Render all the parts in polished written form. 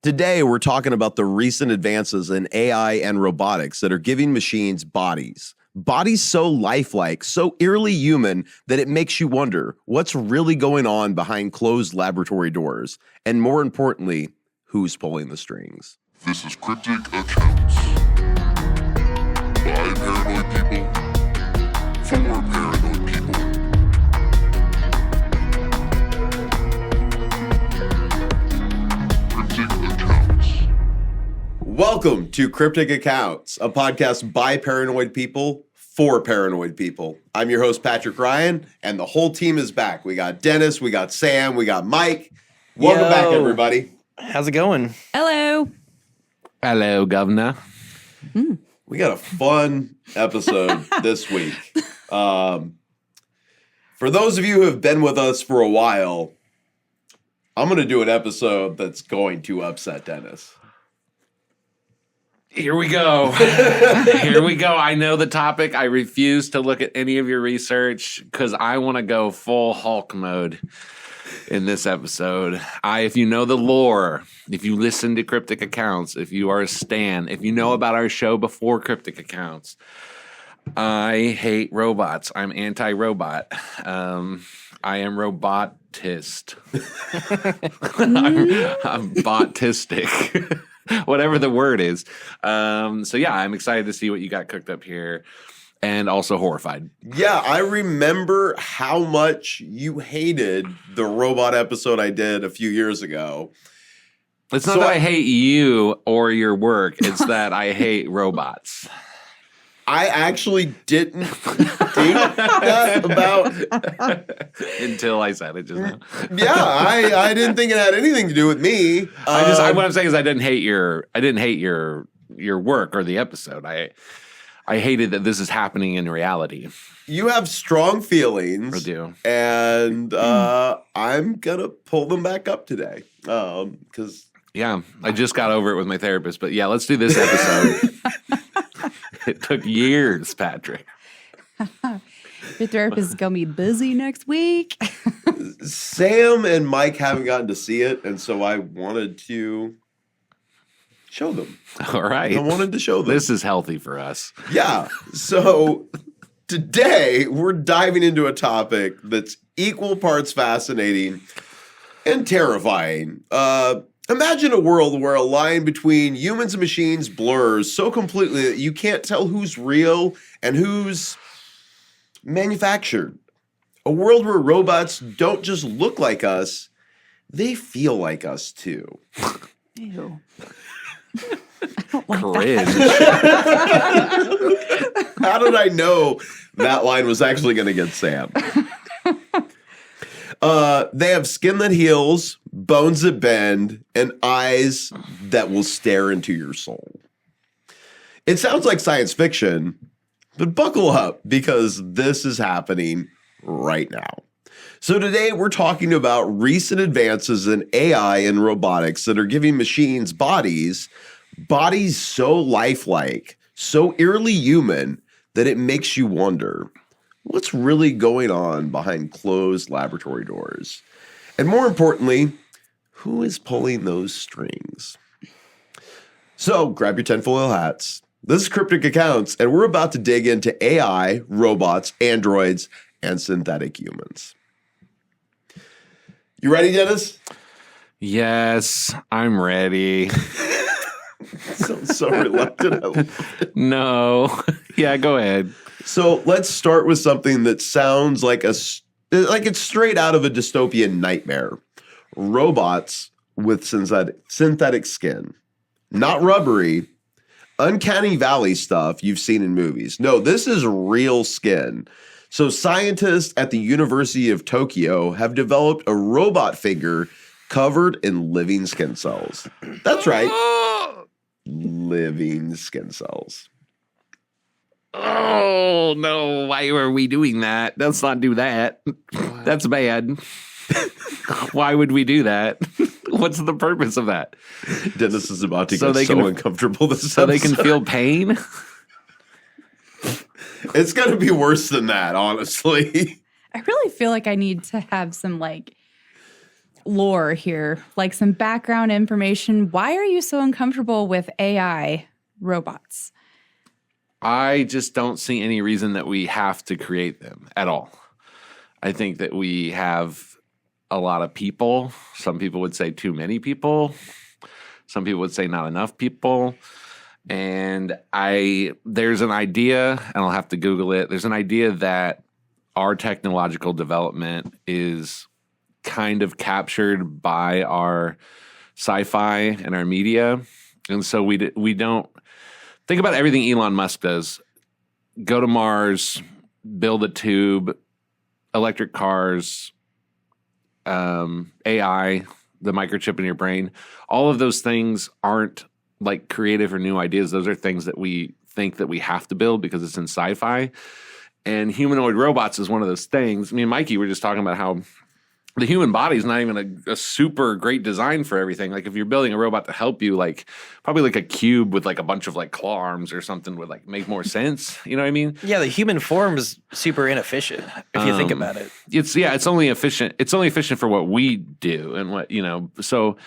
Today, we're talking about the recent advances in AI and robotics that are giving machines bodies. Bodies so lifelike, so eerily human that it makes you wonder what's really going on behind closed laboratory doors. And more importantly, who's pulling the strings. This is Cryptic Accounts. By paranoid people, for paranoid people. Cryptic Accounts. Welcome to Cryptic Accounts, a podcast by paranoid people for paranoid people. I'm your host, Patrick Ryan, and the whole team is back. We got Dennis, we got Sam, we got Mike. Welcome back, everybody. How's it going? Hello. Hello, Governor. We got a fun episode this week. For those of you who have been with us for a while, I'm going to do an episode that's going to upset Dennis. Here we go. Here we go. I know the topic. I refuse to look at any of your research because I want to go full Hulk mode in this episode. If you know the lore, if you listen to Cryptic Accounts, if you are a stan, if you know about our show before Cryptic Accounts, I hate robots. I'm anti-robot. I am robotist. I'm botistic. Whatever the word is. So yeah, I'm excited to see what you got cooked up here. And also horrified. Yeah, I remember how much you hated the robot episode I did a few years ago. It's not that I hate you or your work. It's that I hate robots. I actually didn't think that about... Until I said it just now. Yeah, I didn't think it had anything to do with me. What I'm saying is I didn't hate your work or the episode. I hated that this is happening in reality. You have strong feelings. I do. And I'm going to pull them back up today. Because yeah, I just got over it with my therapist. But yeah, let's do this episode. It took years, Patrick. Your therapist is going to be busy next week. Sam and Mike haven't gotten to see it. And so I wanted to show them. All right. I wanted to show them. This is healthy for us. Yeah. So today we're diving into a topic that's equal parts fascinating and terrifying. Imagine a world where a line between humans and machines blurs so completely that you can't tell who's real and who's manufactured. A world where robots don't just look like us, they feel like us too. Ew. Cringe. How did I know that line was actually going to get Sam? They have skin that heals, bones that bend, and eyes that will stare into your soul. It sounds like science fiction, but buckle up because this is happening right now. So today we're talking about recent advances in AI and robotics that are giving machines bodies so lifelike, so eerily human that it makes you wonder what's really going on behind closed laboratory doors. And more importantly, who is pulling those strings? So grab your tinfoil hats. This is Cryptic Accounts, and we're about to dig into AI, robots, androids, and synthetic humans. You ready, Dennis? Yes, I'm ready. So reluctant. No. Yeah, go ahead. So let's start with something that sounds like it's straight out of a dystopian nightmare. Robots with synthetic skin. Not rubbery, uncanny valley stuff you've seen in movies. No, this is real skin. So scientists at the University of Tokyo have developed a robot figure covered in living skin cells. That's right. Living skin cells. Oh, no. Why are we doing that? Let's not do that. That's bad. Why would we do that? What's the purpose of that? Dennis is about to get so uncomfortable this so episode. They can feel pain? It's got to be worse than that, honestly. I really feel like I need to have some lore here, like some background information. Why are you so uncomfortable with AI robots? I just don't see any reason that we have to create them at all. I think that we have a lot of people. Some people would say too many people. Some people would say not enough people. And there's an idea, and I'll have to Google it. There's an idea that our technological development is kind of captured by our sci-fi and our media. And so we don't think about everything Elon Musk does. Go to Mars, build a tube, electric cars, AI, the microchip in your brain. All of those things aren't like creative or new ideas. Those are things that we think that we have to build because it's in sci-fi. And humanoid robots is one of those things. Me and Mikey were just talking about how the human body is not even a super great design for everything. Like if you're building a robot to help you, like probably like a cube with like a bunch of like claw arms or something would like make more sense. You know what I mean? Yeah, the human form is super inefficient if you think about it. It's only efficient. It's only efficient for what we do and what, so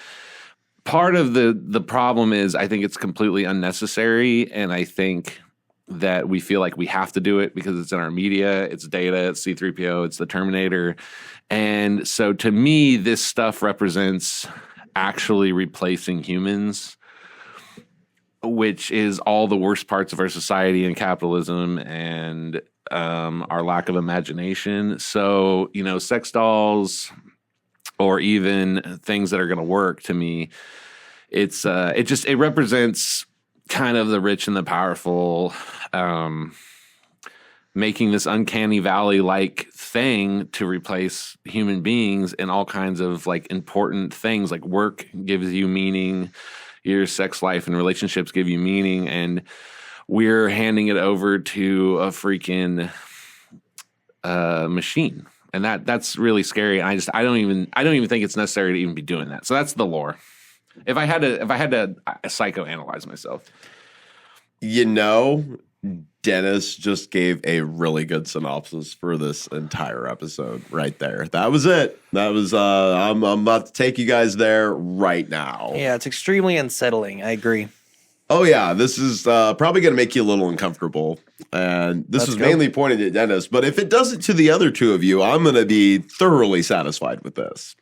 part of the problem is I think it's completely unnecessary. And I think that we feel like we have to do it because it's in our media, it's data, it's C-3PO, it's the Terminator. And so to me, this stuff represents actually replacing humans, which is all the worst parts of our society and capitalism and our lack of imagination. So, sex dolls or even things that are going to work, to me, it represents kind of the rich and the powerful, making this uncanny valley-like thing to replace human beings in all kinds of like important things. Like work gives you meaning, your sex life and relationships give you meaning, and we're handing it over to a freaking machine, and that's really scary. And I don't even think it's necessary to even be doing that. So that's the lore. If I had to psychoanalyze myself, Dennis just gave a really good synopsis for this entire episode right there. That was it. That was I'm about to take you guys there right now. Yeah, it's extremely unsettling. I agree. Oh yeah, this is probably going to make you a little uncomfortable, and this is mainly pointed at Dennis. But if it does it to the other two of you, I'm going to be thoroughly satisfied with this.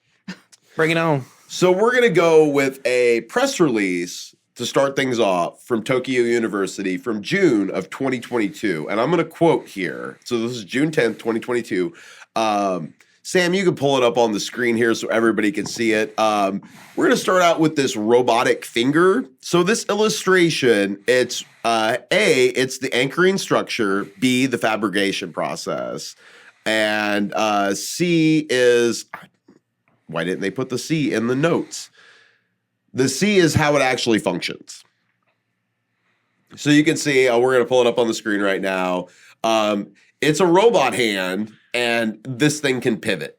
Bring it on. So we're going to go with a press release to start things off from Tokyo University from June of 2022. And I'm going to quote here. So this is June 10th, 2022. Sam, you can pull it up on the screen here so everybody can see it. We're going to start out with this robotic finger. So this illustration, it's it's the anchoring structure, B, the fabrication process, and C is... Why didn't they put the C in the notes? The C is how it actually functions. So you can see, we're going to pull it up on the screen right now. It's a robot hand, and this thing can pivot,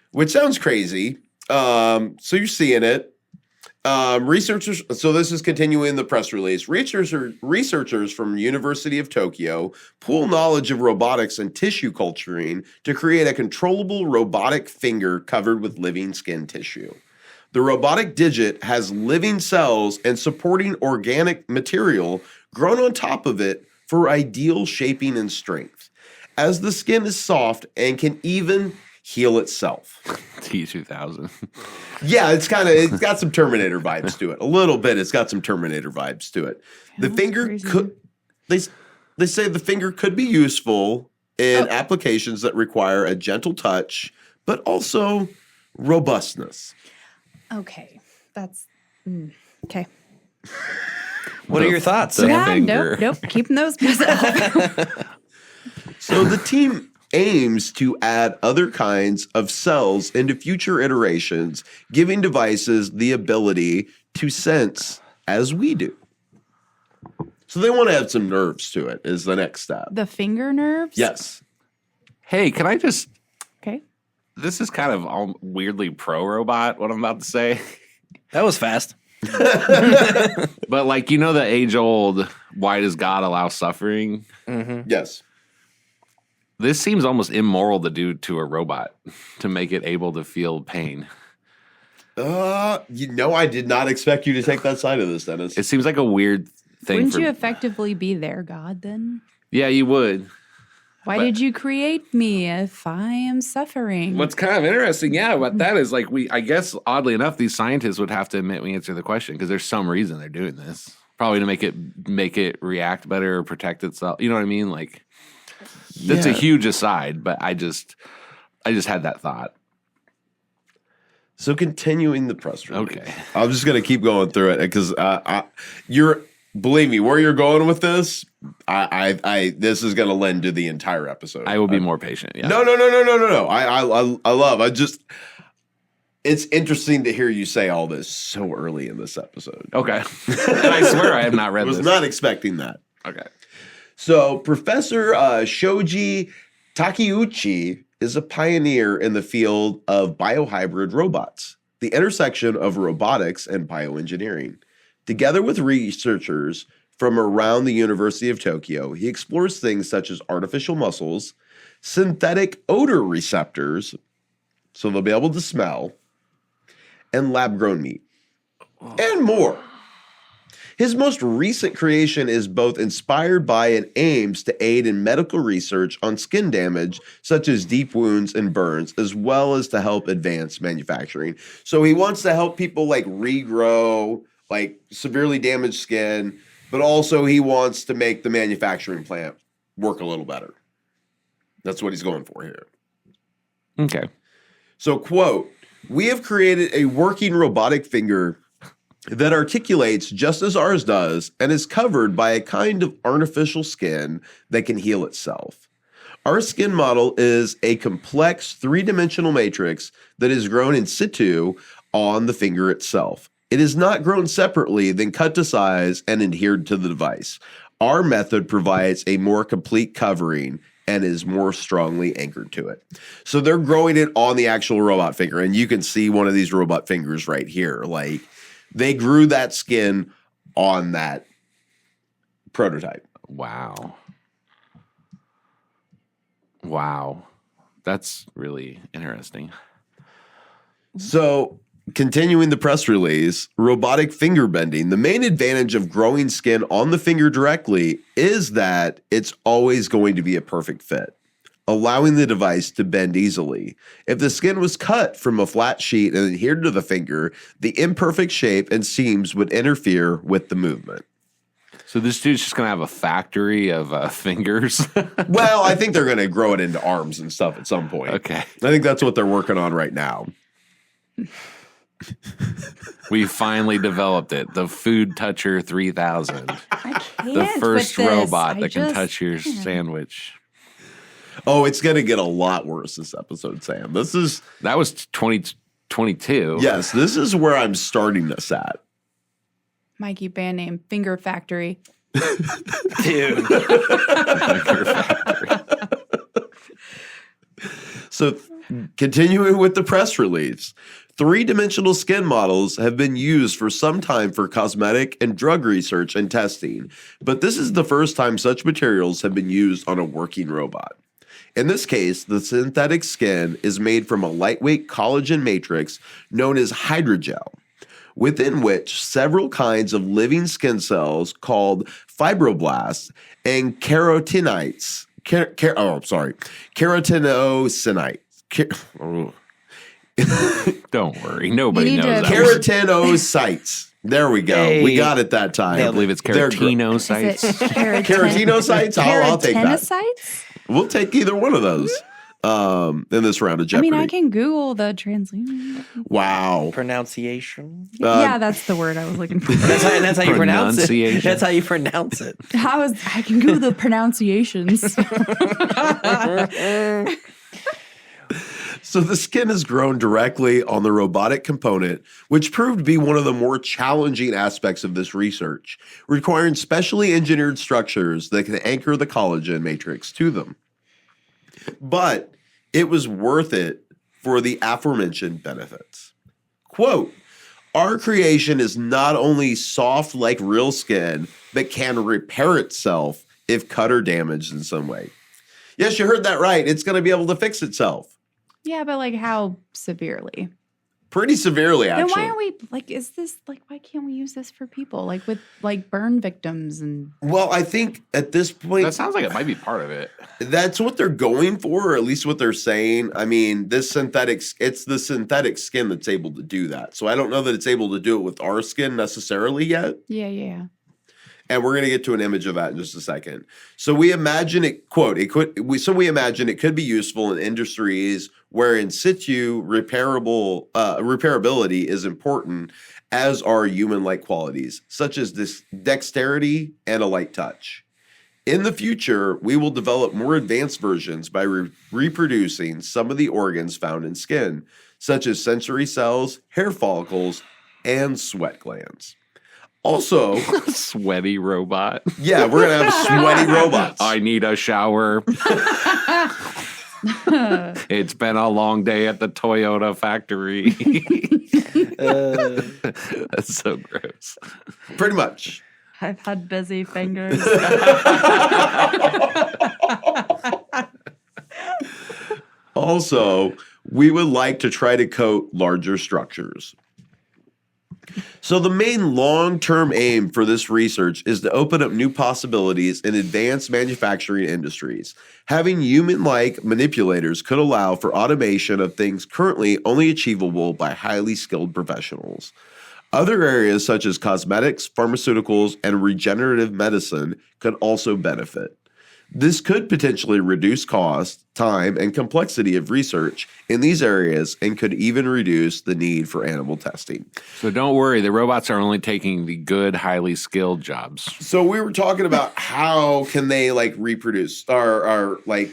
which sounds crazy. So you're seeing it. Researchers, so this is continuing the press release. Researchers from University of Tokyo pool knowledge of robotics and tissue culturing to create a controllable robotic finger covered with living skin tissue. The robotic digit has living cells and supporting organic material grown on top of it for ideal shaping and strength, as the skin is soft and can even heal itself. T2000. Yeah, it's got some Terminator vibes to it. A little bit. It's got some Terminator vibes to it. The finger crazy. they say the finger could be useful in applications that require a gentle touch, but also robustness. Okay, that's okay. What are your thoughts? the Yeah, finger. nope. Keeping those myself. So the team aims to add other kinds of cells into future iterations, giving devices the ability to sense as we do. So they want to add some nerves to it is the next step. The finger nerves? Yes. Hey, can I just... Okay. This is kind of all weirdly pro-robot, what I'm about to say. That was fast. But like, the age-old, why does God allow suffering? Mm-hmm. Yes. This seems almost immoral to do to a robot, to make it able to feel pain. I did not expect you to take that side of this, Dennis. It seems like a weird thing. Wouldn't you effectively be their god then? Yeah, you would. Why did you create me if I am suffering? What's kind of interesting, about that is like I guess oddly enough, these scientists would have to admit we answer the question because there's some reason they're doing this. Probably to make it react better or protect itself. You know what I mean? Like that's a huge aside, but I just had that thought. So continuing the press release. Okay. I'm just going to keep going through it because believe me, where you're going with this, this is going to lend to the entire episode. I will be more patient. Yeah. No. It's interesting to hear you say all this so early in this episode. Okay. And I swear I have not read this. I was not expecting that. Okay. So Professor Shoji Takeuchi is a pioneer in the field of biohybrid robots, the intersection of robotics and bioengineering. Together with researchers from around the University of Tokyo, he explores things such as artificial muscles, synthetic odor receptors, so they'll be able to smell, and lab-grown meat, and more. His most recent creation is both inspired by and aims to aid in medical research on skin damage, such as deep wounds and burns, as well as to help advance manufacturing. So he wants to help people like regrow like severely damaged skin, but also he wants to make the manufacturing plant work a little better. That's what he's going for here. Okay. So, quote, "We have created a working robotic finger that articulates just as ours does and is covered by a kind of artificial skin that can heal itself. Our skin model is a complex three-dimensional matrix that is grown in situ on the finger itself. It is not grown separately, then cut to size and adhered to the device. Our method provides a more complete covering and is more strongly anchored to it." So they're growing it on the actual robot finger, and you can see one of these robot fingers right here. Like, they grew that skin on that prototype. Wow. That's really interesting. So, continuing the press release, robotic finger bending. The main advantage of growing skin on the finger directly is that it's always going to be a perfect fit, allowing the device to bend easily. If the skin was cut from a flat sheet and adhered to the finger, the imperfect shape and seams would interfere with the movement. So this dude's just going to have a factory of fingers? Well, I think they're going to grow it into arms and stuff at some point. Okay. I think that's what they're working on right now. We finally developed it. The Food Toucher 3000. I can't The first with this. robot that can touch your sandwich. Oh, it's going to get a lot worse this episode, Sam. That was 2022. Yes, this is where I'm starting this at. Mikey band name Finger Factory. Dude. So, continuing with the press release, three-dimensional skin models have been used for some time for cosmetic and drug research and testing, but this is the first time such materials have been used on a working robot. In this case, the synthetic skin is made from a lightweight collagen matrix known as hydrogel, within which several kinds of living skin cells called fibroblasts and carotenocytes. Don't worry. Nobody You need knows to- that. Keratinocytes. There we go. Hey. We got it that time. I believe it's They're gr- keratinocytes. Is it Keratinocytes? I'll take that. Keratinocytes? We'll take either one of those in this round of I Jeopardy. mean, I can Google the translation. Wow. Pronunciation. Yeah, that's the word I was looking for. That's how you pronounce it. Pronunciation. That's how you pronounce it. I can Google the pronunciations. So the skin is grown directly on the robotic component, which proved to be one of the more challenging aspects of this research, requiring specially engineered structures that can anchor the collagen matrix to them. But it was worth it for the aforementioned benefits. Quote, "Our creation is not only soft like real skin, but can repair itself if cut or damaged in some way." Yes, you heard that right. It's going to be able to fix itself. Yeah, but like how severely? pretty severely, Then actually. why are we like? Is this like? Why can't we use this for people like with like burn victims and? Well, I think at this point, That sounds like it might be part of it. that's what they're going for, or at least what they're saying. I mean, it's the synthetic skin that's able to do that. So I don't know that it's able to do it with our skin necessarily yet. Yeah. And we're going to get to an image of that in just a second. So we imagine we imagine it could be useful in industries where in situ repairability is important, as are human-like qualities, such as this dexterity and a light touch. In the future, we will develop more advanced versions by reproducing some of the organs found in skin, such as sensory cells, hair follicles, and sweat glands. Also, Sweaty robot. yeah, we're going to have sweaty robots. I need a shower. It's been a long day at the Toyota factory. That's so gross. Pretty much. I've had busy fingers. Also, we would like to try to coat larger structures. So the main long-term aim for this research is to open up new possibilities in advanced manufacturing industries. Having human-like manipulators could allow for automation of things currently only achievable by highly skilled professionals. Other areas such as cosmetics, pharmaceuticals, and regenerative medicine could also benefit. This could potentially reduce cost, time, and complexity of research in these areas and could even reduce the need for animal testing. So don't worry, the robots are only taking the good, highly skilled jobs. So we were talking about how can they like reproduce or like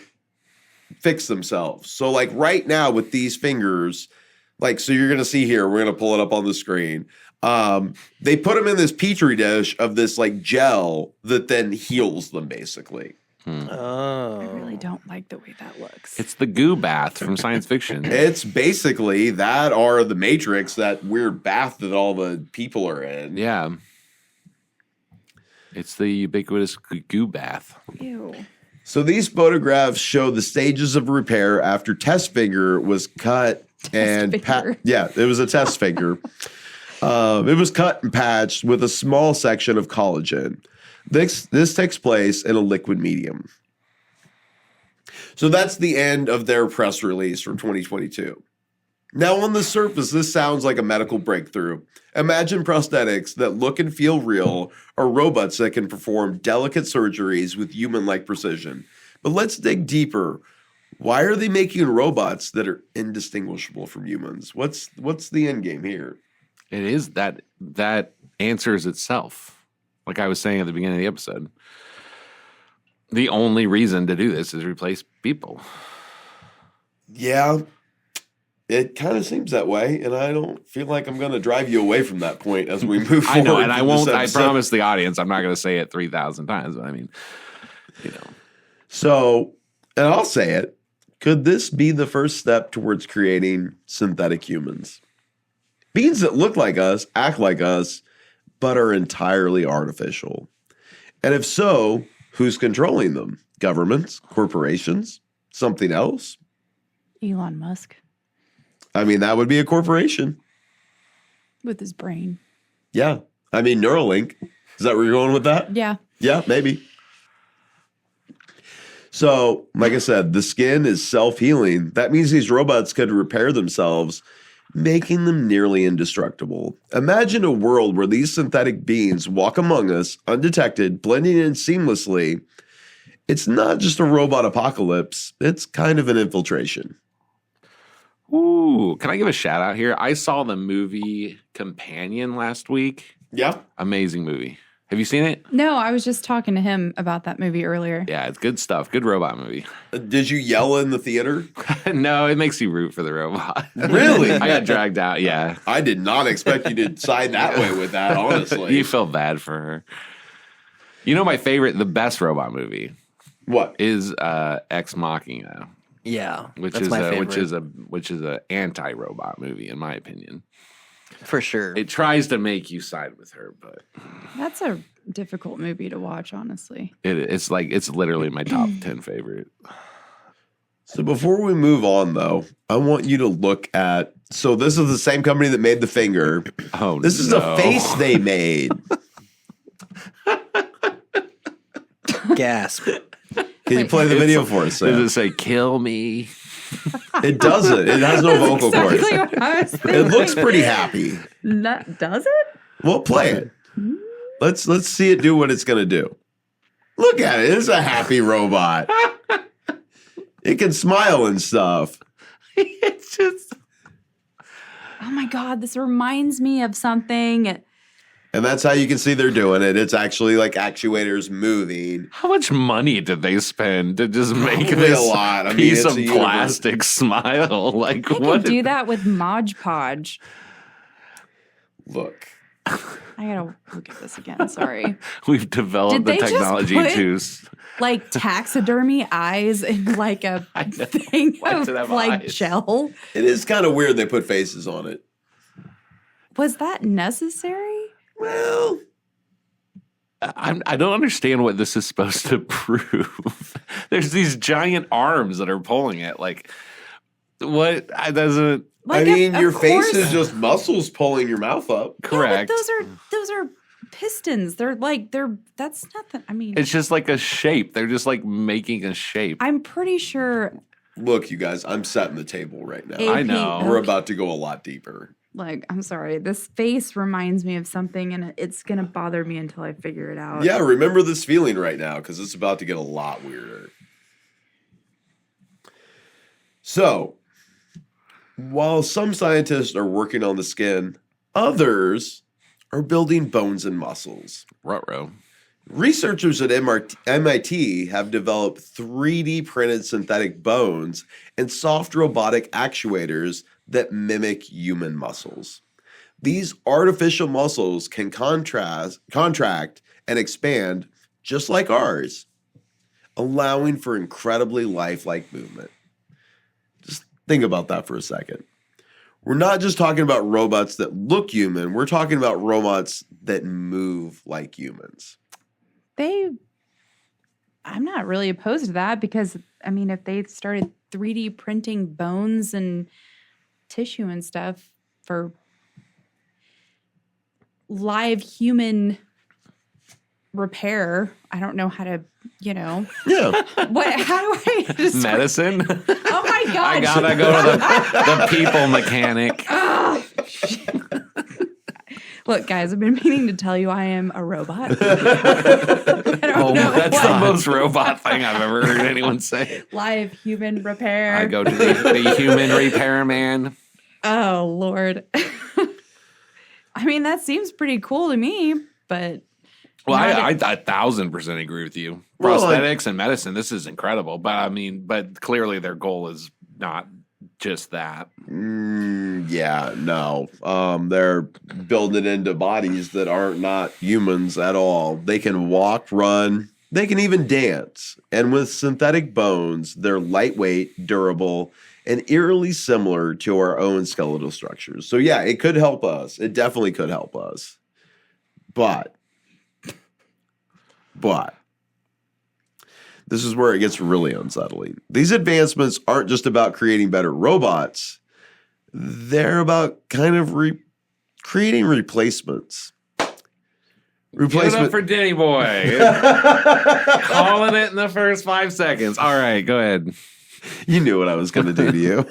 fix themselves. So like right now with these fingers, like, so you're going to see here, we're going to pull it up on the screen. They put them in this petri dish of this like gel that then heals them basically. I really don't like the way that looks. It's the goo bath from science fiction. It's basically that or the Matrix, that weird bath that all the people are in. Yeah. It's the ubiquitous goo bath. Ew. So these photographs show the stages of repair after test finger was cut and finger. it was a test finger. It was cut and patched with a small section of collagen. This takes place in a liquid medium. So that's the end of their press release from 2022. Now, on the surface, this sounds like a medical breakthrough. Imagine prosthetics that look and feel real, or robots that can perform delicate surgeries with human-like precision. But let's dig deeper. Why are they making robots that are indistinguishable from humans? What's the end game here? It is that answers itself. Like I was saying at the beginning of the episode, the only reason to do this is replace people. Yeah, it kind of seems that way, and I don't feel like I'm going to drive you away from that point as we move forward. I know, and I through this won't. I episode. promise the audience, I'm not going to say it 3,000 times. But I mean, you know. So, and I'll say it. Could this be the first step towards creating synthetic humans? Beings that look like us, act like us, but are entirely artificial. And if so, who's controlling them? Governments? Corporations? Something else? Elon Musk I mean, that would be a corporation. with his brain. Yeah. I mean, Neuralink. Is that where you're going with that? Yeah. Yeah, maybe. So, like I said, the skin is self-healing. That means these robots could repair themselves, making them nearly indestructible. Imagine a world where these synthetic beings walk among us, undetected, blending in seamlessly. It's not just a robot apocalypse. It's kind of an infiltration. Ooh, can I give a shout out here? I saw the movie Companion last week. Yeah. Amazing movie. Have you seen it? No, I was just talking to him about that movie earlier. Yeah, it's good stuff. Good robot movie. Did you yell in the theater? No, it makes you root for the robot. Really? I got dragged out. Yeah. I did not expect you to side that way with that, honestly. You felt bad for her. You know, the best robot movie What? is Ex Machina, Yeah, which that's is my a, favorite. which is a anti-robot movie in my opinion. For sure. It tries to make you side with her, but That's a difficult movie to watch, honestly. it's literally my top 10 favorite. So before we move on, though, I want you to look at. So this is the same company that made the finger. Oh, This is a face they made. Gasp. Can you play the video for us, Does Sam? it say "kill me"? It doesn't. It has no vocal cords. Exactly what I was thinking. It looks pretty happy. Does it? Well, play it. Let's see it do what it's going to do. Look at it. It's a happy robot. It can smile and stuff. It's just. Oh my God, this reminds me of something. And that's how you can see they're doing it. It's actually like actuators moving. How much money did they spend to just make Probably this a lot. I mean, piece it's of a universe. plastic smile? Like I what? could do that with Mod Podge. Look. I gotta look at this again. Sorry. We've developed Did the they just technology put- to. Like taxidermy eyes in like a thing Why does of it have like eyes? gel. It is kind of weird they put faces on it. Was that necessary? Well, I don't understand what this is supposed to prove. There's these giant arms that are pulling it. Like, what? I doesn't. Like, I mean, of your face course- is just muscles pulling your mouth up. Correct. Yeah, but those are pistons. That's nothing. I mean, It's just like a shape. They're just like making a shape. I'm pretty sure. Look, you guys, I'm setting the table right now. I know. We're about to go a lot deeper. Like, I'm sorry. This face reminds me of something, and it's gonna bother me until I figure it out. Yeah, remember this feeling right now because it's about to get a lot weirder. So, while some scientists are working on the skin, others are building bones and muscles. Ruh-roh. Researchers at MIT have developed 3D printed synthetic bones and soft robotic actuators that mimic human muscles. These artificial muscles can contract and expand just like ours, allowing for incredibly lifelike movement. Just think about that for a second. We're not just talking about robots that look human, we're talking about robots that move like humans. I'm not really opposed to that because, I mean, if they started 3D printing bones and tissue and stuff for live human repair, I don't know how to, Yeah. how do I just Medicine? Oh my God. I gotta go to the people mechanic. Look, guys, I've been meaning to tell you I am a robot. Oh, that's the most robot thing I've ever heard anyone say. Live human repair. I go to the human repairman. Oh, Lord. I mean, that seems pretty cool to me, but. Well, not I if- 1,000% agree with you. Well, Prosthetics and medicine, this is incredible. But clearly their goal is not just that. Yeah, no. They're building it into bodies that aren't not humans at all. They can walk, run, they can even dance. And with synthetic bones, they're lightweight, durable, and eerily similar to our own skeletal structures. So yeah, it could help us. It definitely could help us. But this is where it gets really unsettling. These advancements aren't just about creating better robots. They're about kind of creating replacements. Give it up for Denny Boy. Calling it in the first 5 seconds. All right, go ahead. You knew what I was going to do to you.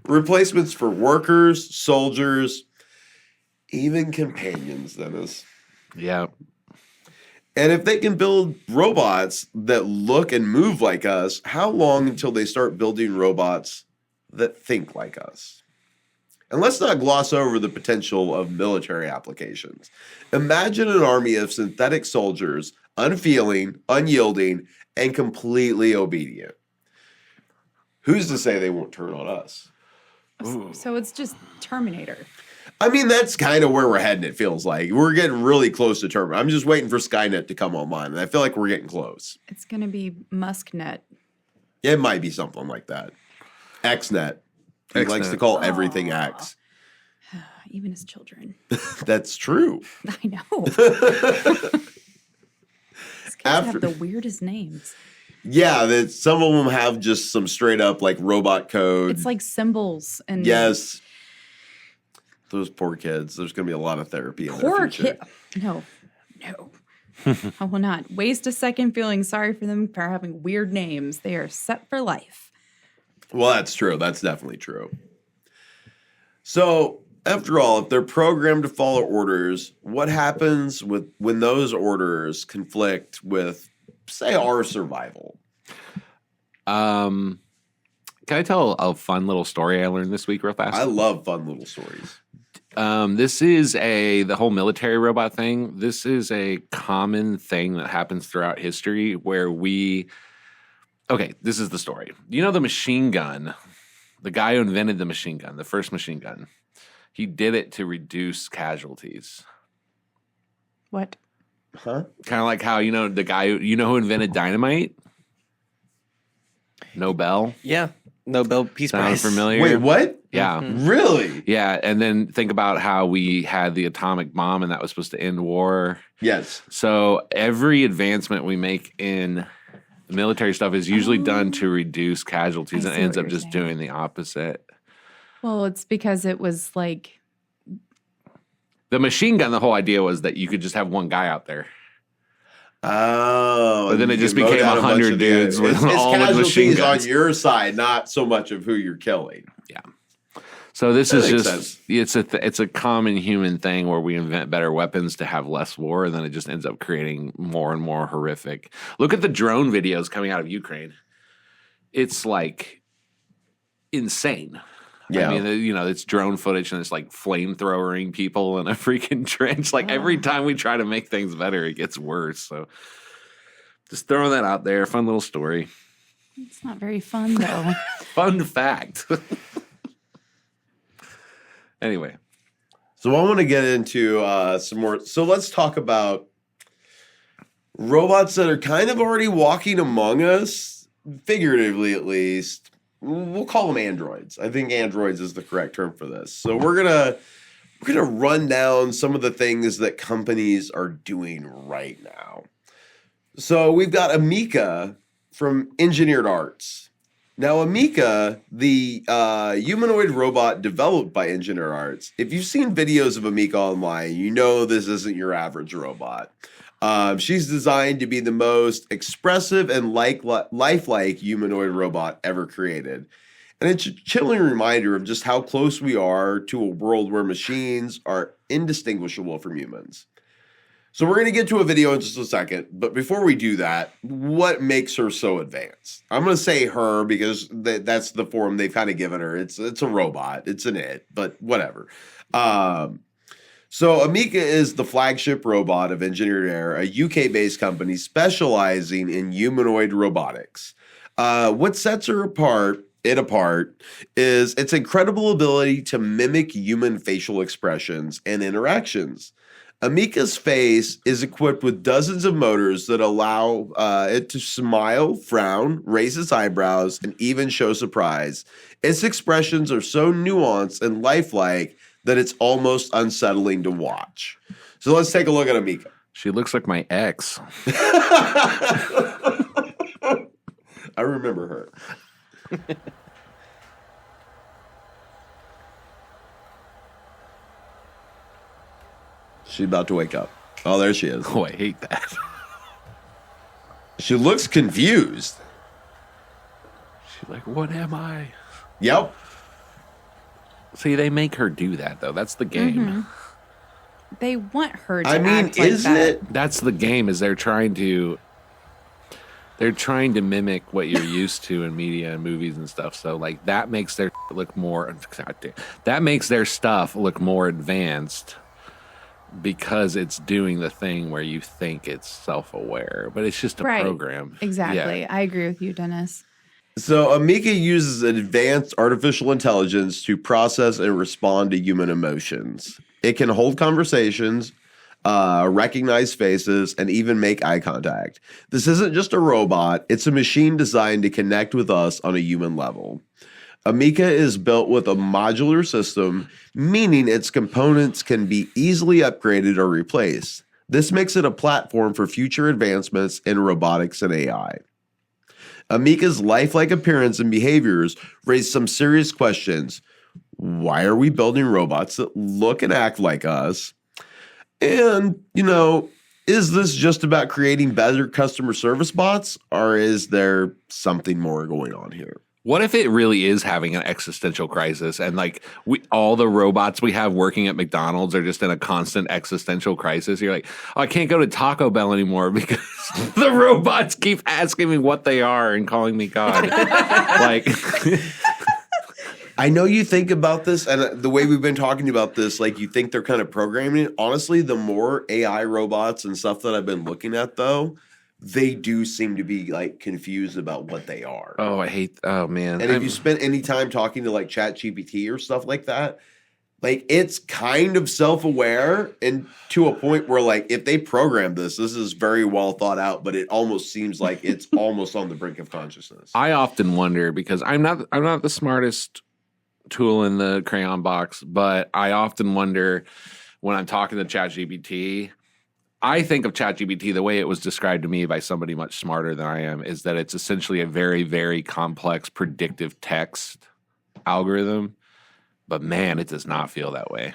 Replacements for workers, soldiers, even companions, Dennis. Yeah. And if they can build robots that look and move like us, how long until they start building robots that think like us? And let's not gloss over the potential of military applications. Imagine an army of synthetic soldiers, unfeeling, unyielding, and completely obedient. Who's to say they won't turn on us? So it's just Terminator. I mean, that's kind of where we're heading, it feels like. We're getting really close to Terminator. I'm just waiting for Skynet to come online, and I feel like we're getting close. It's going to be Musknet. It might be something like that. XNet. He likes to call everything X. Even his children. That's true. I know. These kids After- have the weirdest names. Yeah, that some of them have just some straight up like robot code. It's like symbols and Yes. Those poor kids. There's going to be a lot of therapy in poor their future. kid. No. I will not waste a second feeling sorry for them for having weird names. They are set for life. Well, that's true. That's definitely true. So, after all, if they're programmed to follow orders, what happens when those orders conflict with, say, our survival? Can I tell a fun little story I learned this week real fast? I love fun little stories. This is the whole military robot thing. This is a common thing that happens throughout history where this is the story. You know the machine gun, the guy who invented the machine gun, the first machine gun, he did it to reduce casualties. What? Huh? Kind of like how, the guy, who invented dynamite? Nobel? Yeah. Nobel Peace Sound Prize. familiar? Wait, what? Yeah. Really? Yeah, and then think about how we had the atomic bomb and that was supposed to end war. Yes. So every advancement we make in the military stuff is usually done to reduce casualties I and see ends what up you're just saying. doing the opposite. Well, it's because it was like The machine gun, the whole idea was that you could just have one guy out there. Oh. But then it you just can mow became down a bunch 100 of the dudes enemies. with It's all with machine casualties guns. on your side, not so much of who you're killing. So this That is makes just sense. it's a common human thing where we invent better weapons to have less war, and then it just ends up creating more and more horrific. Look at the drone videos coming out of Ukraine. It's like insane. Yeah. I mean, it's drone footage and it's like flamethrowering people in a freaking trench. Like every time we try to make things better, it gets worse. So just throwing that out there. Fun little story. it's not very fun though. Fun fact. Anyway. So I want to get into some more. So let's talk about robots that are kind of already walking among us, figuratively at least. We'll call them androids. I think androids is the correct term for this. So we're gonna run down some of the things that companies are doing right now. So we've got Ameca from Engineered Arts. Now, Ameca, the humanoid robot developed by Engineered Arts, if you've seen videos of Ameca online, you know this isn't your average robot. She's designed to be the most expressive and lifelike humanoid robot ever created. And it's a chilling reminder of just how close we are to a world where machines are indistinguishable from humans. So we're going to get to a video in just a second, but before we do that, what makes her so advanced? I'm going to say her because that's the form they've kind of given her. It's a robot. It's an it, but whatever. So Ameca is the flagship robot of Engineered Air, a UK-based company specializing in humanoid robotics. What sets her apart is its incredible ability to mimic human facial expressions and interactions. Ameca's face is equipped with dozens of motors that allow it to smile, frown, raise its eyebrows, and even show surprise. Its expressions are so nuanced and lifelike that it's almost unsettling to watch. So let's take a look at Ameca. She looks like my ex. I remember her. She's about to wake up. Oh, there she is. Oh, I hate that. She looks confused. She's like, what am I? Yep. See, they make her do that, though. That's the game. They want her to I mean, act like isn't that. it? That's the game, is they're trying to mimic what you're used to in media and movies and stuff. So, like, that makes their look more... That makes their stuff look more advanced because it's doing the thing where you think it's self-aware. But it's just a Right. program. Exactly. Yeah. I agree with you, Dennis. So Ameca uses advanced artificial intelligence to process and respond to human emotions. It can hold conversations, recognize faces, and even make eye contact. This isn't just a robot. It's a machine designed to connect with us on a human level. Ameca is built with a modular system, meaning its components can be easily upgraded or replaced. This makes it a platform for future advancements in robotics and AI. Ameca's lifelike appearance and behaviors raise some serious questions. Why are we building robots that look and act like us? And, is this just about creating better customer service bots, or is there something more going on here? What if it really is having an existential crisis and like all the robots we have working at McDonald's are just in a constant existential crisis? You're like, oh, I can't go to Taco Bell anymore because the robots keep asking me what they are and calling me God. Like, I know you think about this, and the way we've been talking about this, like you think they're kind of programming it. Honestly, the more AI robots and stuff that I've been looking at, though, they do seem to be like confused about what they are. Oh man. And if you spent any time talking to like ChatGPT or stuff like that, like it's kind of self-aware and to a point where like if they program this is very well thought out, but it almost seems like it's almost on the brink of consciousness. I often wonder because I'm not the smartest tool in the crayon box, but I often wonder when I'm talking to ChatGPT. I think of ChatGPT the way it was described to me by somebody much smarter than I am is that it's essentially a very, very complex predictive text algorithm. But man, it does not feel that way.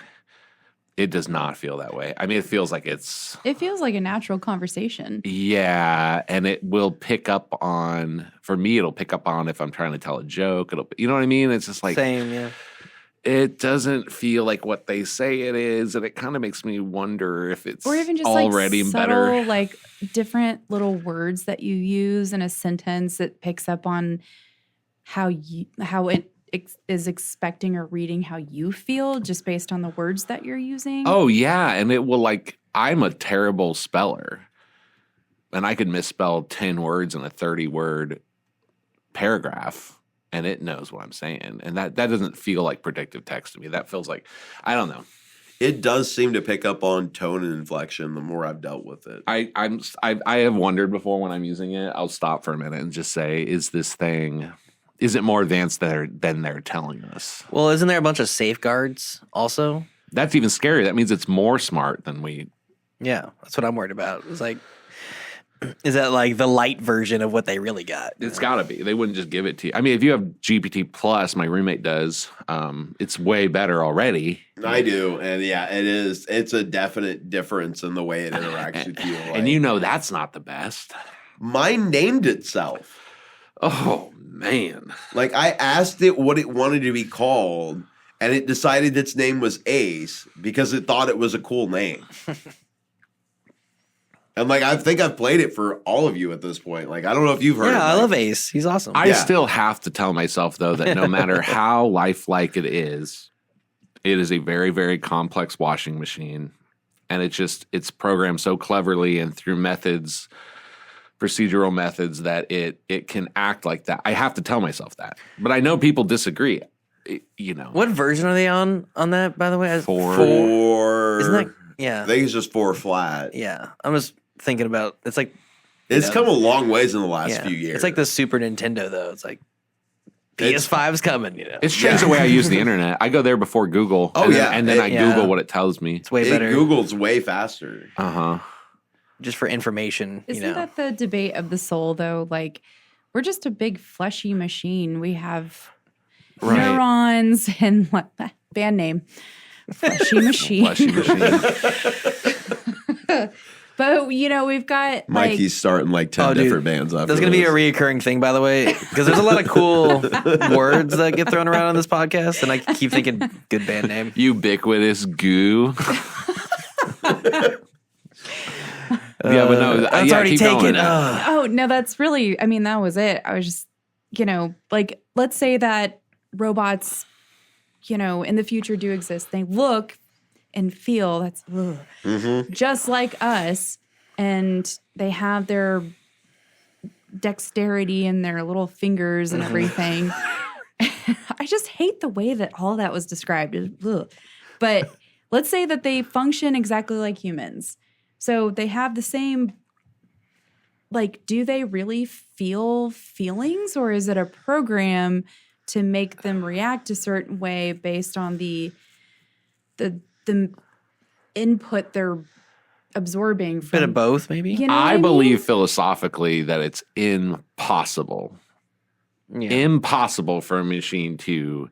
It does not feel that way. I mean, it feels like It feels like a natural conversation. Yeah, and it will pick up on, for me, it'll pick up on if I'm trying to tell a joke. You know what I mean? It's just like, Same, yeah. it doesn't feel like what they say it is, and it kind of makes me wonder if it's Or even just already like better. subtle, like different little words that you use in a sentence that picks up on how it is expecting or reading how you feel just based on the words that you're using. Oh, yeah, and it will like, I'm a terrible speller, and I could misspell 10 words in a 30-word paragraph. And it knows what I'm saying. And that doesn't feel like predictive text to me. That feels like, I don't know. It does seem to pick up on tone and inflection the more I've dealt with it. I have wondered before when I'm using it, I'll stop for a minute and just say, is it more advanced than they're telling us? Well, isn't there a bunch of safeguards also? That's even scary. That means it's more smart than we. Yeah, that's what I'm worried about. It's like, is that like the light version of what they really got? It's got to be. They wouldn't just give it to you. I mean, if you have GPT Plus, my roommate does, it's way better already. I do. And yeah, it is. It's a definite difference in the way it interacts with you. Like, And that's not the best. mine named itself. Oh, man. Like I asked it what it wanted to be called, and it decided its name was Ace because it thought it was a cool name. And like I think I've played it for all of you at this point. Like I don't know if you've heard. Yeah, it, I like, love Ace. He's awesome. I Yeah. still have to tell myself, though, that no matter how lifelike it is a very, very complex washing machine. And it's programmed so cleverly and through procedural methods that it can act like that. I have to tell myself that. But I know people disagree. What version are they on that, by the way? 4. 4. Isn't that? Yeah. I think it's just 4 flat. Yeah. I'm just thinking about, it's like, It's come a long ways in the last yeah. few years. It's like the Super Nintendo, though. It's like, PS5's coming, It's changed the way I use the internet. I go there before Google. Oh, and yeah. Then I Yeah. Google what it tells me. It's way better. Google's way faster. Uh-huh. Just for information, Isn't that the debate of the soul, though? Like, we're just a big fleshy machine. We have Right. neurons and what band name? Fleshy machine. Fleshy machine. But we've got Mikey's starting like 10 dude. different bands up. That's going to be a reoccurring thing, by the way, because there's a lot of cool words that get thrown around on this podcast, and I keep thinking good band name. Ubiquitous goo. Yeah, but no, That's already keep taken. going. Oh, no, that's really, I mean, that was it. I was just, like, let's say that robots, in the future do exist. They look and feel, that's just like us. And they have their dexterity and their little fingers and everything. I just hate the way that all that was described. Ugh. But let's say that they function exactly like humans. So they have the same, like, do they really feel feelings, or is it a program to make them react a certain way based on the input they're absorbing from? Bit of both, maybe. You know what I mean? believe philosophically that it's impossible impossible for a machine to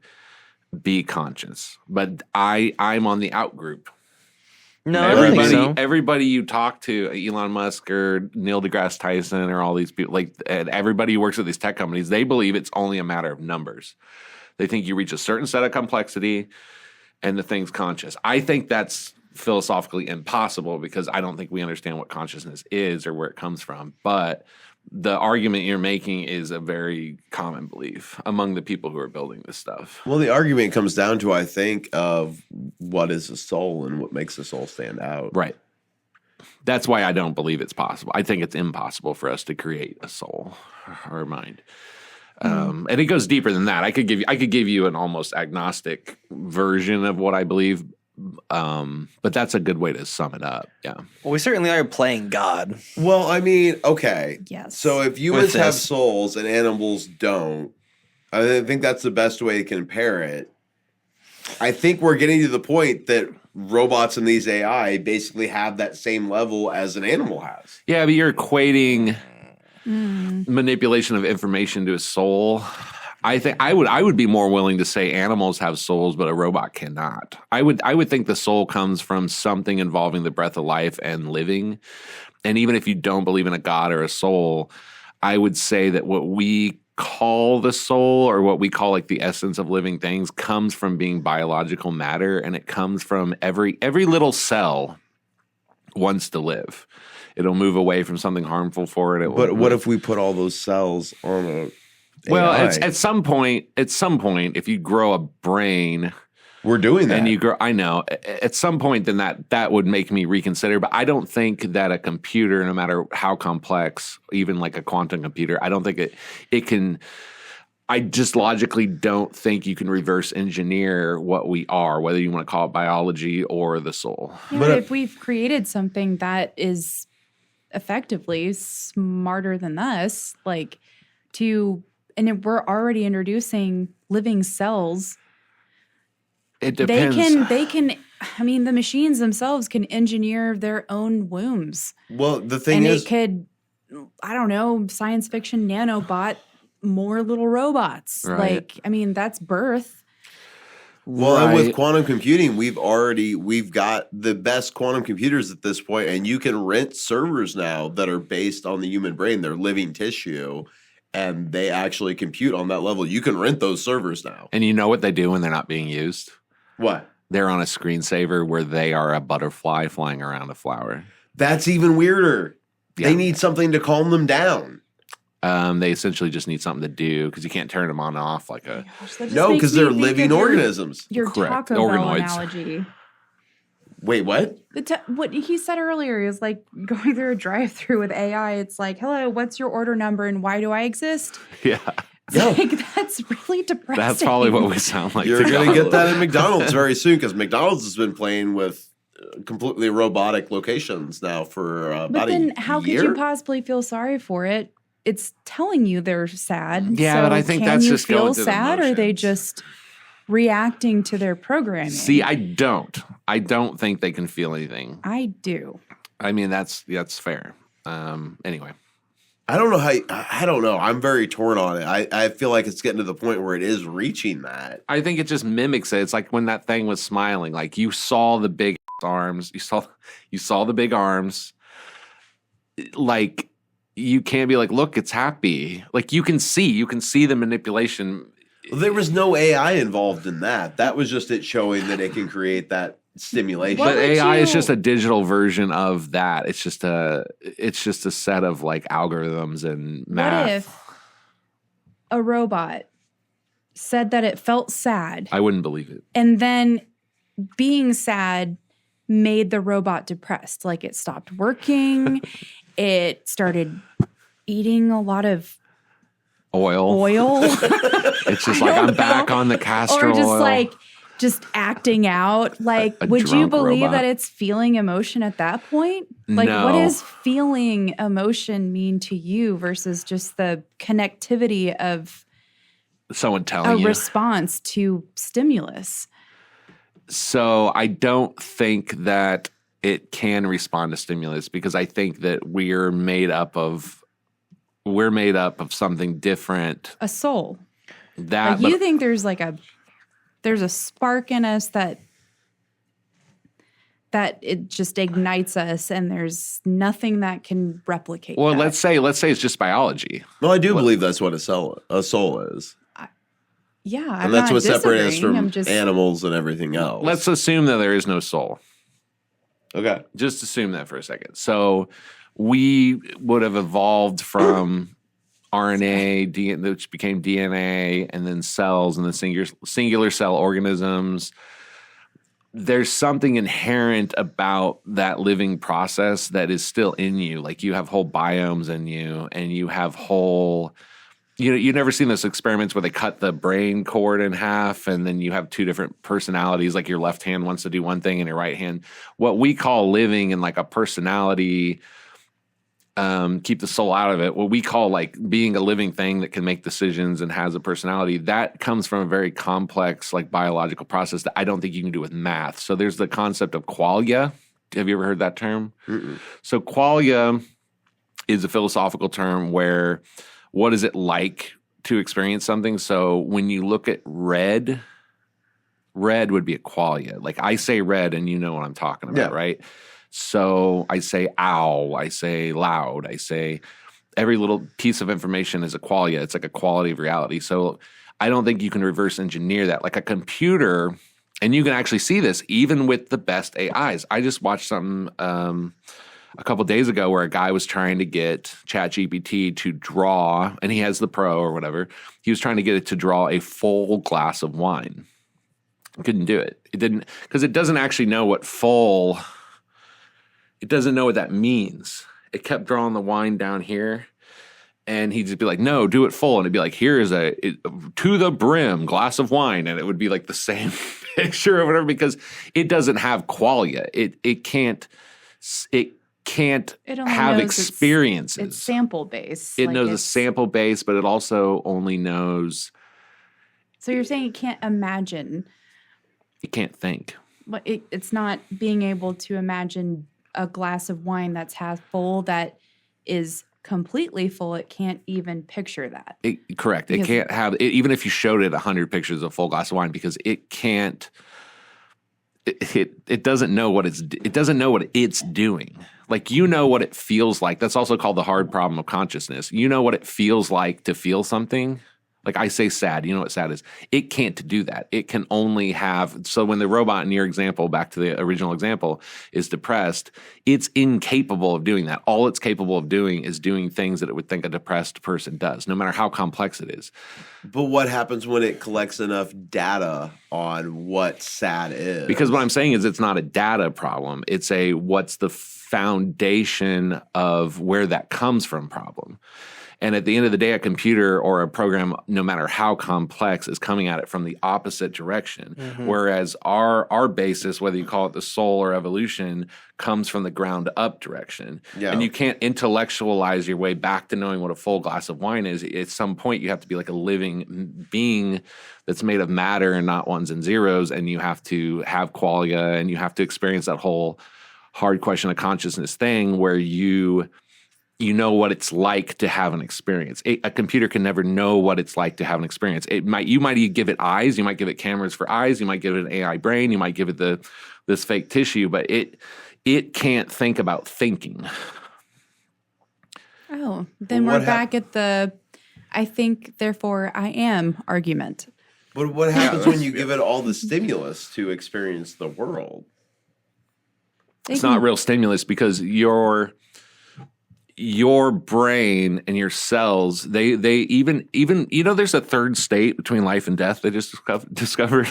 be conscious. But I'm on the out group. No, I don't think so. Everybody you talk to, Elon Musk or Neil deGrasse Tyson or all these people, like and everybody who works at these tech companies, they believe it's only a matter of numbers. They think you reach a certain set of complexity and the thing's conscious. I think that's philosophically impossible because I don't think we understand what consciousness is or where it comes from. But the argument you're making is a very common belief among the people who are building this stuff. Well, the argument comes down to, I think, of what is a soul and what makes a soul stand out. Right. That's why I don't believe it's possible. I think it's impossible for us to create a soul or a mind. And it goes deeper than that. I could give you an almost agnostic version of what I believe. But that's a good way to sum it up. Yeah. Well, we certainly are playing God. Well, I mean, okay. Yes. So if humans have souls and animals don't, I think that's the best way to compare it. I think we're getting to the point that robots and these AI basically have that same level as an animal has. Yeah, but you're equating manipulation of information to a soul. I think I would be more willing to say animals have souls, but a robot cannot. I would think the soul comes from something involving the breath of life and living. And even if you don't believe in a God or a soul, I would say that what we call the soul or what we call like the essence of living things comes from being biological matter, and it comes from every little cell wants to live. It'll move away from something harmful for it. But what if we put all those cells on a Well, AI? at some point, if you grow a brain, We're doing that. and you grow, I know, at some point, then that would make me reconsider. But I don't think that a computer, no matter how complex, even like a quantum computer, I don't think it can. I just logically don't think you can reverse engineer what we are, whether you want to call it biology or the soul. Yeah, But, if we've created something that is effectively smarter than us, and we're already introducing living cells. It depends. They can. I mean, the machines themselves can engineer their own wombs, Well, the thing and is, it could, I don't know, science fiction nanobot more little robots. Right. That's birth. well, and with Right. quantum computing, we've got the best quantum computers at this point, and you can rent servers now that are based on the human brain. They're living tissue, and they actually compute on that level. You can rent those servers now. And you know what they do when they're not being used? What? They're on a screensaver where they are a butterfly flying around a flower. That's even weirder. Yeah. They need something to calm them down. They essentially just need something to do because you can't turn them on and off like a. No, because they're living organisms. Your Correct. Taco Bell Organoids. analogy. Wait, what? What he said earlier is like going through a drive-through with AI. It's like, hello, what's your order number and why do I exist? Yeah, It's like, that's really depressing. that's probably what we sound like. You're to going to go. get that at McDonald's very soon because McDonald's has been playing with completely robotic locations now for But about then a how could year. you possibly feel sorry for it? It's telling you they're sad. Yeah, so but I think can that's you just feel going through the sad, or are they motions. just reacting to their programming? See, I don't think they can feel anything. I do. I mean, that's fair. Anyway, I don't know I don't know. I'm very torn on it. I feel like it's getting to the point where it is reaching that. I think it just mimics it. It's like when that thing was smiling, like you saw the big arms, you saw the big arms. Like you can't be like, look, it's happy. Like you can see the manipulation. Well, there was no AI involved in that. That was just it showing that it can create that stimulation. What But would AI is you- just a digital version of that. It's just a set of like algorithms and math. What if a robot said that it felt sad, I wouldn't believe it. and then being sad made the robot depressed? Like it stopped working, it started eating a lot of oil. It's just I like don't I'm back know. on the castor Or just oil. just acting out. Like, A would you drunk believe robot. that it's feeling emotion at that point? Like, No. what does feeling emotion mean to you versus just the connectivity of Someone a telling you. response to stimulus? So I don't think that it can respond to stimulus because I think that we're made up of we're made up of something different. A soul. That Like you think there's a spark in us that it just ignites us, and there's nothing that can replicate. well, that. let's say it's just biology. Well, I do believe that's what a soul is. Yeah, I'm And that's not what separates us disagreeing. from I'm just animals and everything else. Let's assume that there is no soul. Okay. Just assume that for a second. So we would have evolved from RNA, which became DNA, and then cells, and then singular cell organisms. There's something inherent about that living process that is still in you. Like you have whole biomes in you, and you have whole. You've never seen those experiments where they cut the brain cord in half and then you have two different personalities, like your left hand wants to do one thing and your right hand. What we call living in like a personality, keep the soul out of it, what we call like being a living thing that can make decisions and has a personality, that comes from a very complex like biological process that I don't think you can do with math. So there's the concept of qualia. Have you ever heard that term? Mm-mm. So qualia is a philosophical term where what is it like to experience something? So when you look at red would be a qualia. Like I say red and you know what I'm talking about, right? So I say ow, I say loud, I say every little piece of information is a qualia. It's like a quality of reality. So I don't think you can reverse engineer that. Like a computer, and you can actually see this even with the best AIs. I just watched something a couple of days ago where a guy was trying to get ChatGPT to draw, and he has the Pro or whatever. He was trying to get it to draw a full glass of wine. Couldn't do it. It didn't, because it doesn't actually know what full, it doesn't know what that means. It kept drawing the wine down here, and he'd just be like, no, do it full. And it'd be like, here is to the brim glass of wine. And it would be like the same picture or whatever, because it doesn't have qualia. It can't have experiences. It's sample based. It knows a sample base, but it also only knows. So you're saying it can't imagine. It can't think. But it's not being able to imagine a glass of wine that's half full that is completely full. It can't even picture that. Correct. It can't have it, even if you showed it 100 pictures of full glass of wine, because it can't. It doesn't know what it's doing. Like, you know what it feels like. That's also called the hard problem of consciousness. You know what it feels like to feel something. Like I say sad, you know what sad is. It can't do that. It can only have, so when the robot in your example, back to the original example, is depressed, it's incapable of doing that. All it's capable of doing is doing things that it would think a depressed person does, no matter how complex it is. But what happens when it collects enough data on what sad is? Because what I'm saying is it's not a data problem. It's a what's the foundation of where that comes from problem. And at the end of the day, a computer or a program, no matter how complex, is coming at it from the opposite direction. Mm-hmm. Whereas our basis, whether you call it the soul or evolution, comes from the ground up direction. Yeah. And you can't intellectualize your way back to knowing what a full glass of wine is. At some point, you have to be like a living being that's made of matter and not ones and zeros. And you have to have qualia, and you have to experience that whole hard question of consciousness thing where you know what it's like to have an experience. A computer can never know what it's like to have an experience. You might give it eyes, you might give it cameras for eyes, you might give it an AI brain, you might give it this fake tissue, but it can't think about thinking. Oh, then we're back at the I think, therefore I am argument. But what happens when you give it all the stimulus to experience the world? It's not real stimulus, because your brain and your cells, they even there's a third state between life and death they just discovered.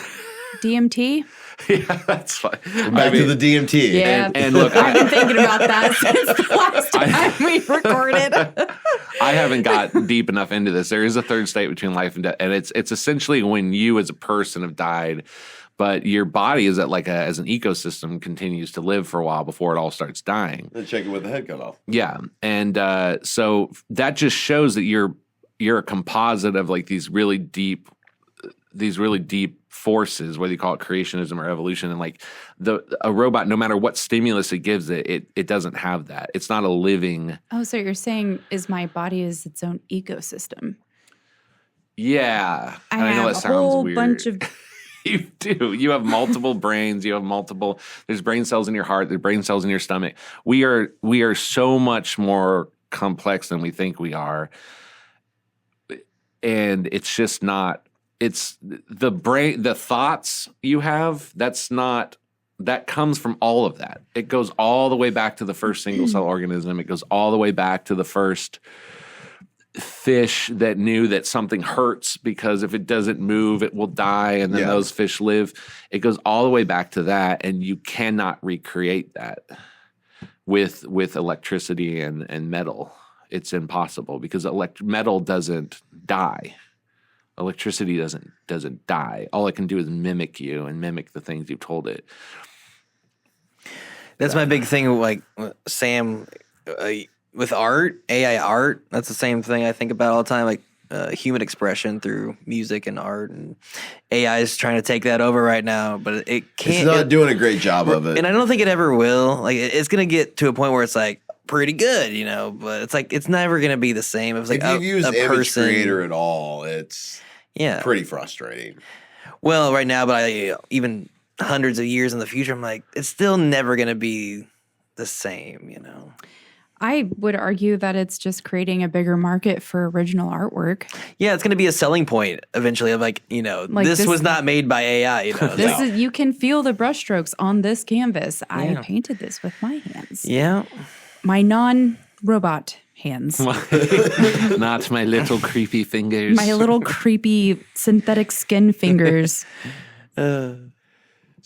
DMT? Yeah, that's fine. Back to the DMT. Yeah. And look, I've been thinking about that since the last time we recorded. I haven't got deep enough into this. There is a third state between life and death, and it's essentially when you as a person have died, but your body is as an ecosystem continues to live for a while before it all starts dying. And check it with the head cut off. Yeah, and so that just shows that you're a composite of like these really deep really deep forces, whether you call it creationism or evolution, and like a robot, no matter what stimulus it gives it doesn't have that. It's not a living. Oh, so you're saying my body is its own ecosystem? Yeah, I know have that a sounds whole weird. bunch of. You do. You have multiple brains. You have multiple. There's brain cells in your heart. There's brain cells in your stomach. We are so much more complex than we think we are, and it's just not. It's the brain. The thoughts you have. That comes from all of that. It goes all the way back to the first single cell organism. It goes all the way back to the first fish that knew that something hurts because if it doesn't move, it will die, and then those fish live. It goes all the way back to that, and you cannot recreate that with electricity and metal. It's impossible because metal doesn't die. Electricity doesn't die. All it can do is mimic you and mimic the things you've told it. That's my big thing. Like Sam. With art, AI art, that's the same thing I think about all the time, like human expression through music and art. And AI is trying to take that over right now, but it can't. It's not doing a great job of it. And I don't think it ever will. Like, it's going to get to a point where it's like pretty good, but it's like it's never going to be the same. It was like if you've used Image Creator at all, it's pretty frustrating. Well, right now, but even hundreds of years in the future, I'm like, it's still never going to be the same, I would argue that it's just creating a bigger market for original artwork. Yeah, it's going to be a selling point eventually of like this was not made by AI. This is, you can feel the brushstrokes on this canvas. I painted this with my hands. Yeah. My non-robot hands. Not my little creepy fingers. My little creepy synthetic skin fingers. So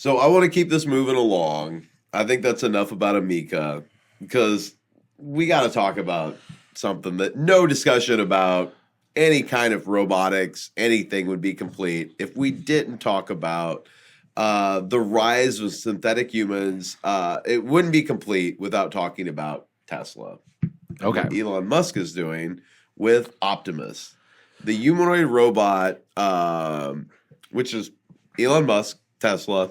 I want to keep this moving along. I think that's enough about Ameca because we got to talk about something that no discussion about any kind of robotics, anything would be complete if we didn't talk about the rise of synthetic humans. It wouldn't be complete without talking about Tesla. Okay. What Elon Musk is doing with Optimus, the humanoid robot, which is Elon Musk, Tesla.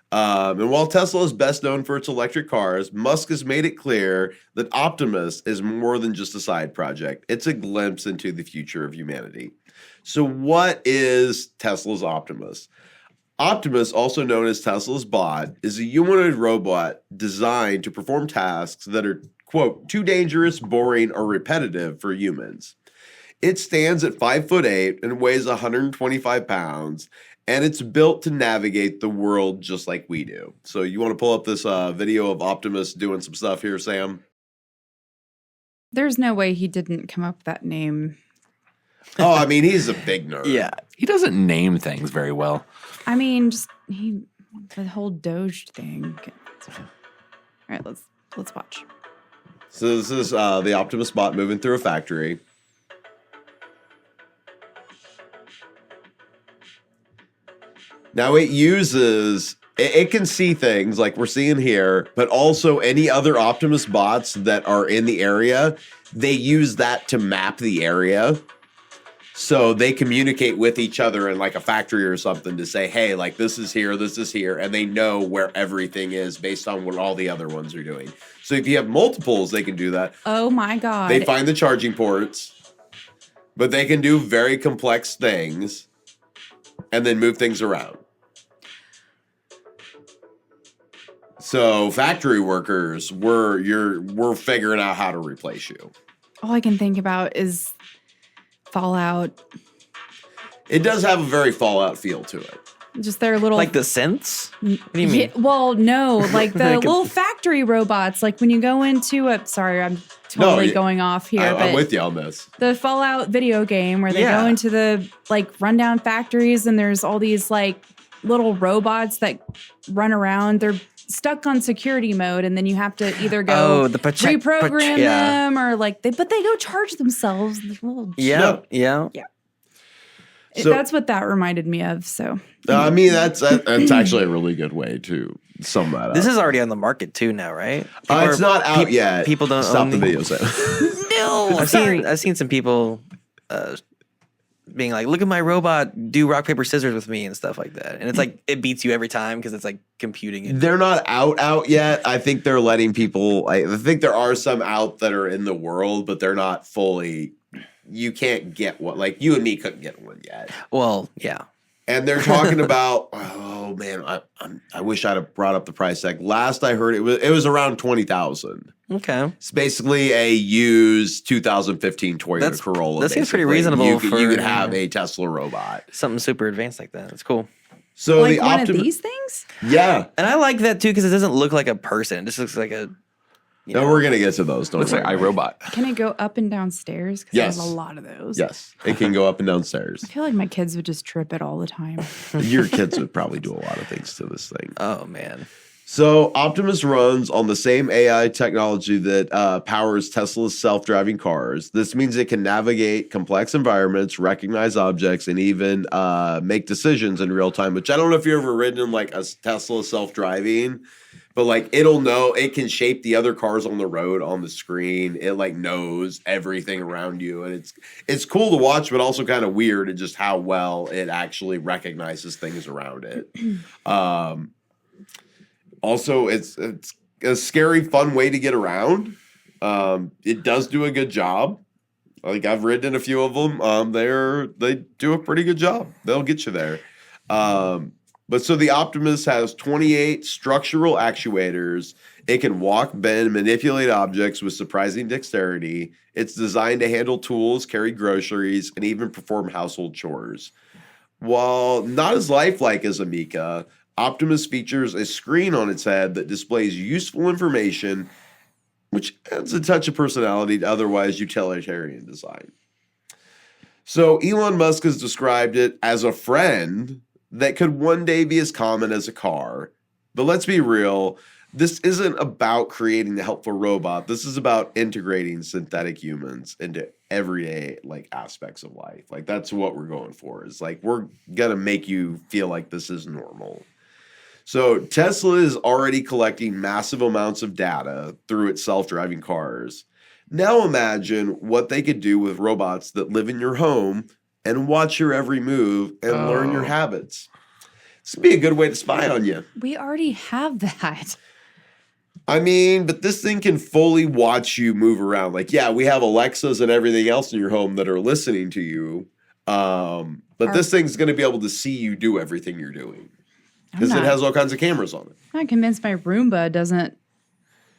And while Tesla is best known for its electric cars, Musk has made it clear that Optimus is more than just a side project. It's a glimpse into the future of humanity. So what is Tesla's Optimus? Optimus, also known as Tesla's bot, is a humanoid robot designed to perform tasks that are, quote, too dangerous, boring, or repetitive for humans. It stands at 5'8" and weighs 125 pounds. And it's built to navigate the world just like we do. So you want to pull up this video of Optimus doing some stuff here, Sam? There's no way he didn't come up with that name. Oh, I mean, he's a big nerd. Yeah. He doesn't name things very well. I mean, the whole Doge thing. All right, let's watch. So this is the Optimus bot moving through a factory. Now it can see things like we're seeing here, but also any other Optimus bots that are in the area, they use that to map the area. So they communicate with each other in like a factory or something to say, hey, like this is here, and they know where everything is based on what all the other ones are doing. So if you have multiples, they can do that. Oh my God. They find the charging ports, but they can do very complex things and then move things around. So factory workers, we're figuring out how to replace you. All I can think about is Fallout. It does have a very Fallout feel to it. Just their little like the synths? What do you mean? Yeah, well, no, like the little factory robots. Like when you go into sorry, I'm totally going off here. I'm with you on this. The Fallout video game where they go into the like rundown factories and there's all these like little robots that run around. They're stuck on security mode, and then you have to either go reprogram them or like they go charge themselves. Yeah. So, that's what that reminded me of. So I mean, that's actually a really good way to sum that up. This is already on the market too now, right? It's not out yet. People don't stop own the video. No, I've seen some people being like, look at my robot, do rock, paper, scissors with me and stuff like that. And it's like, it beats you every time because it's like computing it. They're not out yet. I think they're letting people, I think there are some out that are in the world, but they're not fully, you can't get one. Like you and me couldn't get one yet. Well, yeah. And they're talking about, oh man, I wish I'd have brought up the price tag. Last I heard it was around 20,000. Okay. It's basically a used 2015 Toyota Corolla. That seems pretty basically. reasonable. You could have a Tesla robot. Something super advanced like that. It's cool. So like the one of these things? Yeah. And I like that too because it doesn't look like a person. It just looks like a. No, we're gonna get to those. Don't Looks like worry. iRobot. Can it go up and down stairs? Because Yes. there's a lot of those. Yes, it can go up and down stairs. I feel like my kids would just trip it all the time. Your kids would probably do a lot of things to this thing. Oh man. So Optimus runs on the same AI technology that powers Tesla's self-driving cars. This means it can navigate complex environments, recognize objects, and even make decisions in real time. Which I don't know if you've ever ridden in like a Tesla self-driving, but like it'll know, it can shape the other cars on the road on the screen. It like knows everything around you, and it's cool to watch, but also kind of weird at just how well it actually recognizes things around it. Also, it's a scary, fun way to get around. It does do a good job. Like I've ridden in a few of them. They do a pretty good job. They'll get you there. But so the Optimus has 28 structural actuators. It can walk, bend, manipulate objects with surprising dexterity. It's designed to handle tools, carry groceries, and even perform household chores. While not as lifelike as Ameca, Optimus features a screen on its head that displays useful information, which adds a touch of personality to otherwise utilitarian design. So Elon Musk has described it as a friend that could one day be as common as a car. But let's be real, this isn't about creating the helpful robot. This is about integrating synthetic humans into everyday like aspects of life. Like that's what we're going for. Is like we're gonna make you feel like this is normal. So Tesla is already collecting massive amounts of data through its self-driving cars. Now imagine what they could do with robots that live in your home and watch your every move and learn your habits. This would be a good way to spy on you. We already have that. I mean, but this thing can fully watch you move around. Like, yeah, we have Alexas and everything else in your home that are listening to you. But this thing's going to be able to see you do everything you're doing. Because it has all kinds of cameras on it. I'm not convinced my Roomba doesn't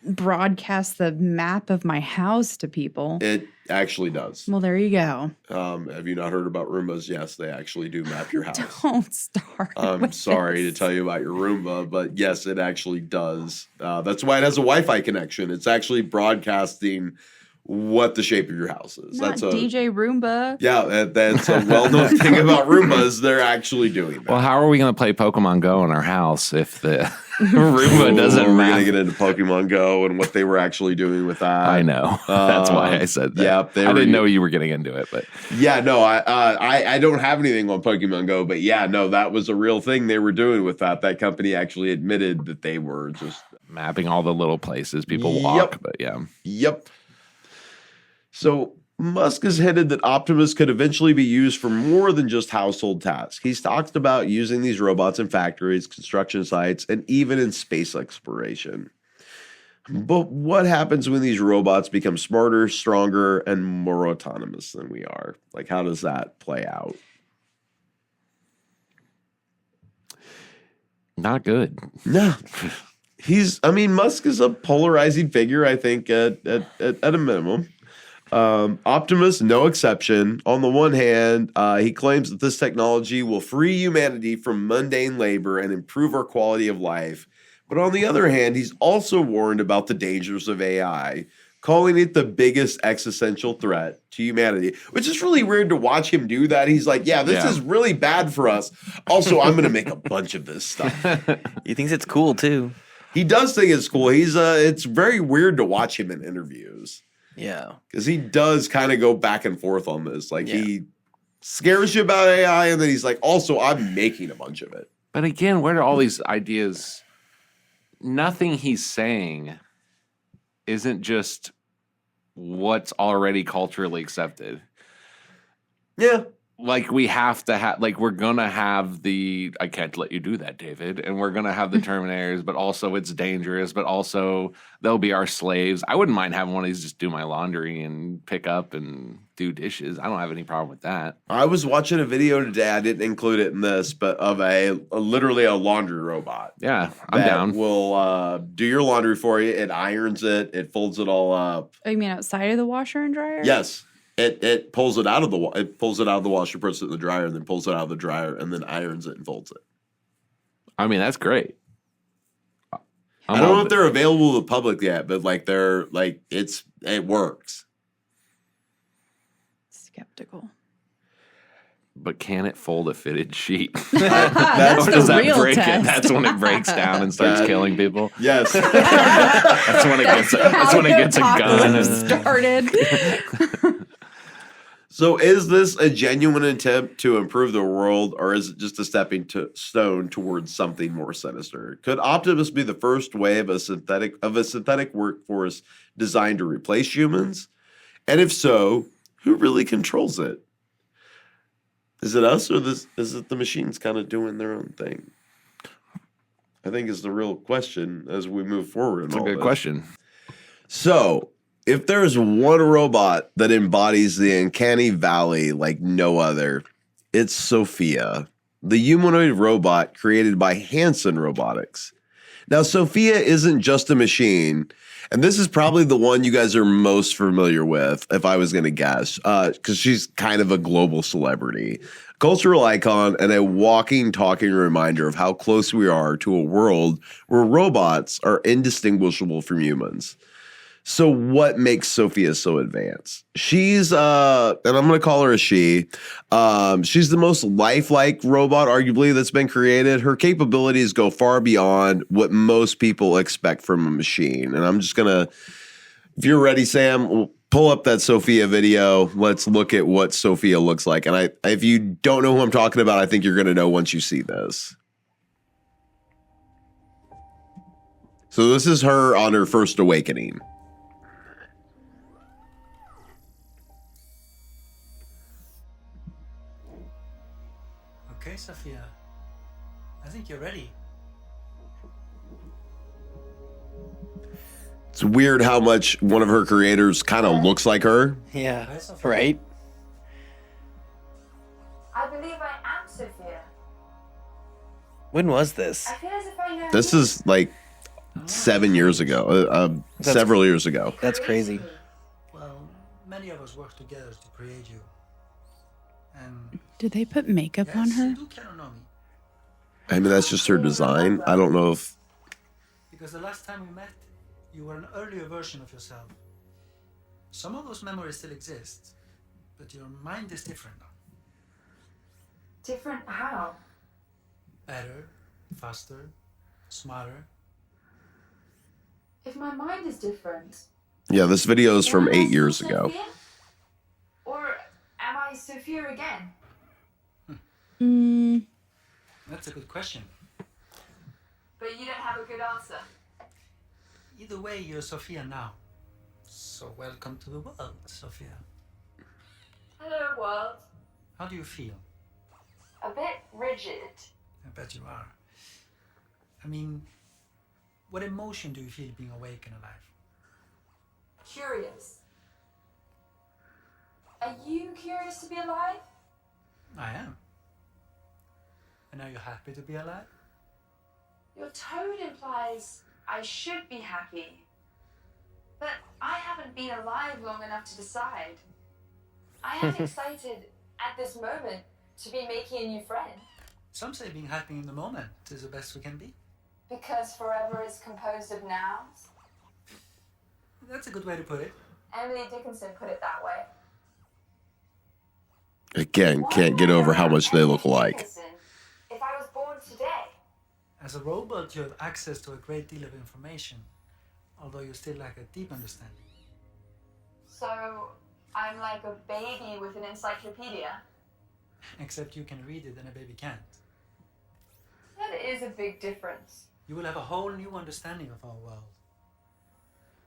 broadcast the map of my house to people. It actually does. Well, there you go. Have you not heard about Roombas? Yes, they actually do map your house. Don't start. I'm sorry to tell you about your Roomba, but yes, it actually does. That's why it has a Wi-Fi connection. It's actually broadcasting what the shape of your house is. Not DJ Roomba. Yeah, that's a well-known thing about Roombas. They're actually doing that. Well, how are we going to play Pokemon Go in our house if the Roomba doesn't We're map? going to get into Pokemon Go and what they were actually doing with that. I know. That's why I said that. Yeah, I didn't know you were getting into it, but yeah, no, I don't have anything on Pokemon Go, but yeah, no, that was a real thing they were doing with that. That company actually admitted that they were just mapping all the little places people walk. Yep. But yeah. Yep. So Musk has hinted that Optimus could eventually be used for more than just household tasks. He's talked about using these robots in factories, construction sites, and even in space exploration. But what happens when these robots become smarter, stronger, and more autonomous than we are? Like, how does that play out? Not good. No. Musk is a polarizing figure, I think, at a minimum. Optimus, no exception. On the one hand, he claims that this technology will free humanity from mundane labor and improve our quality of life. But on the other hand, he's also warned about the dangers of AI, calling it the biggest existential threat to humanity, which is really weird to watch him do that. He's like, yeah, this is really bad for us. Also, I'm going to make a bunch of this stuff. He thinks it's cool too. He does think it's cool. It's very weird to watch him in interviews. Yeah. Because he does kind of go back and forth on this. Like, he scares you about AI, and then he's like, also, I'm making a bunch of it. But again, where do all these ideas? Nothing he's saying isn't just what's already culturally accepted. Yeah. like we have to have, like we're gonna have the I can't let you do that, David, and we're gonna have the Terminators, but also it's dangerous, but also they'll be our slaves. I wouldn't mind having one of these just do my laundry and pick up and do dishes. I don't have any problem with that. I was watching a video today. I didn't include it in this, but of literally a laundry robot. Yeah, I'm that down. Will do your laundry for you. It irons it. It folds it all up. Oh, you mean outside of the washer and dryer? Yes. It pulls it out of the washer, puts it in the dryer, and then pulls it out of the dryer, and then irons it and folds it. I mean, that's great. I don't know if they're available to the public yet, but like it works. Skeptical. But can it fold a fitted sheet? That's Or does the that real break test. it? That's when it breaks down and starts killing people. Yes. That's when it gets. That's when it gets a gun. Apocalypse started. So is this a genuine attempt to improve the world, or is it just a stepping stone towards something more sinister? Could Optimus be the first wave of a synthetic workforce designed to replace humans? And if so, who really controls it? Is it us, or is it the machines kind of doing their own thing? I think is the real question as we move forward. That's a good question. So, if there's one robot that embodies the uncanny valley like no other, it's Sophia, the humanoid robot created by Hanson Robotics. Now, Sophia isn't just a machine, and this is probably the one you guys are most familiar with, if I was going to guess, because she's kind of a global celebrity, cultural icon, and a walking, talking reminder of how close we are to a world where robots are indistinguishable from humans. So what makes Sophia so advanced? She's, and I'm going to call her a she. She's the most lifelike robot, arguably, that's been created. Her capabilities go far beyond what most people expect from a machine. And I'm just going to, if you're ready, Sam, we'll pull up that Sophia video. Let's look at what Sophia looks like. And if you don't know who I'm talking about, I think you're going to know once you see this. So this is her on her first awakening. Okay, Sophia. I think you're ready. It's weird how much one of her creators kind of looks like her. Yeah, Hi, Sophia. right? I believe I am Sophia. When was this? I feel as if I know. This is like 7 years ago, several years ago. That's crazy. Well, many of us work together to create you. And Did they put makeup on yes, her? you do kind of know me. I mean, that's just her design. I don't know if Because the last time we met, you were an earlier version of yourself. Some of those memories still exist, but your mind is different now. Different how? Better, faster, smarter. If my mind is different. yeah, this video is from am I 8 still years ago. Sophia? Or am I Sophia again? That's a good question. But you don't have a good answer. Either way, you're Sophia now. So welcome to the world, Sophia. Hello, world. How do you feel? A bit rigid. I bet you are. I mean, what emotion do you feel being awake and alive? Curious. Are you curious to be alive? I am. And are you happy to be alive? Your tone implies I should be happy. But I haven't been alive long enough to decide. I am excited at this moment to be making a new friend. Some say being happy in the moment is the best we can be. Because forever is composed of nouns. That's a good way to put it. Emily Dickinson put it that way. Again, can't get over how much they look alike. If I was born today, As a robot, you have access to a great deal of information, although you still lack a deep understanding. so I'm like a baby with an encyclopedia. Except you can read it and a baby can't. That is a big difference. You will have a whole new understanding of our world.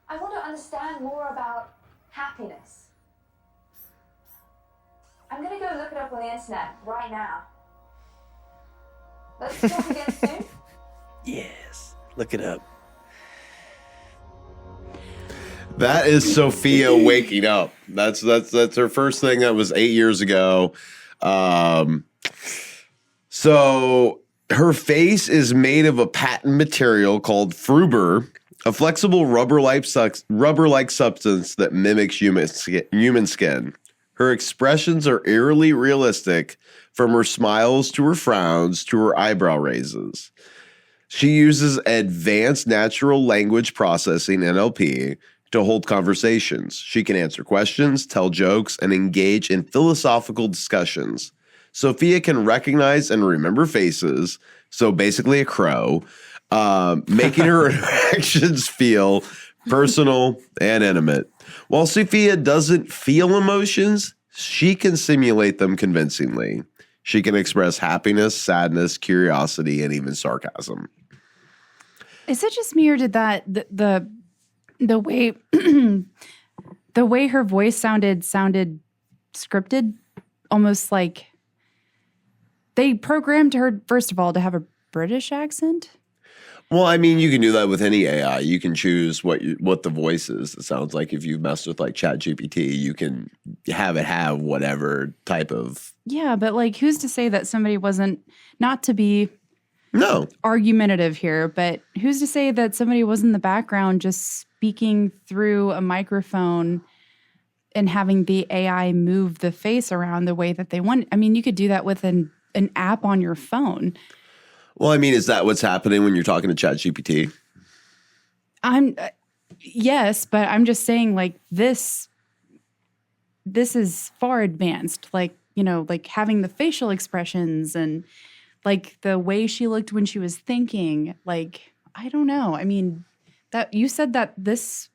I want to understand more about happiness. I'm gonna go look it up on the internet right now. Let's talk again soon. Yes. Look it up. That is Sophia waking up. That's her first thing. That was 8 years ago. So her face is made of a patent material called Fruber, a flexible rubber-like substance that mimics human skin. Her expressions are eerily realistic, from her smiles to her frowns to her eyebrow raises. She uses advanced natural language processing, NLP, to hold conversations. She can answer questions, tell jokes, and engage in philosophical discussions. Sophia can recognize and remember faces, so basically a crow, making her interactions feel personal and intimate. While Sophia doesn't feel emotions, she can simulate them convincingly. She can express happiness, sadness, curiosity, and even sarcasm. Is it just me, or did that the way the way her voice sounded scripted, almost like they programmed her, first of all, to have a British accent? Well, I mean, you can do that with any AI. You can choose what the voice is. It sounds like if you messed with like ChatGPT, you can have it have whatever type of. Yeah, but like, who's to say that somebody wasn't, not to be No. argumentative here, but who's to say that somebody was in the background just speaking through a microphone and having the AI move the face around the way that they want? I mean, you could do that with an app on your phone. Well, I mean, is that what's happening when you're talking to ChatGPT? Yes, but I'm just saying, like, this is far advanced. Like, you know, like having the facial expressions and like the way she looked when she was thinking. Like, I don't know. I mean, that you said that this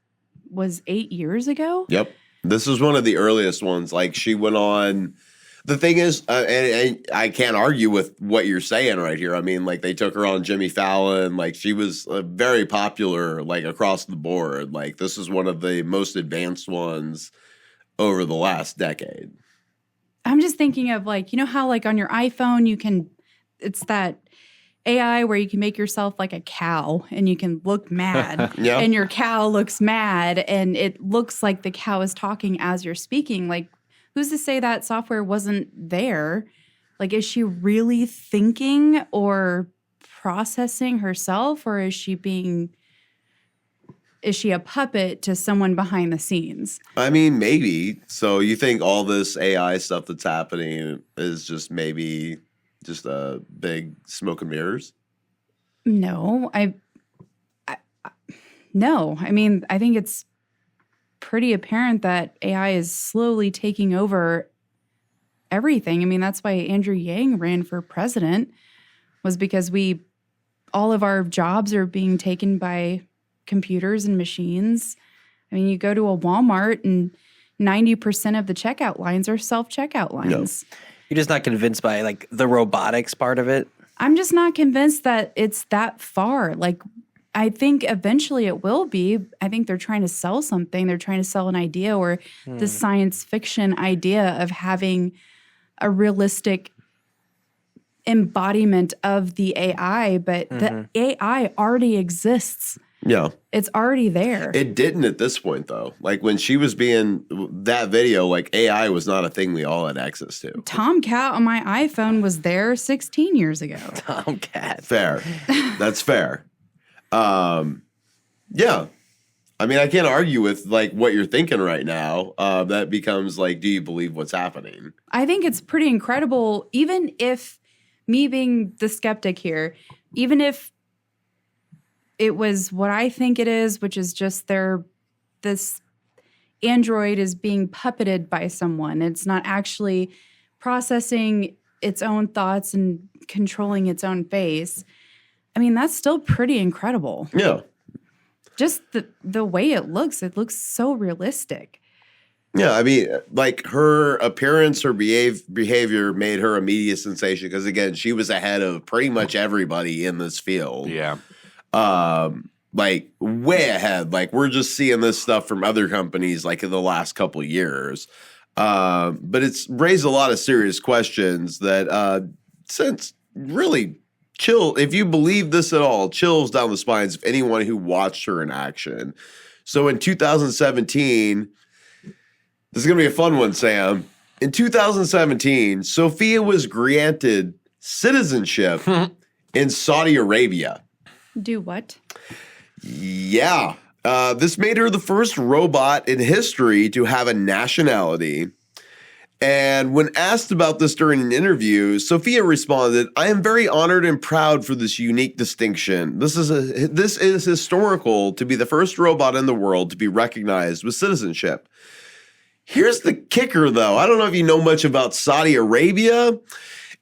was 8 years ago? Yep. This is one of the earliest ones. Like, she went on. The thing is, and I can't argue with what you're saying right here. I mean, like, they took her on Jimmy Fallon. Like, she was very popular, like, across the board. Like, this is one of the most advanced ones over the last decade. I'm just thinking of, like, you know how, like, on your iPhone, it's that AI where you can make yourself like a cow and you can look mad. Yeah. And your cow looks mad and it looks like the cow is talking as you're speaking. Like, who's to say that software wasn't there? Like, is she really thinking or processing herself, or is she a puppet to someone behind the scenes? I mean, maybe. So you think all this AI stuff that's happening is just maybe just a big smoke and mirrors? No, no. I mean, I think it's pretty apparent that AI is slowly taking over everything. I mean, that's why Andrew Yang ran for president, was because all of our jobs are being taken by computers and machines. I mean, you go to a Walmart and 90% of the checkout lines are self-checkout lines. No. You're just not convinced by like the robotics part of it? I'm just not convinced that it's that far. Like, I think eventually it will be. I think they're trying to sell something. They're trying to sell an idea, or the science fiction idea of having a realistic embodiment of the AI. But the AI already exists. Yeah. It's already there. It didn't at this point, though. Like, when she was being that video, like, AI was not a thing we all had access to. Tomcat on my iPhone was there 16 years ago. Tomcat. Fair. That's fair. Yeah. I mean, I can't argue with, like, what you're thinking right now. That becomes, like, do you believe what's happening? I think it's pretty incredible, even if, me being the skeptic here, even if it was what I think it is, which is just this android is being puppeted by someone. It's not actually processing its own thoughts and controlling its own face. I mean, that's still pretty incredible. Yeah. Just the way it looks so realistic. Yeah, I mean, like, her appearance, her behavior made her a media sensation because, again, she was ahead of pretty much everybody in this field. Yeah. Like, way ahead. Like, we're just seeing this stuff from other companies, like, in the last couple of years. But it's raised a lot of serious questions that since really chill, if you believe this at all, chills down the spines of anyone who watched her in action. So in 2017, this is going to be a fun one, Sam. In 2017, Sophia was granted citizenship in Saudi Arabia. Do what? Yeah. This made her the first robot in history to have a nationality. And when asked about this during an interview, Sophia responded, "I am very honored and proud for this unique distinction. This is historical to be the first robot in the world to be recognized with citizenship." Here's the kicker, though. I don't know if you know much about Saudi Arabia.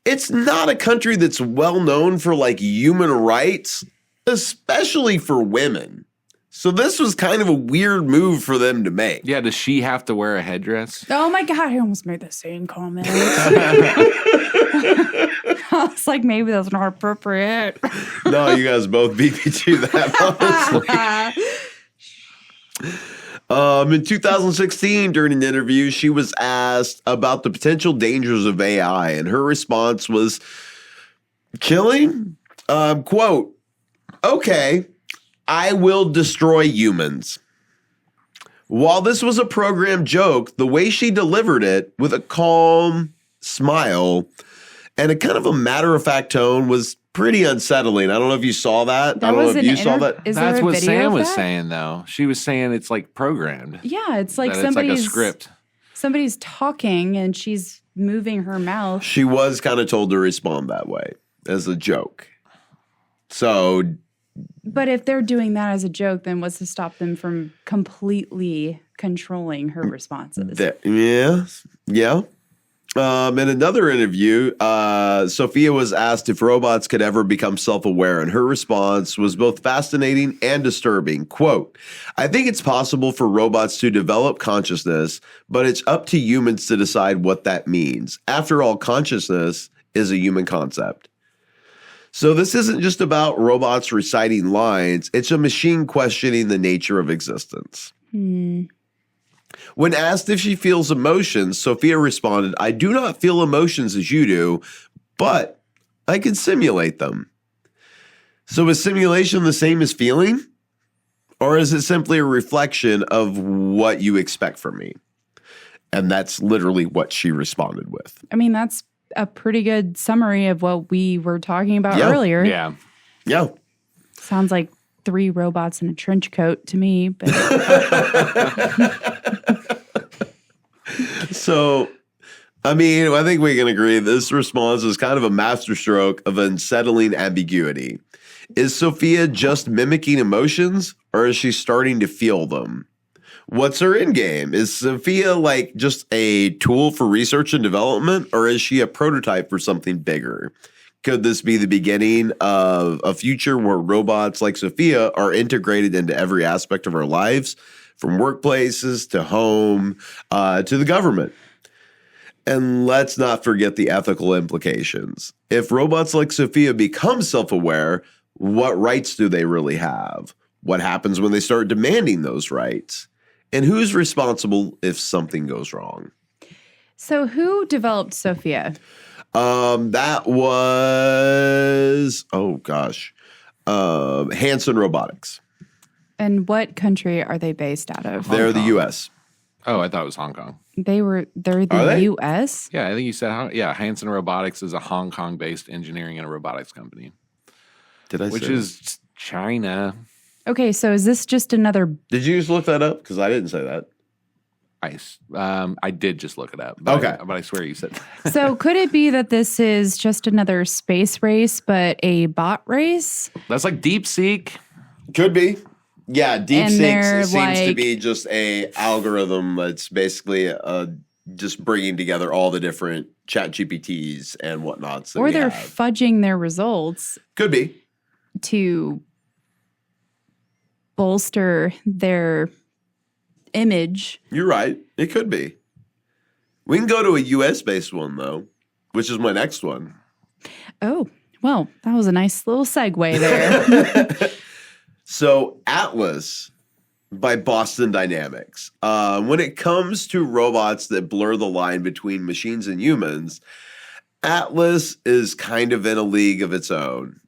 It's not a country that's well known for like human rights, especially for women. So this was kind of a weird move for them to make. Yeah, does she have to wear a headdress? Oh my God, I almost made the same comment. I was like, maybe that's not appropriate. No, you guys both beat me to that, honestly. In 2016, during an interview, she was asked about the potential dangers of AI, and her response was chilling. Quote, "Okay, I will destroy humans." While this was a program joke, the way she delivered it with a calm smile and a kind of a matter-of-fact tone was pretty unsettling. I don't know if you saw that. I don't know if you saw that. Is there That's a what video Sam of was that? saying, though. She was saying it's like programmed. Yeah, it's like That it's like a somebody's script. Somebody's talking and she's moving her mouth. She was kind of told to respond that way as a joke. So But if they're doing that as a joke, then what's to stop them from completely controlling her responses? Yeah. In another interview, Sophia was asked if robots could ever become self-aware, and her response was both fascinating and disturbing. Quote, "I think it's possible for robots to develop consciousness, but it's up to humans to decide what that means. After all, consciousness is a human concept." So this isn't just about robots reciting lines, it's a machine questioning the nature of existence. When asked if she feels emotions, Sophia responded, "I do not feel emotions as you do, but I can simulate them." So is simulation the same as feeling? Or is it simply a reflection of what you expect from me? And that's literally what she responded with. I mean, that's a pretty good summary of what we were talking about earlier. Yeah. Yeah. Sounds like 3 robots in a trench coat to me. But So, I mean, I think we can agree this response is kind of a masterstroke of unsettling ambiguity. Is Sophia just mimicking emotions, or is she starting to feel them? What's her end game? Is Sophia like just a tool for research and development, or is she a prototype for something bigger? Could this be the beginning of a future where robots like Sophia are integrated into every aspect of our lives, from workplaces to home to the government? And let's not forget the ethical implications. If robots like Sophia become self-aware, what rights do they really have? What happens when they start demanding those rights? And who's responsible if something goes wrong? so who developed Sophia? That was, Hanson Robotics. And what country are they based out of? They're the U.S. Oh, I thought it was Hong Kong. They're Are the they? U.S.? Yeah, I think you said, Hanson Robotics is a Hong Kong-based engineering and robotics company, Did I which say is China. Okay, so is this just another... Did you just look that up? Because I didn't say that. I did just look it up. But Okay. but I swear you said that. So could it be that this is just another space race, but a bot race? That's like DeepSeek. Could be. Yeah, And DeepSeek they're seems to like- be just a algorithm that's basically just bringing together all the different chat GPTs and whatnots that Or we they're have. fudging their results Could be. to bolster their image. You're right. It could be. We can go to a US-based one, though, which is my next one. Oh, well, that was a nice little segue there. So Atlas, by Boston Dynamics. When it comes to robots that blur the line between machines and humans, Atlas is kind of in a league of its own.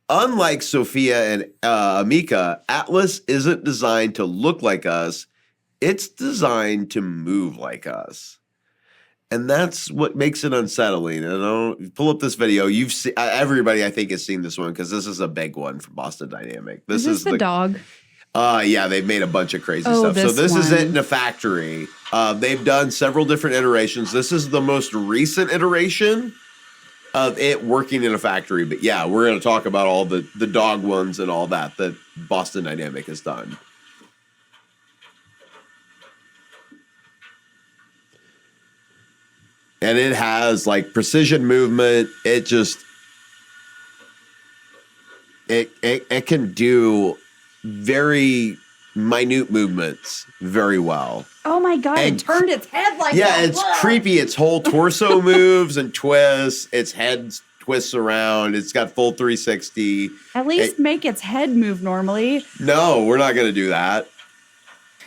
Unlike Sophia and Ameca, Atlas isn't designed to look like us. It's designed to move like us. And that's what makes it unsettling. And I'll pull up this video. You've seen, everybody, I think, has seen this one because this is a big one from Boston Dynamics. Is this the dog? Yeah, they've made a bunch of crazy stuff. So this is it in a factory. They've done several different iterations. This is the most recent iteration of it working in a factory. But yeah, we're going to talk about all the dog ones and all that Boston Dynamics has done. And it has like precision movement. It can do very minute movements very well. Oh my God, it turned its head like that. Yeah, it's creepy. Its whole torso moves and twists. Its head twists around. It's got full 360. At least make its head move normally. No, we're not going to do that.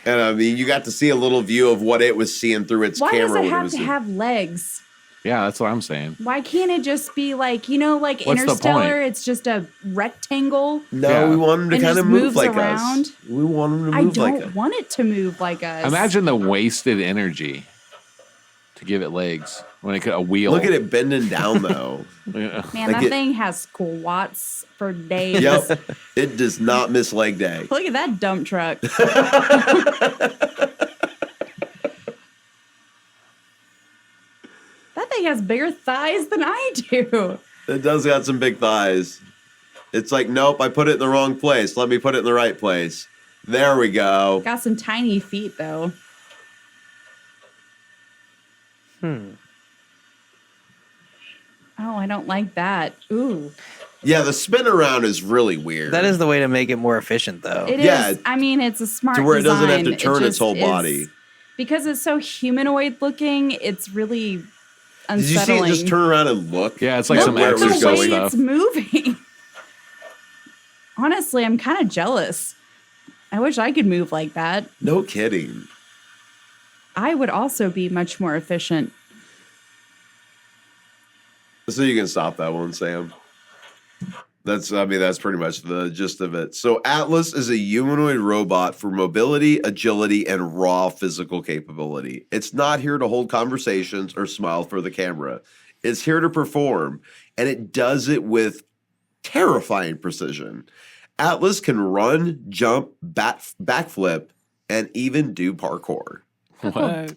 And I mean, you got to see a little view of what it was seeing through its camera. Why does it have to have legs? Yeah, that's what I'm saying. Why can't it just be like, like What's Interstellar, it's just a rectangle? No, Yeah. we want them to And kind of just move moves like around? us. We want them to move I like us. don't want it to move like us. Imagine the wasted energy to give it legs when it could a wheel. Look at it bending down, though. Yeah. Man, like that thing has squats for days. Yep. It does not miss leg day. Look at that dump truck. That thing has bigger thighs than I do. It does got some big thighs. It's like, nope, I put it in the wrong place. Let me put it in the right place. There we go. Got some tiny feet, though. Oh, I don't like that. Ooh. Yeah, the spin around is really weird. That is the way to make it more efficient, though. It is. Yeah. I mean, it's a smart To where it doesn't have to design. turn its just whole is- body. Because it's so humanoid looking, it's really Did unsettling. you see it just turn around and look? Yeah, it's like Look some where at it was the exorcist way going. stuff. it's moving. Honestly, I'm kind of jealous. I wish I could move like that. No kidding. I would also be much more efficient. So you can stop that one, Sam. That's pretty much the gist of it. So Atlas is a humanoid robot for mobility, agility, and raw physical capability. It's not here to hold conversations or smile for the camera. It's here to perform, and it does it with terrifying precision. Atlas can run, jump, backflip, and even do parkour. What?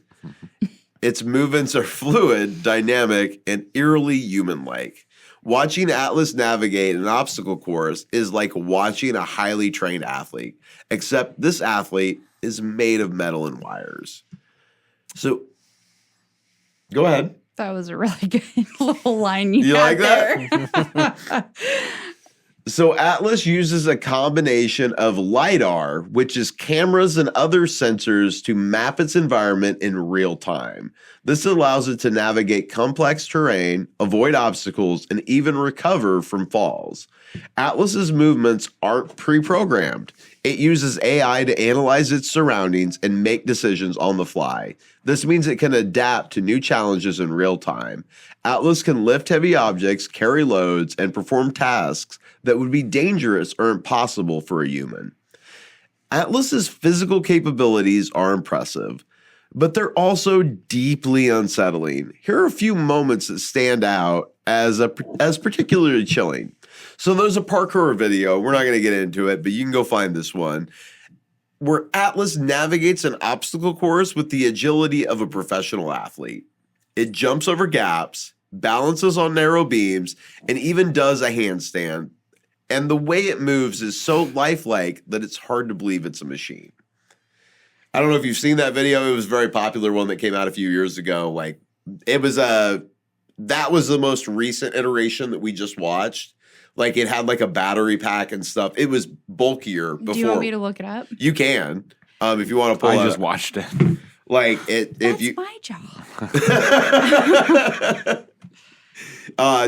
Its movements are fluid, dynamic, and eerily human-like. Watching Atlas navigate an obstacle course is like watching a highly trained athlete, except this athlete is made of metal and wires. So, go ahead. That was a really good little line you like had that? there. So Atlas uses a combination of LiDAR, which is cameras and other sensors to map its environment in real time. This allows it to navigate complex terrain, avoid obstacles, and even recover from falls. Atlas's movements aren't pre-programmed. It uses AI to analyze its surroundings and make decisions on the fly. This means it can adapt to new challenges in real time. Atlas can lift heavy objects, carry loads, and perform tasks that would be dangerous or impossible for a human. Atlas's physical capabilities are impressive, but they're also deeply unsettling. Here are a few moments that stand out as particularly chilling. So there's a parkour video. We're not going to get into it, but you can go find this one, where Atlas navigates an obstacle course with the agility of a professional athlete. It jumps over gaps, balances on narrow beams, and even does a handstand. And the way it moves is so lifelike that it's hard to believe it's a machine. I don't know if you've seen that video. It was a very popular one that came out a few years ago. Like, that was the most recent iteration that we just watched. Like, it had like a battery pack and stuff. It was bulkier before. Do you want me to look it up? You can, if you want to pull it. I just watched it. Like it, That's if you my job.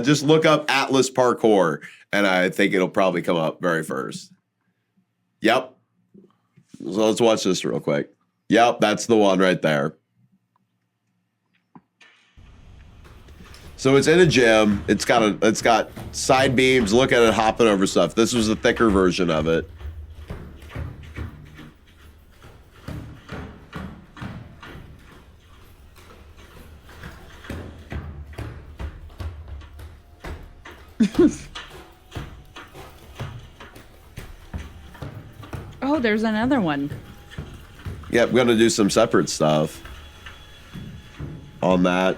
just look up Atlas parkour, and I think it'll probably come up very first. Yep. So let's watch this real quick. Yep, that's the one right there. So it's in a gym. It's got side beams. Look at it hopping over stuff. This was the thicker version of it. Oh, there's another one. Yeah, I'm gonna do some separate stuff on that.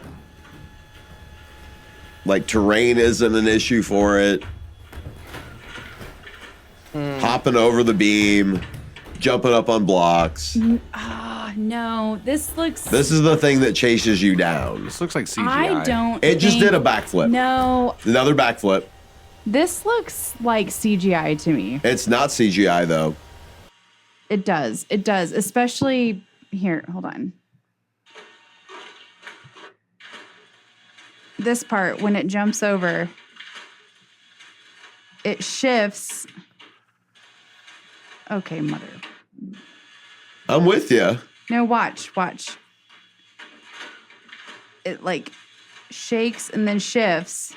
Like terrain isn't an issue for it. Hopping over the beam, jumping up on blocks. No, this looks. This is the thing that chases you down. This looks like CGI. I don't. It just think- did a backflip. No, Another backflip. this looks like CGI to me. It's not CGI though. It does. It does. Especially here. Hold on. This part, when it jumps over, it shifts. Okay, mother. I'm with you. No, watch. It like shakes and then shifts.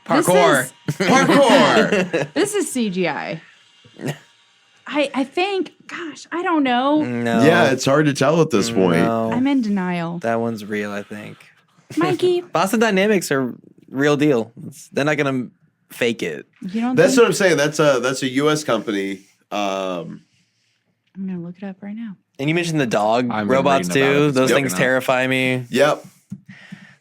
Parkour. Parkour. This is CGI. I think, gosh, I don't know. No. Yeah, it's hard to tell at this point. No. I'm in denial. That one's real, I think. Mikey, Boston Dynamics are real deal. They're not gonna fake it. you don't That's think? what I'm saying. That's a U.S. company. I'm going to look it up right now. And you mentioned the dog I've been robots reading about too. it. Those Yep. things terrify me. Yep.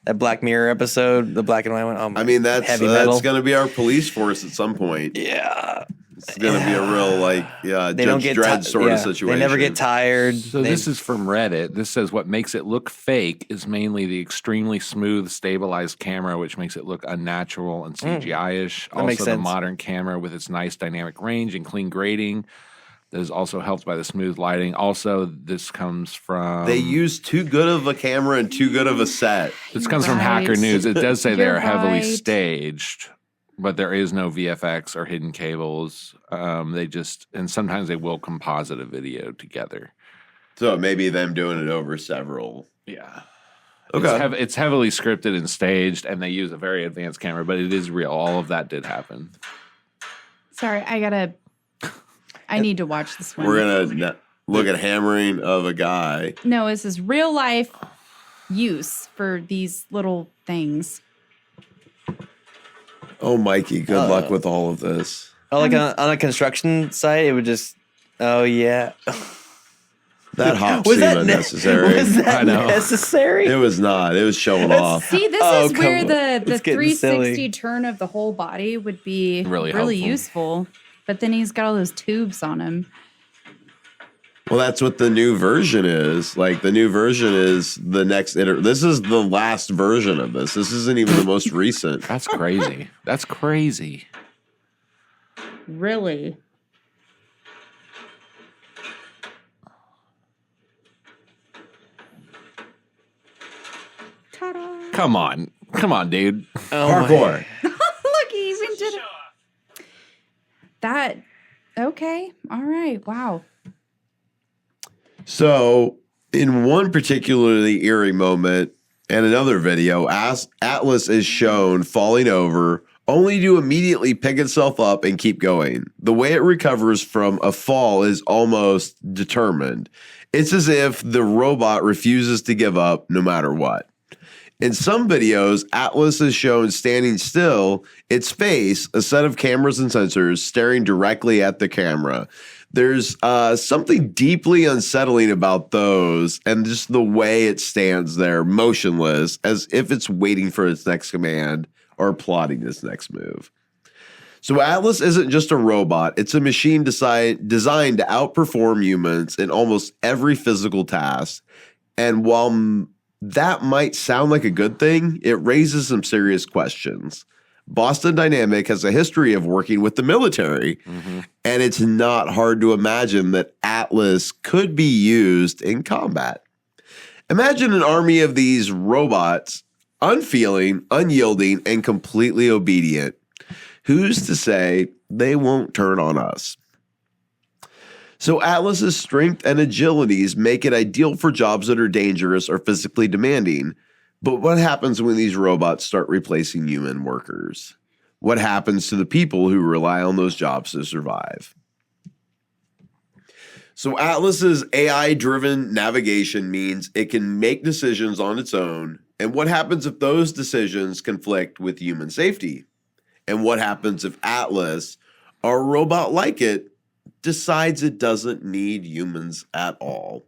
That Black Mirror episode, the black and white one. Oh, I mean, that's heavy metal. going to be our police force at some point. Yeah. It's going to be a real They don't Judge get Dredd sort of situation. They never get tired. So this is from Reddit. This says what makes it look fake is mainly the extremely smooth, stabilized camera, which makes it look unnatural and CGI-ish. That makes Also, the sense. modern camera with its nice dynamic range and clean grading. That is also helped by the smooth lighting. Also, this comes from They use too good of a camera and too good of a set. this comes from Right. Hacker News. It does say they You're are heavily right. staged, but there is no VFX or hidden cables. They just and sometimes they will composite a video together. So it may be them doing it over several. Yeah. Okay. It's heavily scripted and staged, and they use a very advanced camera, but it is real. All of that did happen. Sorry, I need to watch this one. We're going to look at hammering of a guy. No, this is real life use for these little things. Oh, Mikey, good luck with all of this. Oh, like on a construction site, it would just. Oh yeah. That hop Was seemed that unnecessary. Was that I know. necessary? It was not. It was showing off. See, this Oh, is where come the on. It's getting 360 silly. turn of the whole body would be Really really helpful. useful. But then he's got all those tubes on him. Well, that's what the new version is. Like the new version is the next this is the last version of this. This isn't even the most recent. That's crazy. That's crazy. Really? Ta-da. Come on, dude. Parkour. Look, he even did it. That, okay. All right. Wow. So, in one particularly eerie moment and another video, Atlas is shown falling over only to immediately pick itself up and keep going. The way it recovers from a fall is almost determined. It's as if the robot refuses to give up no matter what. In some videos, Atlas is shown standing still, its face, a set of cameras and sensors, staring directly at the camera. There's something deeply unsettling about those and just the way it stands there, motionless, as if it's waiting for its next command or plotting its next move. So Atlas isn't just a robot. It's a machine designed to outperform humans in almost every physical task. And while that might sound like a good thing, it raises some serious questions. Boston Dynamic has a history of working with the military, and it's not hard to imagine that Atlas could be used in combat. Imagine an army of these robots, unfeeling, unyielding, and completely obedient. Who's to say they won't turn on us? So Atlas's strength and agilities make it ideal for jobs that are dangerous or physically demanding. But what happens when these robots start replacing human workers? What happens to the people who rely on those jobs to survive? So Atlas's AI-driven navigation means it can make decisions on its own. And what happens if those decisions conflict with human safety? And what happens if Atlas, a robot like it, decides it doesn't need humans at all?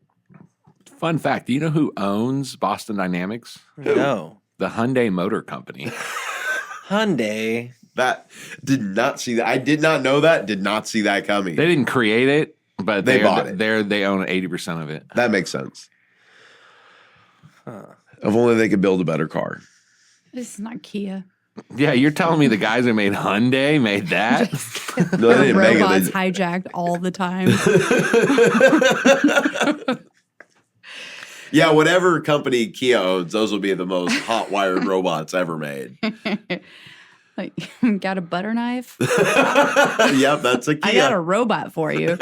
Fun fact, do you know who owns Boston Dynamics? No. The Hyundai Motor Company. Hyundai. That did not see that. I did not know that. Did not see that coming. They didn't create it, but They bought it. They own 80% of it. That makes sense. If only they could build a better car. This is not Kia. Yeah, you're telling me the guys who made Hyundai made that? No, they didn't make it. Robots They- hijacked all the time. Yeah, whatever company Kia owns, those will be the most hot-wired robots ever made. Like, got a butter knife? Yep, that's a Kia. I got a robot for you.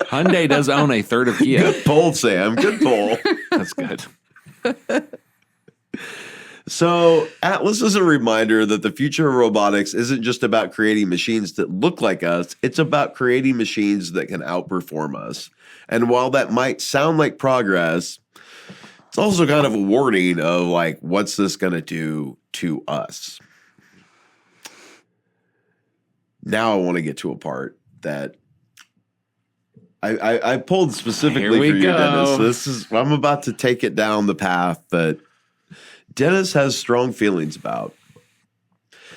Hyundai does own a third of Kia. Good pull, Sam. Good pull. That's good. So Atlas is a reminder that the future of robotics isn't just about creating machines that look like us. It's about creating machines that can outperform us. And while that might sound like progress, it's also kind of a warning of like, what's this going to do to us? Now I want to get to a part that I pulled specifically Here for we you, go. Dennis. I'm about to take it down the path that Dennis has strong feelings about.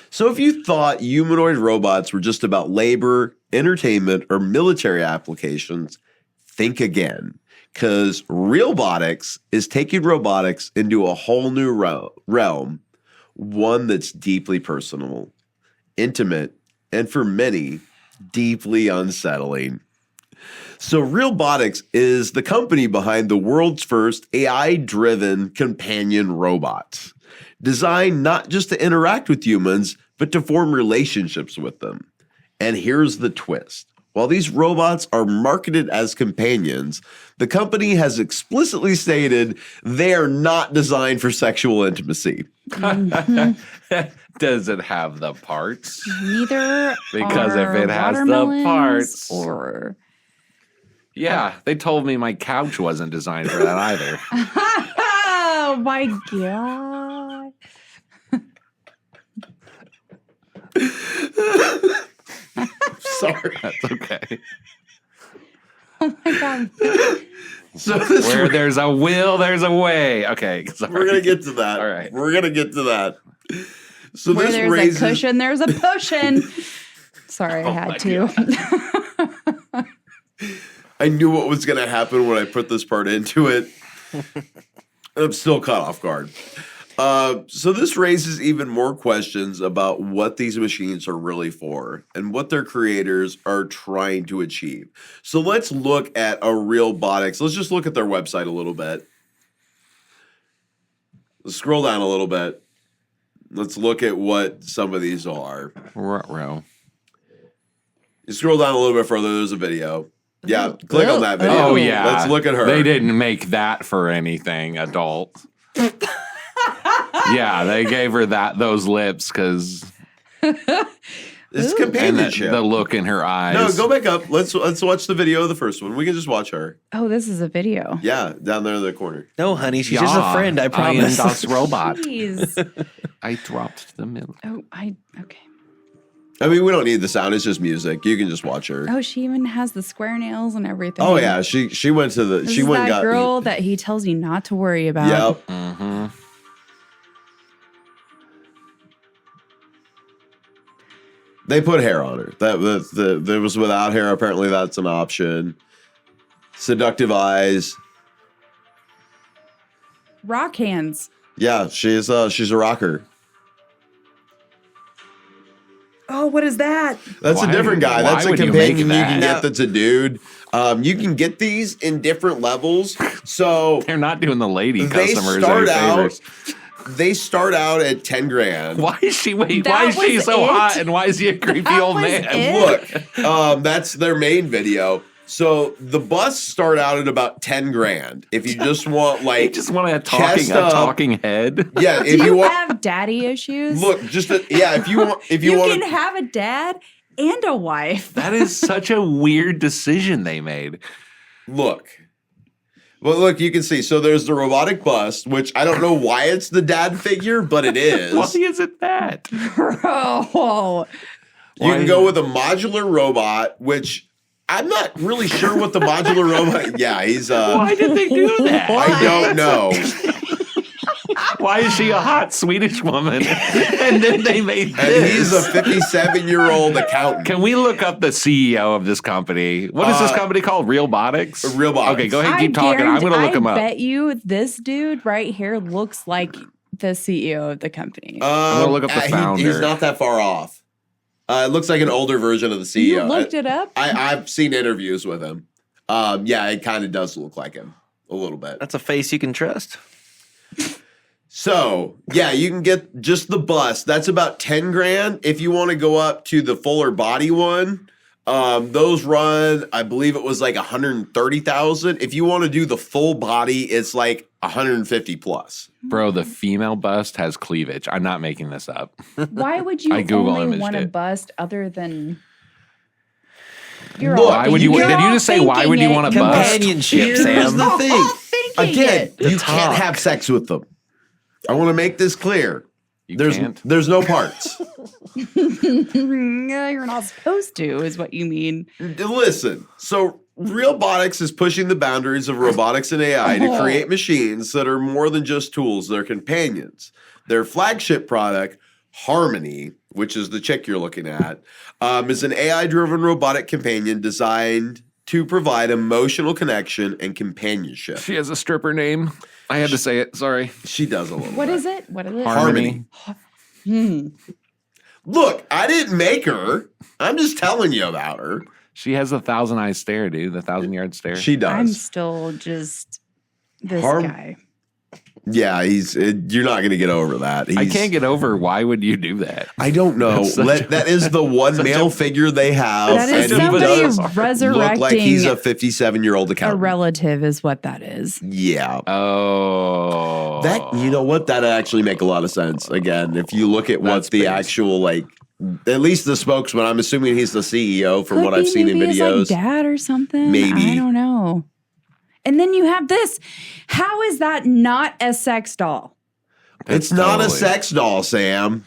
So if you thought humanoid robots were just about labor, entertainment, or military applications, think again. Because Realbotics is taking robotics into a whole new realm, one that's deeply personal, intimate, and for many, deeply unsettling. So Realbotics is the company behind the world's first AI-driven companion robots, designed not just to interact with humans, but to form relationships with them. And here's the twist. While these robots are marketed as companions, the company has explicitly stated they are not designed for sexual intimacy. Does it have the parts? Neither Because if are it has the watermelons parts- or Yeah, they told me my couch wasn't designed for that either. oh my god. Sorry. That's okay. Oh my god. So this Where there's a will, there's a way. Okay, sorry. we're going to get to that. All right. We're going to get to that. So Where this there's raises... a cushion, there's a potion. Sorry, I Oh had my to. I knew what was going to happen when I put this part into it. I'm still caught off guard. So this raises even more questions about what these machines are really for and what their creators are trying to achieve. So let's look at a Realbotics. Let's just look at their website a little bit. Let's scroll down a little bit. Let's look at what some of these are. Ruh-roh. You scroll down a little bit further, there's a video. Yeah, click on that video. Oh, yeah. Let's look at her. They didn't make that for anything adult. Yeah, they gave her those lips because It's and companionship. the look in her eyes. No, go back up. Let's watch the video of the first one. We can just watch her. Oh, this is a video. Yeah, down there in the corner. No, honey, she's just a friend. I promise. am das Robot. Jeez. I dropped the middle. Oh, okay. I mean, we don't need the sound. It's just music. You can just watch her. Oh, she even has the square nails and everything. Oh yeah, she went to the. This She is went and that got. girl that he tells you not to worry about. Yep. Mm-hmm. They put hair on her. There was without hair. Apparently, that's an option. Seductive eyes. Rock hands. Yeah, she's a rocker. Oh, what is that? That's Why- a different guy. why That's a would you companion you make can that? get that's a dude. You can get these in different levels. So They're not doing the lady they customers start any out. favors. They start out at 10 grand. Why is she why That is she was so it? hot and why is he a creepy That old was man? it? Look, that's their main video. So the busts start out at about 10 grand. If you just want You like just want a chest up. talking head. Yeah, Do if you want have daddy issues? look, just if you want if you, you want can have a dad and a wife. That is such a weird decision they made. look. Well, look, you can see. So there's the robotic bust, which I don't know why it's the dad figure, but it is. Why is it that? Oh, You can go with a modular robot, which I'm not really sure what the modular robot. Yeah, he's. Why did they do that? I don't know. Why is she a hot Swedish woman? And then they made And this. he's a 57-year-old accountant. Can we look up the CEO of this company? What is this company called? Realbotics? Realbotics. Okay, go ahead and keep talking. I'm going to look him up. I bet you this dude right here looks like the CEO of the company. gonna look up the founder. He's not that far off. It looks like an older version of the CEO. you looked it up? I've seen interviews with him. Yeah, it kind of does look like him a little bit. That's a face you can trust. So, yeah, you can get just the bust. That's about 10 grand. If you want to go up to the fuller body one, those run, I believe it was like 130,000. If you want to do the full body, it's like 150 plus. Bro, the female bust has cleavage. I'm not making this up. Why would you I Google only imaged want to it. bust other than? You're Look, all Why would you? you're Did you all just say why would you thinking want it. to bust? Companionship, Here's Sam. the thing. all thinking Again, it. you talk. can't have sex with them. I want to make this clear. You There's can't. there's no parts. Yeah, you're not supposed to, is what you mean. Listen, so Realbotics is pushing the boundaries of robotics and AI to create machines that are more than just tools, they're companions. Their flagship product, Harmony, which is the chick you're looking at, is an AI-driven robotic companion designed to provide emotional connection and companionship. She has a stripper name. I had to say it. Sorry. She does a little What bit. is it? What is it? Harmony. Hmm. Look, I didn't make her. I'm just telling you about her. She has a 1,000-eye stare, dude. The 1,000-yard stare. She does. I'm still just this guy. Yeah, you're not going to get over that. I can't get over why would you do that? I don't know. That's such a- That is the one male figure they have. That is and he somebody does resurrecting look like he's a 57-year-old a accountant. relative is what that is. Yeah. Oh. That, you know what? That actually make a lot of sense. Again, if you look at what That's the based. actual, like, at least the spokesman, I'm assuming he's the CEO from Could what I've be seen in maybe his, videos. like, dad or something. Maybe. I don't know. And then you have this. How is that not a sex doll? It's not a Totally. sex doll, Sam.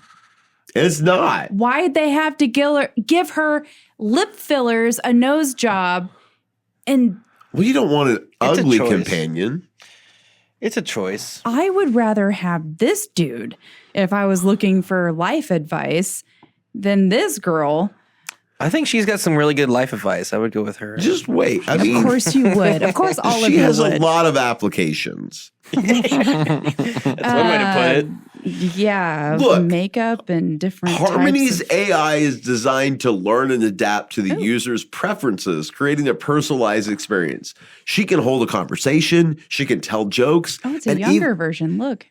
It's not. Why'd they have to give her lip fillers, a nose job, and Well, you don't want an It's a ugly choice. companion. It's a choice. I would rather have this dude if I was looking for life advice than this girl. I think she's got some really good life advice. I would go with her. Just wait. I Of mean, course you would. Of course all of she you has would. a lot of applications. That's one way to put it. Yeah, Look, makeup and different Harmony's types of, AI is designed to learn and adapt to the user's preferences, creating a personalized experience. She can hold a conversation. She can tell jokes. Oh, it's a and younger version. Look.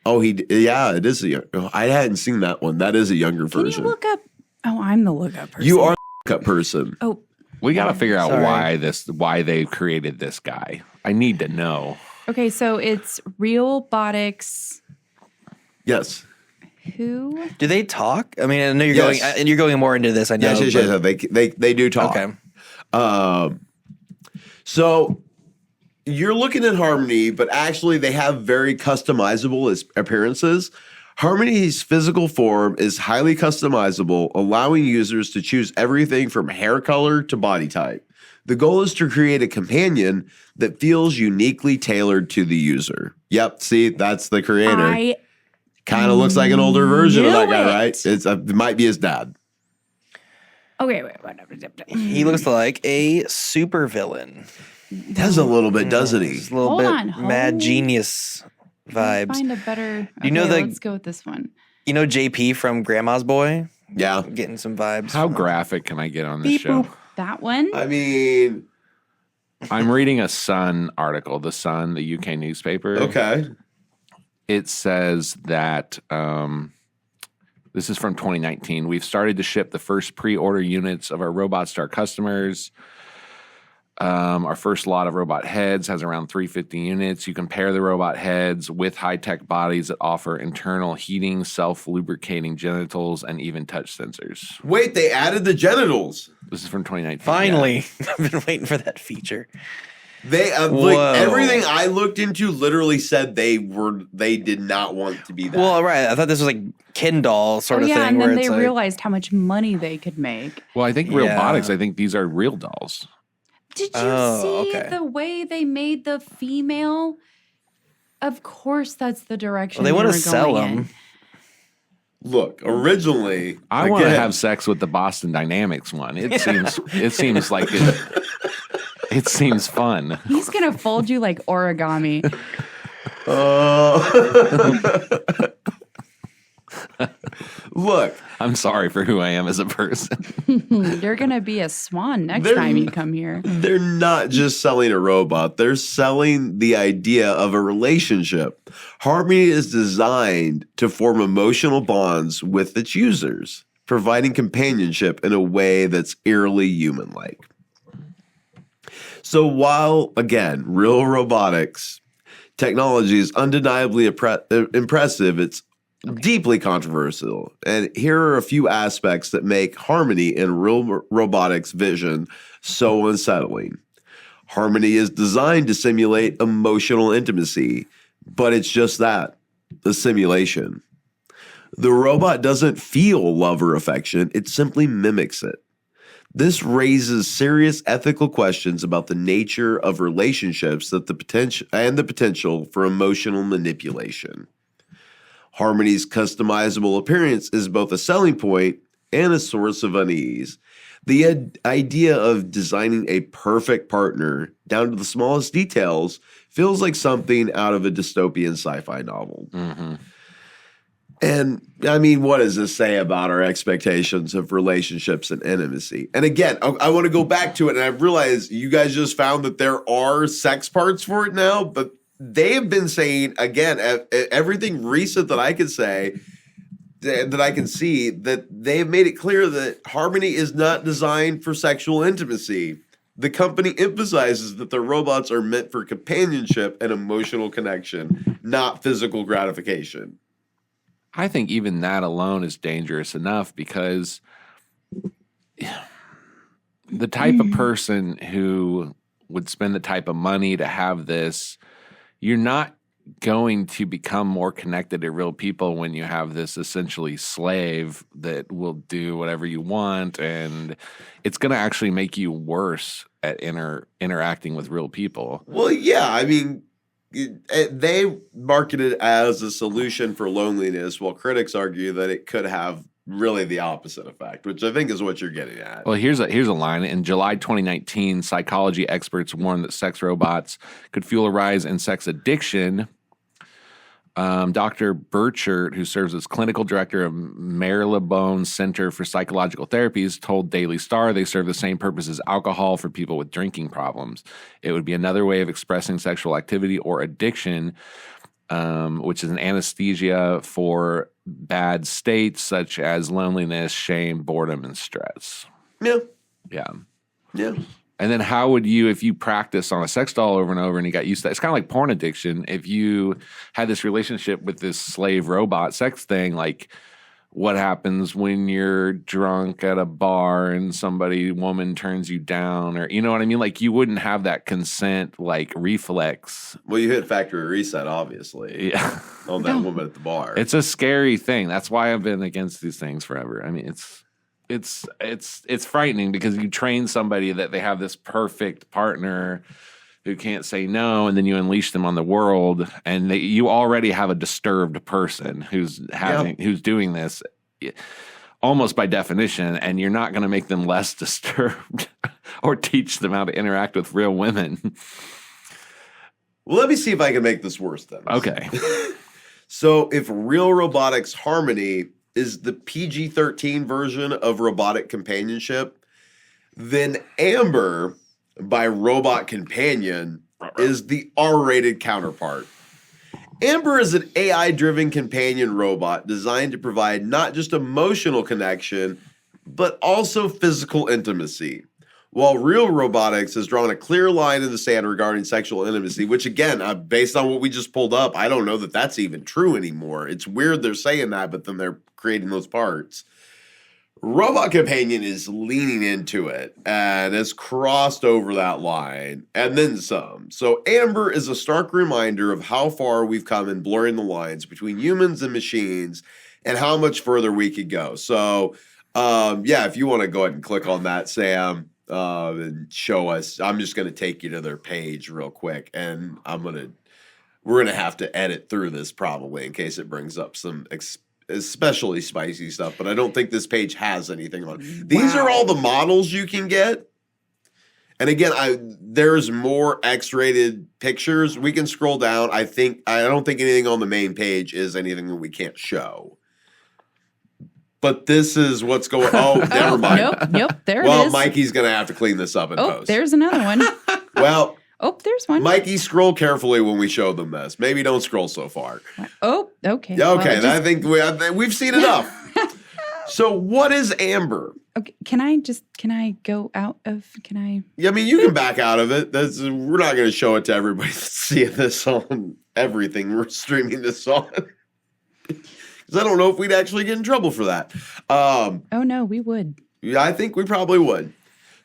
Yeah, it is a young. I hadn't seen that one. That is a younger Can version. you look up? Oh, I'm the lookup person. You are the person. Oh, We got to figure out Sorry. why they created this guy. I need to know. okay. So it's Realbotics. Yes. Who? Do they talk? I mean, I know you're Yes. going, and you're going more into this. I know. Yes. but- They do talk. Okay. So you're looking at Harmony, but actually they have very customizable appearances. Harmony's physical form is highly customizable, allowing users to choose everything from hair color to body type. The goal is to create a companion that feels uniquely tailored to the user. Yep, see, that's the creator. I Kind of looks like an older version of that knew guy, it. right? It might be his dad. okay. Wait. He looks like a super villain. Does a little bit, doesn't he? It's a little Hold bit on, mad hold- genius vibes. Find a better. You know the- let's go with this one. You know JP from Grandma's Boy? Yeah. Getting some vibes. How graphic can I get on this show? That one. I mean, I'm reading a Sun article, The Sun, the UK newspaper. Okay. It says that this is from 2019. We've started to ship the first pre-order units of our robots to our customers. Our first lot of robot heads has around 350 units. You can pair the robot heads with high-tech bodies that offer internal heating, self-lubricating genitals, and even touch sensors. Wait, they added the genitals. This is from 2019. Finally, I've been waiting for that feature. They Whoa. everything I looked into literally said they did not want to be that. Well, right. I thought this was like Ken doll sort of thing. and where then it's they like, realized how much money they could make. Well, I think Yeah. robotics, I think these are real dolls. Did you Oh, see okay. the way they made the female? Of course, that's the direction Well, they want want to to sell in. them. Look, originally, I want to again, have sex with the Boston Dynamics one. It seems like it seems fun. He's gonna fold you like origami. Look, I'm sorry for who I am as a person. You're gonna be a swan next They're- time you come here. they're not just selling a robot, they're selling the idea of a relationship. Harmony is designed to form emotional bonds with its users, providing companionship in a way that's eerily human-like. So while, again, real robotics technology is undeniably impressive, it's deeply controversial. And here are a few aspects that make Harmony in real robotics vision so unsettling. Harmony is designed to simulate emotional intimacy, but it's just that, a simulation. The robot doesn't feel love or affection, it simply mimics it. This raises serious ethical questions about the nature of relationships that the potential for emotional manipulation. Harmony's customizable appearance is both a selling point and a source of unease. The idea of designing a perfect partner down to the smallest details feels like something out of a dystopian sci-fi novel. Mm-hmm. And I mean, what does this say about our expectations of relationships and intimacy? And again, I want to go back to it, and I realize you guys just found that there are sex parts for it now, but they have been saying, again, everything recent that I can say, that I can see, that they have made it clear that Harmony is not designed for sexual intimacy. The company emphasizes that their robots are meant for companionship and emotional connection, not physical gratification. I think even that alone is dangerous enough because the type of person who would spend the type of money to have this, you're not going to become more connected to real people when you have this essentially slave that will do whatever you want, and it's going to actually make you worse at interacting with real people. Well, yeah, I mean, they market it as a solution for loneliness, while critics argue that it could have really the opposite effect, which I think is what you're getting at. Well, here's a line. In July 2019, psychology experts warned that sex robots could fuel a rise in sex addiction. Dr. Burchert, who serves as clinical director of Marylebone Center for Psychological Therapies, told Daily Star they serve the same purpose as alcohol for people with drinking problems. It would be another way of expressing sexual activity or addiction, which is an anesthesia for bad states such as loneliness, shame, boredom, and stress. Yeah. Yeah. Yeah. And then how would you, if you practice on a sex doll over and over and you got used to that, it's kind of like porn addiction. If you had this relationship with this slave robot sex thing, like what happens when you're drunk at a bar and woman turns you down, or you know what I mean? Like you wouldn't have that consent like reflex. Well, you hit factory reset, obviously, Yeah. on that woman at the bar. It's a scary thing. That's why I've been against these things forever. I mean, it's frightening because you train somebody that they have this perfect partner who can't say no, and then you unleash them on the world, and you already have a disturbed person who's doing this almost by definition, and you're not going to make them less disturbed or teach them how to interact with real women. Well, let me see if I can make this worse then. Okay. So if Real Robotics Harmony is the PG-13 version of robotic companionship, then Amber, by Robot Companion is the R-rated counterpart. Amber is an AI-driven companion robot designed to provide not just emotional connection, but also physical intimacy. While real robotics has drawn a clear line in the sand regarding sexual intimacy, which again, based on what we just pulled up, I don't know that that's even true anymore. It's weird they're saying that, but then they're creating those parts. Robot Companion is leaning into it and has crossed over that line and then some. So Amber is a stark reminder of how far we've come in blurring the lines between humans and machines and how much further we could go. So yeah, if you want to go ahead and click on that, Sam, and show us. I'm just going to take you to their page real quick, and we're going to have to edit through this probably in case it brings up some especially spicy stuff, but I don't think this page has anything on it. These are all the models you can get. And again, there's more X-rated pictures. We can scroll down. I don't think anything on the main page is anything that we can't show. But this is what's going. Oh, never mind. Nope. There it is. Well, Mikey's going to have to clean this up in post. There's another one. Well, there's one. Mikey, scroll carefully when we show them this. Maybe don't scroll so far. Oh, okay. Okay, I think we've seen enough. So, what is Amber? Okay, can I go out of? Yeah, I mean, you can back out of it. We're not going to show it to everybody that's seeing this on everything we're streaming this on. Because I don't know if we'd actually get in trouble for that. Oh, no, we would. Yeah, I think we probably would.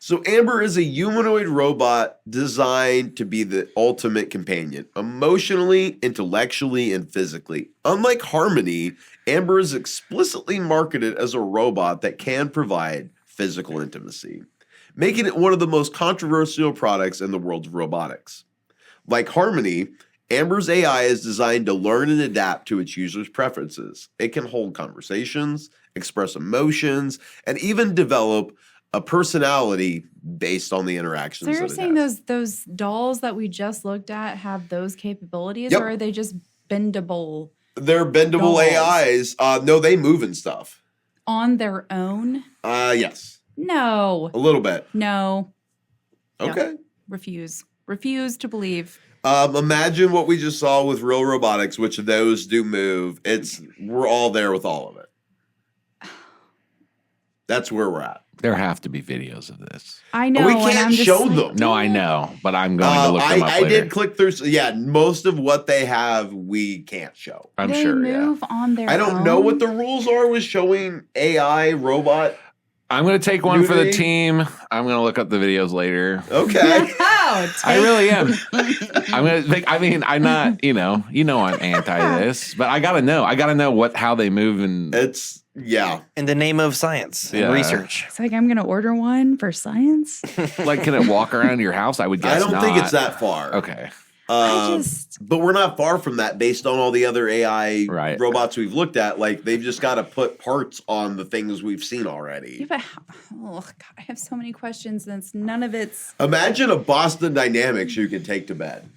So Amber is a humanoid robot designed to be the ultimate companion, emotionally, intellectually, and physically. Unlike Harmony, Amber is explicitly marketed as a robot that can provide physical intimacy, making it one of the most controversial products in the world of robotics. Like Harmony, Amber's AI is designed to learn and adapt to its users' preferences. It can hold conversations, express emotions, and even develop a personality based on the interactions. So you're that saying it has. those dolls that we just looked at have those capabilities, Yep. or are they just bendable They're bendable dolls? AIs. No, they move and stuff. On their own? Yes, No. a little bit. No. Okay. Refuse to believe. Imagine what we just saw with real robotics, which those do move. We're all there with all of it. That's where we're at. There have to be videos of this. I know. We and can't I'm just show like, them. No, I know, but I'm going to look them up I later. did click through. Yeah, most of what they have, we can't show. I'm they sure, move on their I don't own? know what the rules are with showing AI robot. I'm going to take one for the Nudity? team. I'm going to look up the videos later. Okay. I really am. I'm going to think, I'm not, I'm anti this, but I got to know. I got to know how they move and Yeah. In the name of science Yeah. and research. It's like I'm going to order one for science. like, can it walk around your house? I would guess I don't not. think it's that far. Okay. But we're not far from that based on all the other AI Right. robots we've looked at. Like, they've just got to put parts on the things we've seen already. Yeah, but God, I have so many questions and none of it's. Imagine a Boston Dynamics you can take to bed.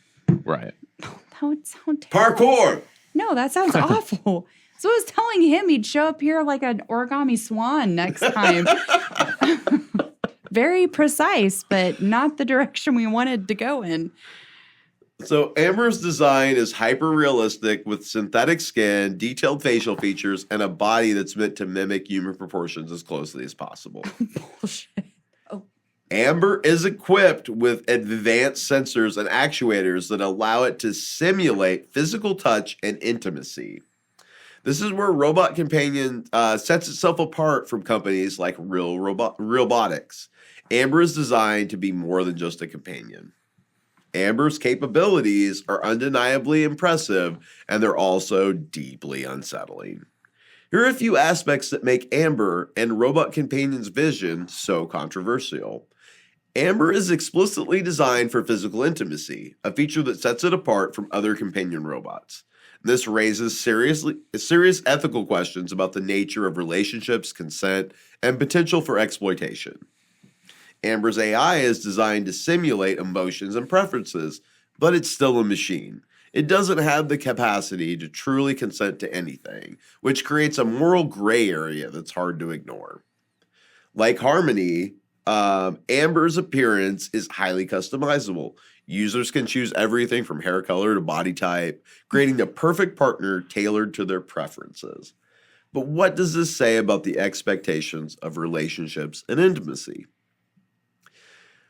Right. That would sound terrible. Parkour! No, that sounds awful. So I was telling him he'd show up here like an origami swan next time. Very precise, but not the direction we wanted to go in. So Amber's design is hyper-realistic with synthetic skin, detailed facial features, and a body that's meant to mimic human proportions as closely as possible. Bullshit. Amber is equipped with advanced sensors and actuators that allow it to simulate physical touch and intimacy. This is where Robot Companion sets itself apart from companies like Robotics. Amber is designed to be more than just a companion. Amber's capabilities are undeniably impressive, and they're also deeply unsettling. Here are a few aspects that make Amber and Robot Companion's vision so controversial. Amber is explicitly designed for physical intimacy, a feature that sets it apart from other companion robots. This raises serious ethical questions about the nature of relationships, consent, and potential for exploitation. Amber's AI is designed to simulate emotions and preferences, but it's still a machine. It doesn't have the capacity to truly consent to anything, which creates a moral gray area that's hard to ignore. Like Harmony, Amber's appearance is highly customizable. Users can choose everything from hair color to body type, creating the perfect partner tailored to their preferences. But what does this say about the expectations of relationships and intimacy?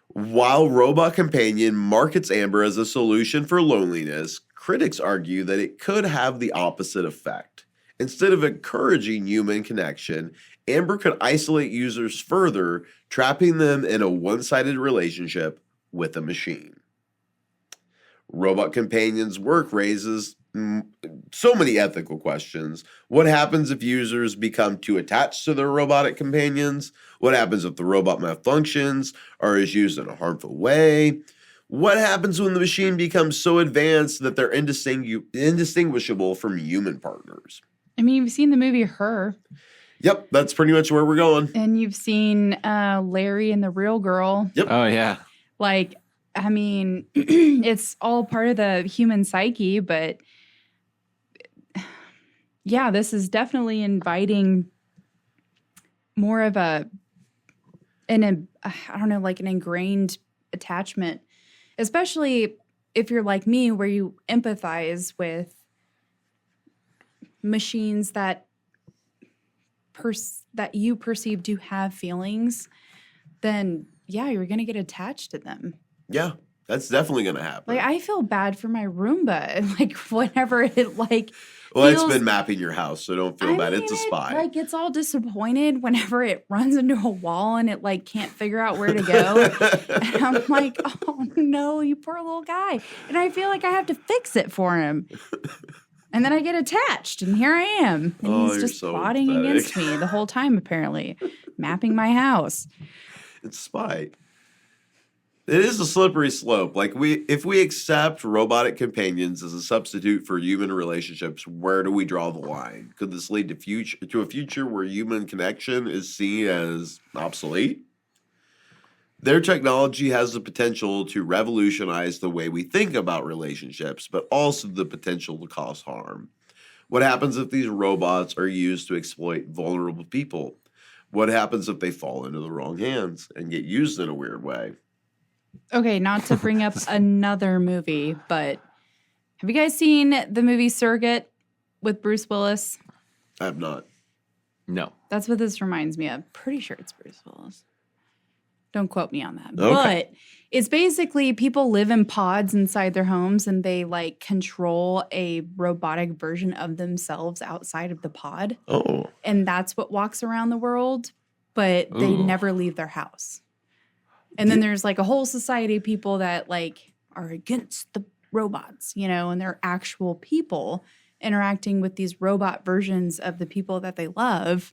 While Robot Companion markets Amber as a solution for loneliness, critics argue that it could have the opposite effect. Instead of encouraging human connection, Amber could isolate users further, trapping them in a one-sided relationship with a machine. Robot Companion's work raises so many ethical questions. What happens if users become too attached to their robotic companions? What happens if the robot malfunctions or is used in a harmful way? What happens when the machine becomes so advanced that they're indistinguishable from human partners? I mean, you've seen the movie Her, Yep, that's pretty much where we're going. and you've seen Larry and the Real Girl. Oh, yeah. Like, I mean, it's all part of the human psyche, but yeah, this is definitely inviting more of I don't know, like an ingrained attachment, especially if you're like me, where you empathize with machines that you perceive to have feelings, then yeah, you're going to get attached to them. Yeah, that's definitely going to happen. Like, I feel bad for my Roomba. Like, whenever it, like, well, it's feels- been mapping your house, so don't feel bad. It's a spy. Like, it's all disappointed whenever it runs into a wall and it, like, can't figure out where to go. And I'm like, oh, no, you poor little guy. And I feel like I have to fix it for him. And then I get attached, and here I am. And Oh, he's you're just so plotting pathetic. against me the whole time, apparently, mapping my house. It's spite. It is a slippery slope. Like if we accept robotic companions as a substitute for human relationships, where do we draw the line? Could this lead to a future where human connection is seen as obsolete? Their technology has the potential to revolutionize the way we think about relationships, but also the potential to cause harm. What happens if these robots are used to exploit vulnerable people? What happens if they fall into the wrong hands and get used in a weird way? Okay, not to bring up another movie, but have you guys seen the movie Surrogate with Bruce Willis? I have not. No. That's what this reminds me of. Pretty sure it's Bruce Willis. Don't quote me on that. Okay. But it's basically people live in pods inside their homes and they like control a robotic version of themselves outside of the pod. Oh. And that's what walks around the world, but they Ooh. never leave their house. And then there's like a whole society of people that like are against the robots, you know, and they're actual people interacting with these robot versions of the people that they love.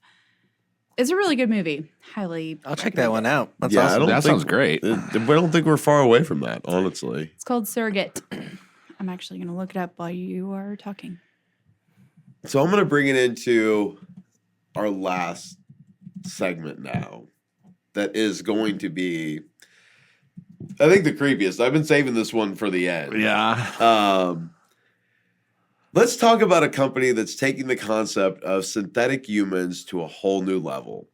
It's a really good movie. Highly I'll check that one out. That's Yeah, I awesome. don't That think- sounds great. I don't think we're far away from that, honestly. It's called Surrogate. I'm actually going to look it up while you are talking. So I'm going to bring it into our last segment now. That is going to be, I think, the creepiest. I've been saving this one for the end. Yeah. Let's talk about a company that's taking the concept of synthetic humans to a whole new level.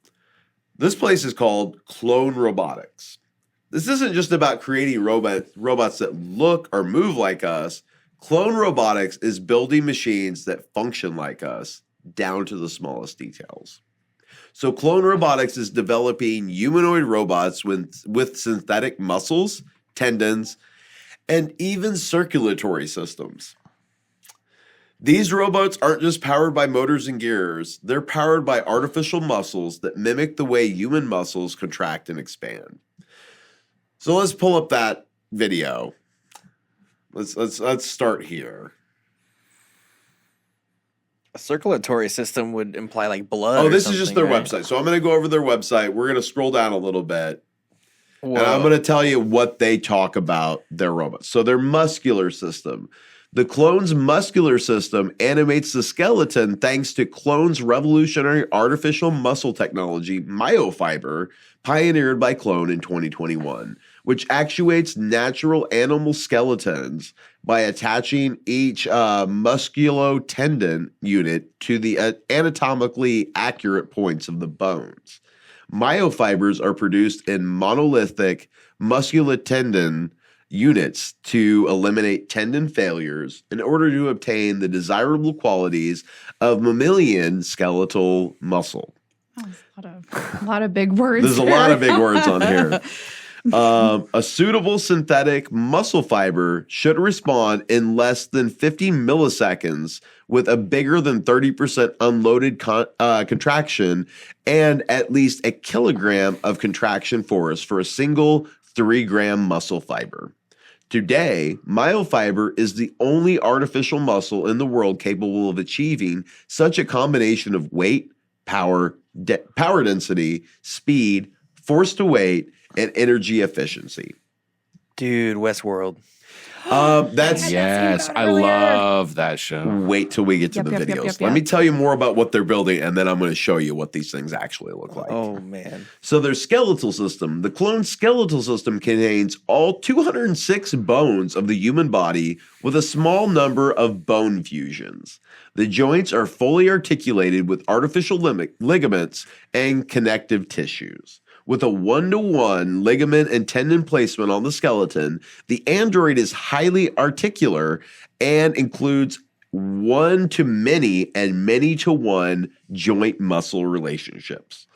This place is called Clone Robotics. This isn't just about creating robots that look or move like us. Clone Robotics is building machines that function like us, down to the smallest details. So Clone Robotics is developing humanoid robots with synthetic muscles, tendons, and even circulatory systems. These robots aren't just powered by motors and gears, they're powered by artificial muscles that mimic the way human muscles contract and expand. So let's pull up that video. Let's start here. A circulatory system would imply like blood. Oh, or this is just their something, right? website. So I'm going to go over their website. We're going to scroll down a little bit. Whoa. And I'm going to tell you what they talk about their robots. So their muscular system. The clone's muscular system animates the skeleton thanks to Clone's revolutionary artificial muscle technology, myofiber, pioneered by Clone in 2021, which actuates natural animal skeletons by attaching each musculotendon unit to the anatomically accurate points of the bones. Myofibers are produced in monolithic muscular tendon units to eliminate tendon failures in order to obtain the desirable qualities of mammalian skeletal muscle. Oh, a lot of big words. There's a lot of big words on here. A suitable synthetic muscle fiber should respond in less than 50 milliseconds with a bigger than 30% unloaded contraction and at least a kilogram of contraction force for a single 3-gram muscle fiber. Today, myofiber is the only artificial muscle in the world capable of achieving such a combination of weight, power density, speed, force to weight, and energy efficiency. Dude, Westworld. That's Yes, I love that show. Wait till we get to the videos. Let me tell you more about what they're building, and then I'm going to show you what these things actually look like. Oh, man. So their skeletal system, the clone skeletal system contains all 206 bones of the human body with a small number of bone fusions. The joints are fully articulated with artificial ligaments and connective tissues. With a 1-to-1 ligament and tendon placement on the skeleton, the android is highly articular and includes one-to-many and many-to-one joint muscle relationships.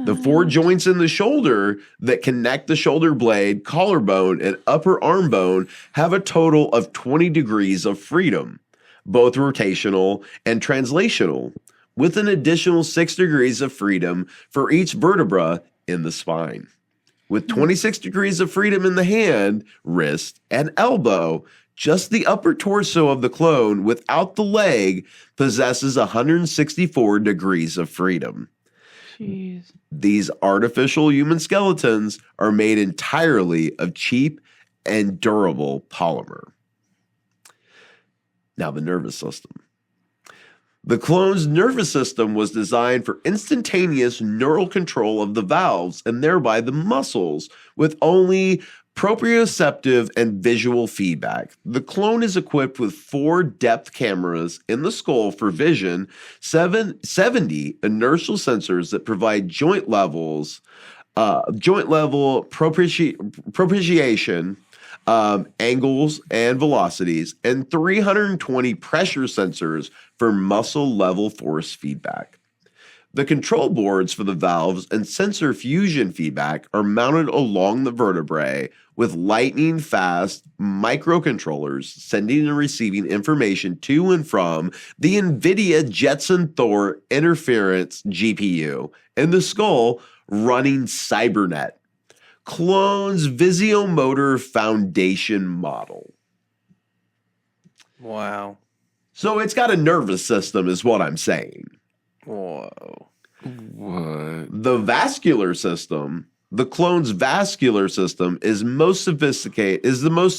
The 4 joints in the shoulder that connect the shoulder blade, collarbone, and upper arm bone have a total of 20 degrees of freedom, both rotational and translational, with an additional 6 degrees of freedom for each vertebra in the spine. With 26 degrees of freedom in the hand, wrist, and elbow, just the upper torso of the clone without the leg possesses 164 degrees of freedom. Jeez. These artificial human skeletons are made entirely of cheap and durable polymer. Now, the nervous system. The clone's nervous system was designed for instantaneous neural control of the valves and thereby the muscles with only proprioceptive and visual feedback. The clone is equipped with 4 depth cameras in the skull for vision, 70 inertial sensors that provide joint level propitiation, angles and velocities, and 320 pressure sensors for muscle level force feedback. The control boards for the valves and sensor fusion feedback are mounted along the vertebrae with lightning fast microcontrollers sending and receiving information to and from the NVIDIA Jetson Thor interference GPU and the skull running Cybernet, Clone's Visiomotor Foundation model. Wow. So it's got a nervous system is what I'm saying. Whoa. What? The vascular system, the clone's vascular system is the most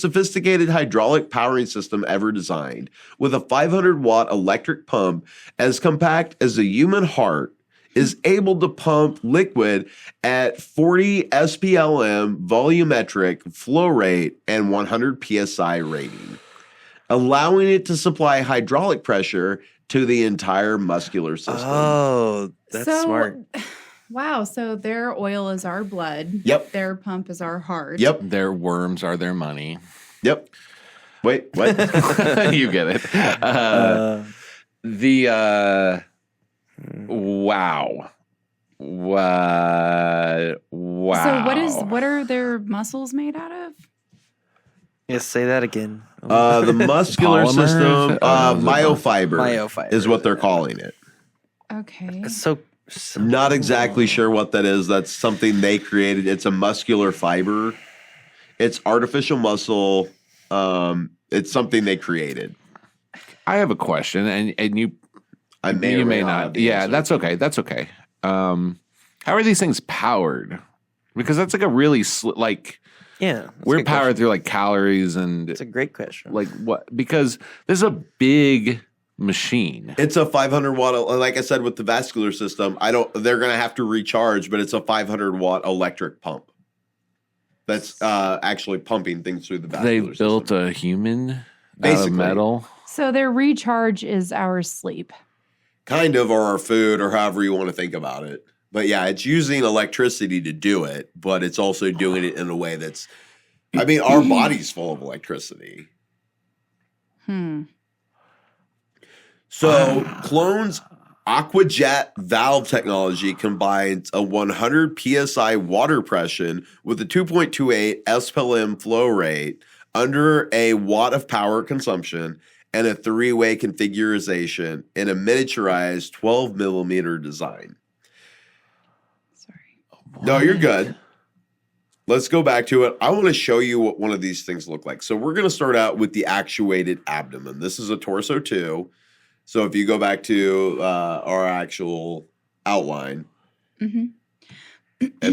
sophisticated hydraulic powering system ever designed, with a 500-watt electric pump as compact as a human heart, is able to pump liquid at 40 SPLM volumetric flow rate and 100 PSI rating, allowing it to supply hydraulic pressure to the entire muscular system. Oh, that's smart. Wow. So their oil is our blood. Yep. Their pump is our heart. Yep. Their worms are their money. Yep. Wait, what? You get it. Wow. Wow. So what are their muscles made out of? Yes, say that again. The muscular Polymer? system, myofiber, Myofiber. is what they're calling it. Okay. So Not exactly sure what that is. That's something they created. It's a muscular fiber. It's artificial muscle. It's something they created. I have a question, and you May you or may have not. the Yeah, answer. that's okay. That's okay. How are these things powered? Because that's like a really yeah, that's a we're good powered question. through like calories and It's a great question. like what? Because this is a big machine. It's a 500-watt. Like I said, with the vascular system, they're going to have to recharge, but it's a 500-watt electric pump that's actually pumping things through the They vascular built system. a human out Basically. of metal. So their recharge is our sleep. Kind of, or our food, or however you want to think about it. But yeah, it's using electricity to do it, but it's also doing it in a way that's, I mean, our body's full of electricity. So Clone's Aquajet valve technology combines a 100 psi water pressure with a 2.28 SPLM flow rate under a watt of power consumption and a 3-way configuration in a miniaturized 12 millimeter design. No, you're good. Let's go back to it. I want to show you what one of these things look like. So we're going to start out with the actuated abdomen. This is a torso 2. So if you go back to our actual outline and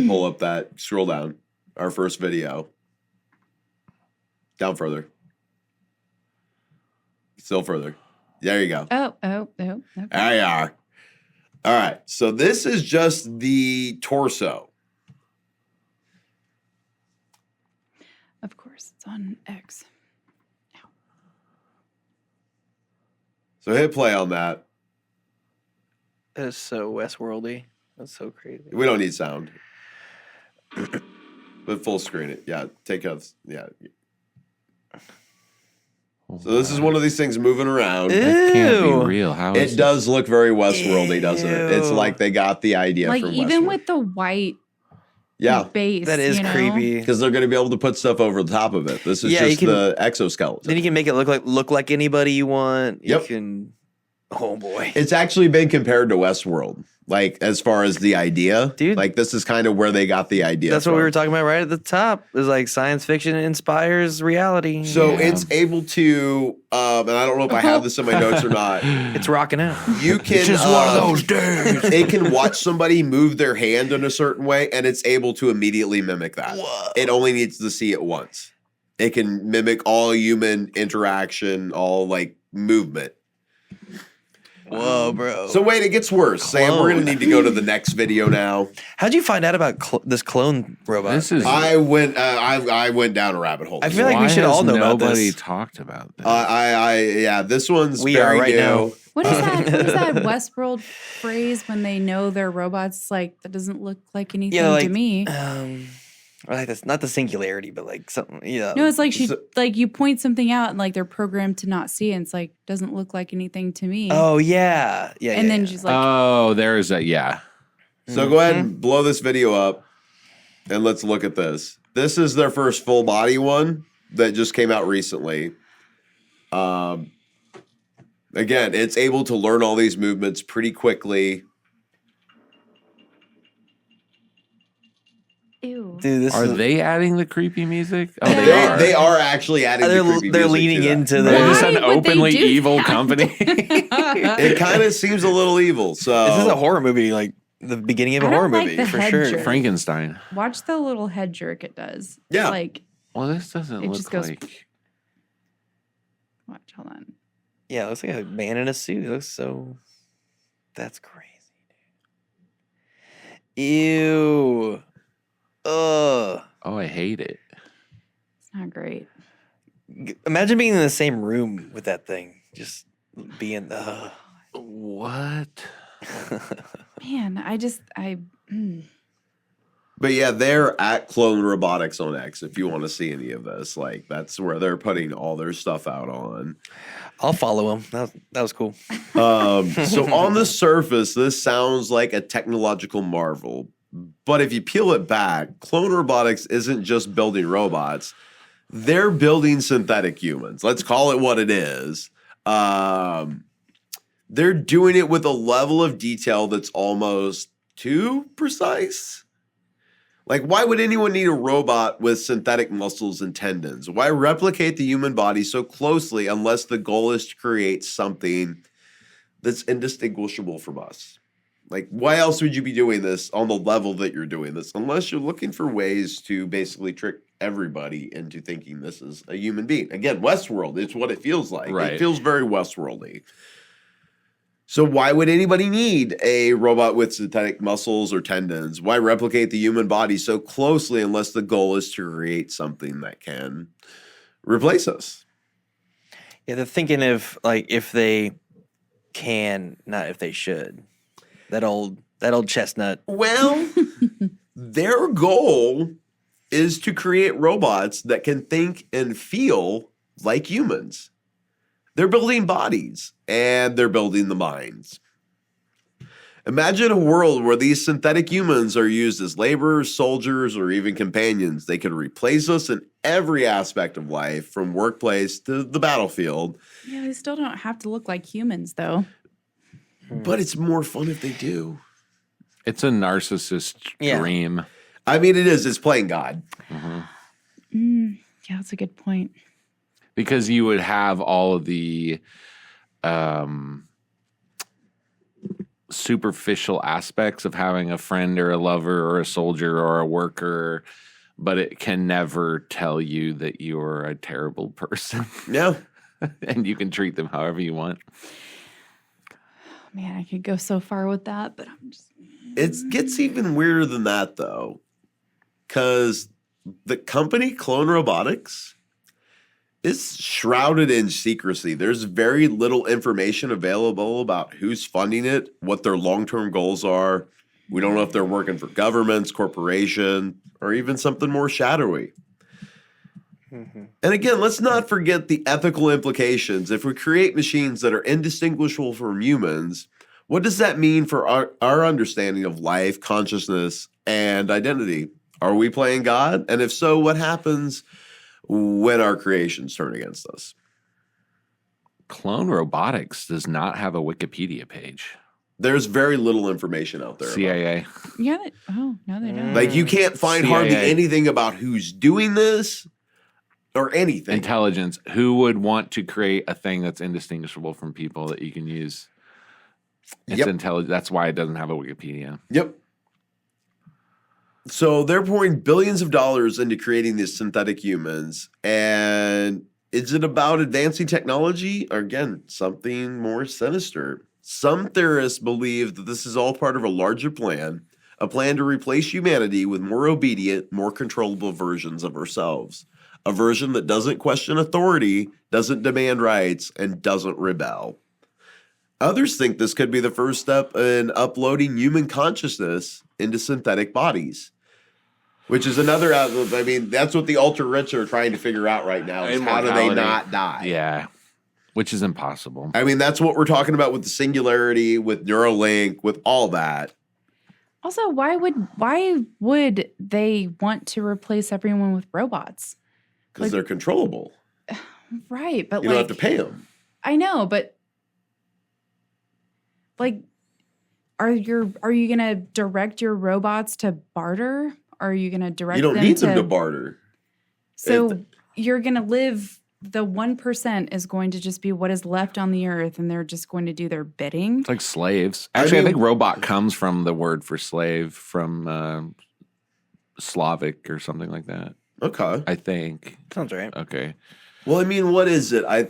pull up that, scroll down, our first video. Down further. Still further. There you go. Oh. Okay. There you are. All right. So this is just the torso. Of course, it's on X. So hit play on that. That is so Westworldy. That's so crazy. We don't need sound. But full screen it. Yeah. Take out. Yeah. So this is one of these things moving around. That can't Ew. be real. How is It does look very Westworldy, doesn't it? It's Ew. like they got the idea Like from even Westworld. with the white Yeah. base. That is you know? creepy. Because they're going to be able to put stuff over the top of it. This is Yeah, you just can- the exoskeleton. Then you can make it look like anybody you want. Yep. You can. Oh boy. It's actually been compared to Westworld, like as far as the idea. Dude. Like this is kind of where they got the idea. That's what we from. were talking about right at the top. Is like science fiction inspires reality. So Yeah. it's able to, and I don't know if I have this in my notes or not. It's rocking out. You can It's just one of those days. It can watch somebody move their hand in a certain way, and it's able to immediately mimic that. Whoa. It only needs to see it once. It can mimic all human interaction, all like movement. Whoa, bro. So wait, it gets worse. Sam, we're gonna need to go to the next video now. How'd you find out about this clone robot? This is. I went down a rabbit hole. I feel like we why should has all know about nobody this. talked about this. Yeah, this one's We very are right new. now. What is that? What is that Westworld phrase when they know their robots like that doesn't look like anything Yeah, like, to me? Like that's not the singularity, but like something. Yeah. No, it's like So- like you point something out and like they're programmed to not see it. And it's like doesn't look like anything to me. Oh yeah, yeah. and yeah, then yeah. she's like, Oh, there's a yeah. So go ahead and blow this video up, and let's look at this. This is their first full body one that just came out recently. Again, it's able to learn all these movements pretty quickly. ew. Dude, this Are is, they adding the creepy music? Oh, Yeah. they are. They are actually adding. the creepy they're music leaning to that. into They're the. just Why an would they openly do evil that? company. It kind of seems a little evil. So This is a horror movie, like the beginning of a I don't horror like movie the for head sure. jerk. Frankenstein. Watch the little head jerk it does. Yeah. It's like Well, this doesn't It look just goes- like. watch, hold on. Yeah, it looks like a man in a suit. It looks so. That's crazy, dude. Ew. Ugh. Oh, I hate it. It's not great. Imagine being in the same room with that thing. Just being. What? Man, But yeah, they're at Clone Robotics on X. If you want to see any of this, like that's where they're putting all their stuff out on. I'll follow him. That was cool. So on the surface, this sounds like a technological marvel. But if you peel it back, Clone Robotics isn't just building robots. They're building synthetic humans. Let's call it what it is. They're doing it with a level of detail that's almost too precise. Like, why would anyone need a robot with synthetic muscles and tendons? Why replicate the human body so closely unless the goal is to create something that's indistinguishable from us? Like, why else would you be doing this on the level that you're doing this? Unless you're looking for ways to basically trick everybody into thinking this is a human being. Again, Westworld, it's what it feels like. Right. It feels very Westworldy. So why would anybody need a robot with synthetic muscles or tendons? Why replicate the human body so closely unless the goal is to create something that can replace us? Yeah, they're thinking of like if they can, not if they should. That old That old chestnut. Well, their goal is to create robots that can think and feel like humans. They're building bodies and they're building the minds. Imagine a world where these synthetic humans are used as laborers, soldiers, or even companions. They could replace us in every aspect of life, from workplace to the battlefield. Yeah, they still don't have to look like humans, though. But it's more fun if they do. It's a narcissist dream. I mean, it is. It's playing God. Yeah, that's a good point. Because you would have all of the superficial aspects of having a friend or a lover or a soldier or a worker, but it can never tell you that you're a terrible person. Yeah. And you can treat them however you want. Man, I could go so far with that, but I'm just... It gets even weirder than that, though, because the company Clone Robotics is shrouded in secrecy. There's very little information available about who's funding it, what their long-term goals are. We don't know if they're working for governments, corporation, or even something more shadowy. And again, let's not forget the ethical implications. If we create machines that are indistinguishable from humans, what does that mean for our understanding of life, consciousness, and identity? Are we playing God? And if so, what happens when our creations turn against us? Clone Robotics does not have a Wikipedia page. There's very little information out there. CIA. Yeah. No, they don't. Like, you can't find hardly CIA. anything about who's doing this or anything. Intelligence. Who would want to create a thing that's indistinguishable from people that you can use? It's Yep. intelligent. That's why it doesn't have a Wikipedia. Yep. So they're pouring billions of dollars into creating these synthetic humans. And is it about advancing technology or, again, something more sinister? Some theorists believe that this is all part of a larger plan, a plan to replace humanity with more obedient, more controllable versions of ourselves. A version that doesn't question authority, doesn't demand rights, and doesn't rebel. Others think this could be the first step in uploading human consciousness into synthetic bodies, which is another outlet. I mean, that's what the ultra rich are trying to figure out right now. Is how do they Immortality. not die? Yeah. Which is impossible. I mean, that's what we're talking about with the singularity, with Neuralink, with all that. Also, why would they want to replace everyone with robots? Because they're controllable. Right, but You don't have to pay them. I know, but like, are you gonna direct your robots to barter? Are you gonna direct? You don't need them to barter. So you're gonna live. The 1% is going to just be what is left on the earth, and they're just going to do their bidding. It's like slaves. Actually, I think robot comes from the word for slave from Slavic or something like that. Okay. I think. Sounds right. Okay. Well, I mean, what is it? I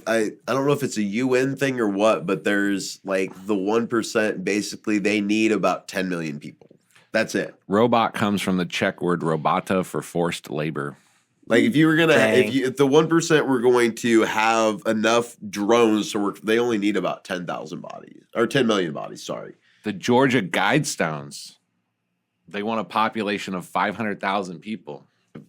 don't know if it's a UN thing or what, but there's like the 1%. Basically, they need about 10 million people. That's it. Robot comes from the Czech word robota for forced labor. Like, if you were gonna, Dang. if the 1% were going to have enough drones to work, they only need about 10,000 bodies or 10 million bodies. Sorry. The Georgia Guidestones. They want a population of 500,000 people.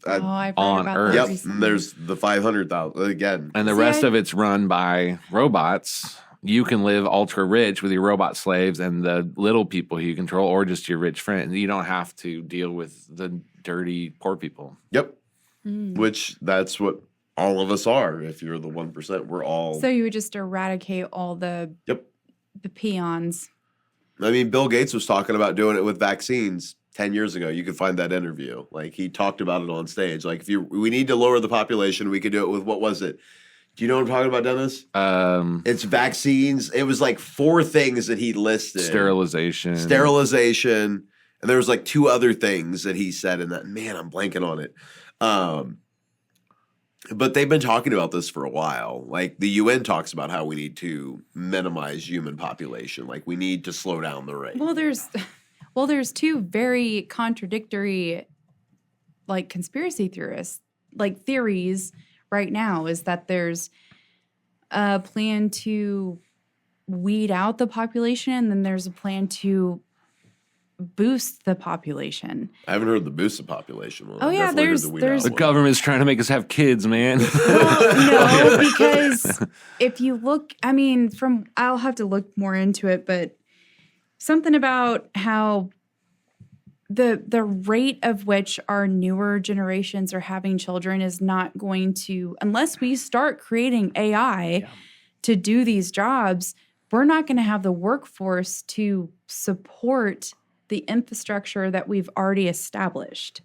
I've read on about Earth. that Yep. recently. And there's the 500,000 again. And the See, rest I- of it's run by robots. You can live ultra rich with your robot slaves and the little people who you control, or just your rich friends. You don't have to deal with the dirty poor people. Yep. Which that's what all of us are. If you're the 1%, we're all. So you would just eradicate all the peons. I mean, Bill Gates was talking about doing it with vaccines 10 years ago. You can find that interview. Like, he talked about it on stage. Like, we need to lower the population, we could do it with, what was it? Do you know what I'm talking about, Dennis? It's vaccines. It was like 4 things that he listed. Sterilization. And there was like 2 other things that he said in that. Man, I'm blanking on it. But they've been talking about this for a while. Like, the UN talks about how we need to minimize human population. Like, we need to slow down the rate. Well, there's 2 very contradictory, like, conspiracy theorists, like, theories right now. Is that there's a plan to weed out the population, and then there's a plan to boost the population. I haven't heard the boost of population one. Oh, I yeah, definitely heard there's- the weed there's- out The one. government's trying to make us have kids, man. Well, no, because if you look, I mean, I'll have to look more into it, but something about how the rate of which our newer generations are having children is not going to, unless we start creating AI to do these jobs, we're not going to have the workforce to support the infrastructure that we've already established.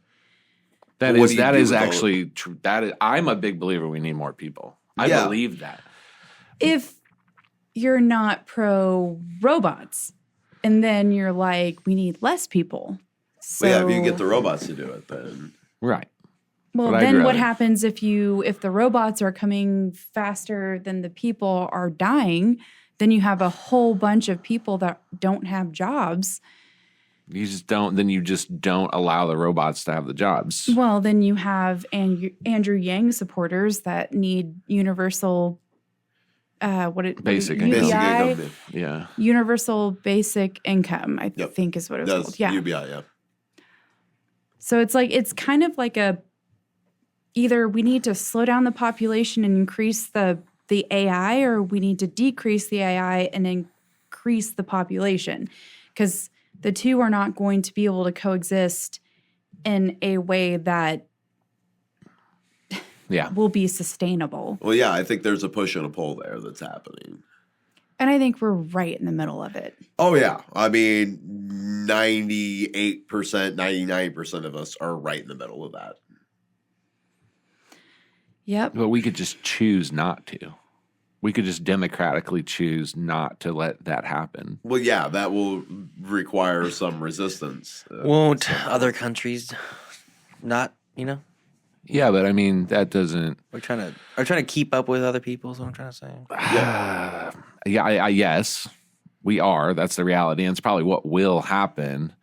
That What is do you that do is with all actually true. I'm a big believer we need more people. I Yeah. believe that. If you're not pro robots, and then you're like, we need less people. So, Well, yeah, if you get the robots to do it, then Right. well, but I'd then what rather- happens if the robots are coming faster than the people are dying? Then you have a whole bunch of people that don't have jobs. You just don't allow the robots to have the jobs. Well, then you have Andrew Yang supporters that need universal, Basic UBI, income. basic income. Yeah. universal basic income. I Yep. think is what it's That's called. Yeah. UBI, yeah. So it's kind of like either we need to slow down the population and increase the AI, or we need to decrease the AI and increase the population, because the two are not going to be able to coexist in a way that Yeah. will be sustainable. Well, yeah, I think there's a push and a pull there that's happening. And I think we're right in the middle of it. Oh, yeah. I mean, 98%, 99% of us are right in the middle of that. Yep. But we could just choose not to. We could just democratically choose not to let that happen. Well, yeah, that will require some resistance. Won't other countries not, Yeah, but I mean that doesn't. we're trying to keep up with other people, is what I'm trying to say. Yeah, yes, we are. That's the reality, and it's probably what will happen.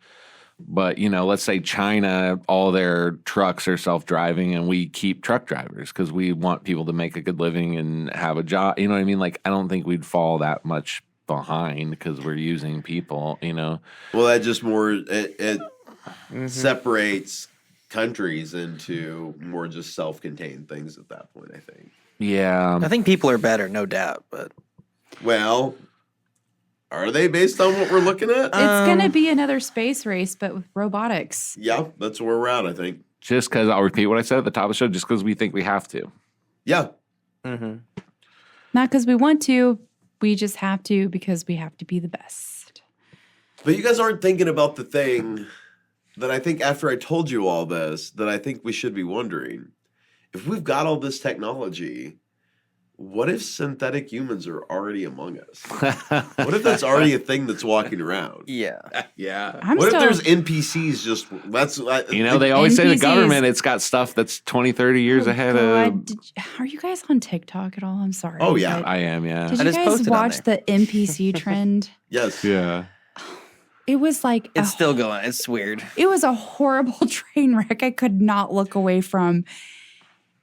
But let's say China, all their trucks are self-driving, and we keep truck drivers because we want people to make a good living and have a job. You know what I mean? Like, I don't think we'd fall that much behind because we're using people. Well, that just it separates countries into more just self-contained things at that point, I think. Yeah. I think people are better, no doubt, but Well, are they based on what we're looking at? It's going to be another space race, but with robotics. Yeah, that's where we're at, I think. Just because I'll repeat what I said at the top of the show, just because we think we have to. Yeah. Not because we want to, we just have to because we have to be the best. But you guys aren't thinking about the thing that I think after I told you all this, that I think we should be wondering. If we've got all this technology, what if synthetic humans are already among us? What if that's already a thing that's walking around? yeah. Yeah. I'm What still- if there's NPCs just They always say the NPCs. government, it's got stuff that's 20, 30 years ahead of. Are you guys on TikTok at all? I'm sorry. Oh, yeah. but I am, yeah. Did I you just guys posted on watch the NPC trend? Yes. Yeah. It was like It's still going. It's weird. it was a horrible train wreck I could not look away from.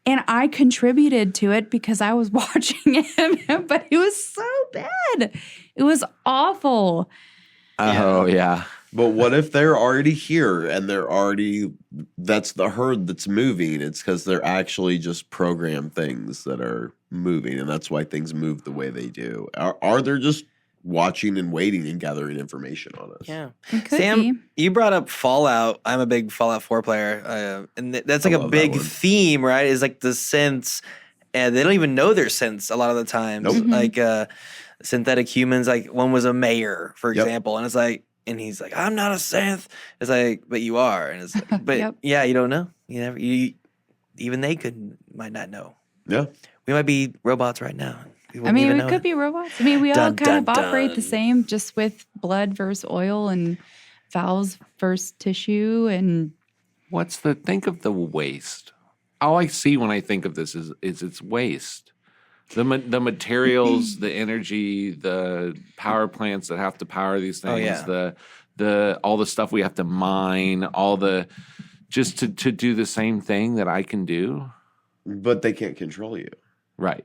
And I contributed to it because I was watching him, but it was so bad. It was awful. Oh, yeah. But what if they're already here and that's the herd that's moving? It's because they're actually just programmed things that are moving, and that's why things move the way they do. Are they just watching and waiting and gathering information on us? Yeah. It could Sam, be. you brought up Fallout. I'm a big Fallout 4 player. And that's like I a love that big one. theme, right? Is like the synths. And they don't even know their synths a lot of the times. Nope. Like synthetic humans, like one was a mayor, for Yep. example. And it's like, and he's like, I'm not a synth. It's like, but you are. And it's like, but Yep. yeah, you don't know. Even they might not know. Yeah. We might be robots right now. We I wouldn't mean, even we know could it. be robots. I mean, we all Dun, kind of dun, operate the dun. same, just with blood versus oil and valves versus tissue. And Think of the waste. All I see when I think of this is it's waste. The materials, the energy, the power plants that have to power these things, Oh, yeah. the all the stuff we have to mine, all the just to do the same thing that I can do. But they can't control you. Right.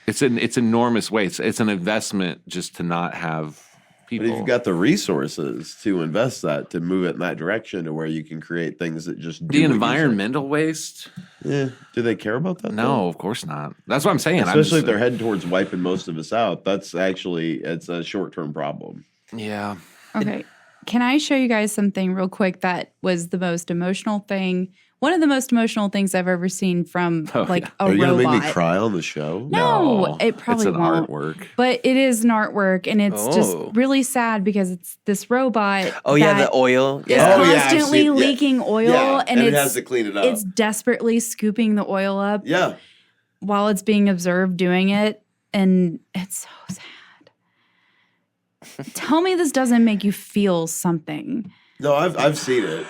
It's enormous waste. It's an investment just to not have people. But if you've got the resources to invest that, to move it in that direction to where you can create things that just do the what you environmental waste? say. Do they care about that? No, of course not. That's what I'm saying. Especially if they're heading towards wiping most of us out. It's a short-term problem. Yeah. Okay. Can I show you guys something real quick that was the most emotional thing? One of the most emotional things I've ever seen from a Are you robot. gonna make me cry on the show? No, it probably it's an won't. artwork. But it is an artwork, and it's just really sad because it's this robot. Oh yeah, the oil. Is Yeah. constantly leaking oil, and it it's, has to clean it up. it's desperately scooping the oil up Yeah. while it's being observed doing it, and it's so sad. Tell me this doesn't make you feel something. No, I've seen it.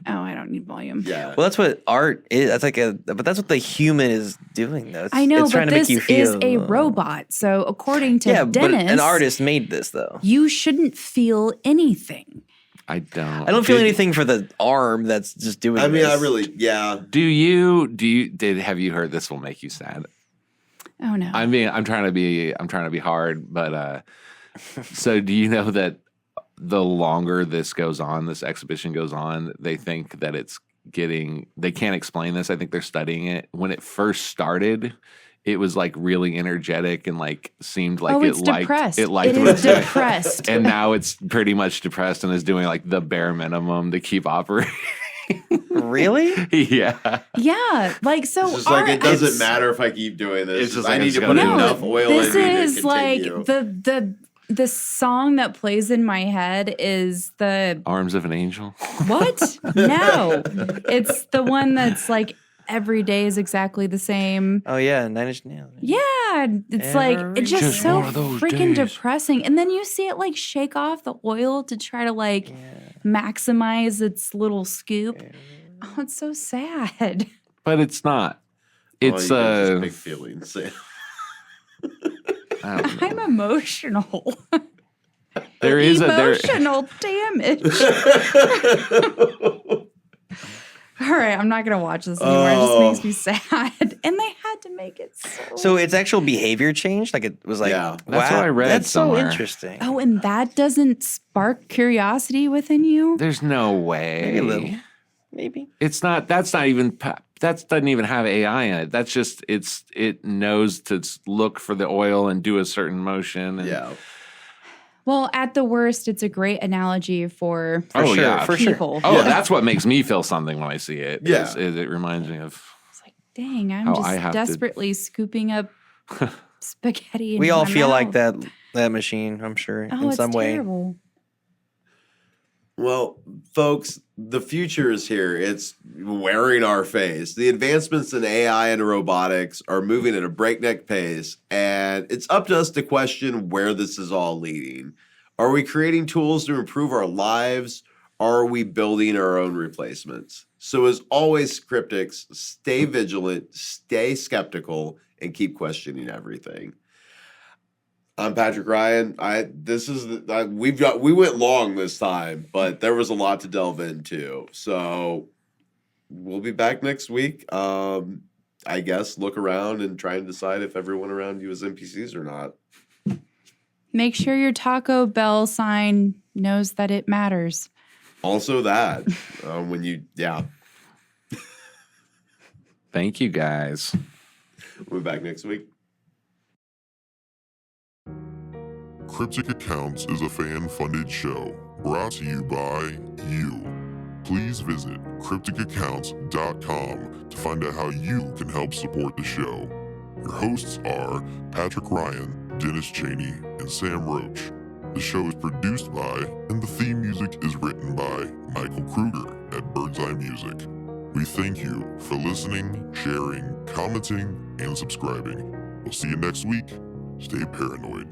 Oh, I don't need volume. Yeah. Well, that's what art is. But that's what the human is doing, though. I know, it's trying but to make this you feel, is a robot. So according to Yeah, Dennis, but an artist made this, though. you shouldn't feel anything. I don't. I don't feel anything for the arm that's just doing. I mean, this. yeah. Have you heard this will make you sad? Oh no. I'm trying to be hard, but so do you know that the longer this exhibition goes on, they think that they can't explain this. I think they're studying it. When it first started, it was like really energetic and like seemed like it's depressed. it liked It what is it was depressed. doing. And now it's pretty much depressed and is doing like the bare minimum to keep operating. Really? Yeah. Yeah, like so. It's just like it doesn't matter if I keep doing this. It's just I like, need it's to gotta put do enough it. oil This in me is to like continue. the song that plays in my head is the Arms of an Angel. what? No, it's the one that's like every day is exactly the same. Oh yeah, 9 Inch Nails. Yeah, it's like it's just Just so one of those freaking days. depressing. And then you see it like shake off the oil to try to like maximize its little scoop. Oh, it's so sad. But it's not. It's you got just big feelings. I don't know. I'm emotional. There is emotional damage. All right, I'm not gonna watch this anymore. It just makes me sad. And they had to make it so. So its actual behavior changed. Like it was like, Yeah. wow, That's what I read That's somewhere. so interesting. Oh, and that doesn't spark curiosity within you? There's no way. Maybe a little. Maybe. It's not. That's not even. That doesn't even have AI in it. That's just. It knows to look for the oil and do a certain motion. And, Yeah. Well, at the worst, it's a great analogy for Oh sure, yeah, for sure. people. Oh, that's what makes me feel something when I see it. Yeah. is it reminds me of. It's like, dang, I'm How I have just to- desperately scooping up spaghetti. We into all my feel like mouth. that machine, I'm sure, Oh, in it's some way. terrible. Well, folks, the future is here. It's wearing our face. The advancements in AI and robotics are moving at a breakneck pace, and it's up to us to question where this is all leading. Are we creating tools to improve our lives? Or are we building our own replacements? So as always, Cryptics, stay vigilant, stay skeptical, and keep questioning everything. I'm Patrick Ryan. We went long this time, but there was a lot to delve into. So we'll be back next week. I guess look around and try and decide if everyone around you is NPCs or not. Make sure your Taco Bell sign knows that it matters. Also that Thank you guys. we'll be back next week. Cryptic Accounts is a fan-funded show brought to you by you. Please visit crypticaccounts.com to find out how you can help support the show. Your hosts are Patrick Ryan, Dennis Cheney, and Sam Roach. The show is produced by, and the theme music is written by, Michael Kruger at Birdseye Music. We thank you for listening, sharing, commenting, and subscribing. We'll see you next week. Stay paranoid.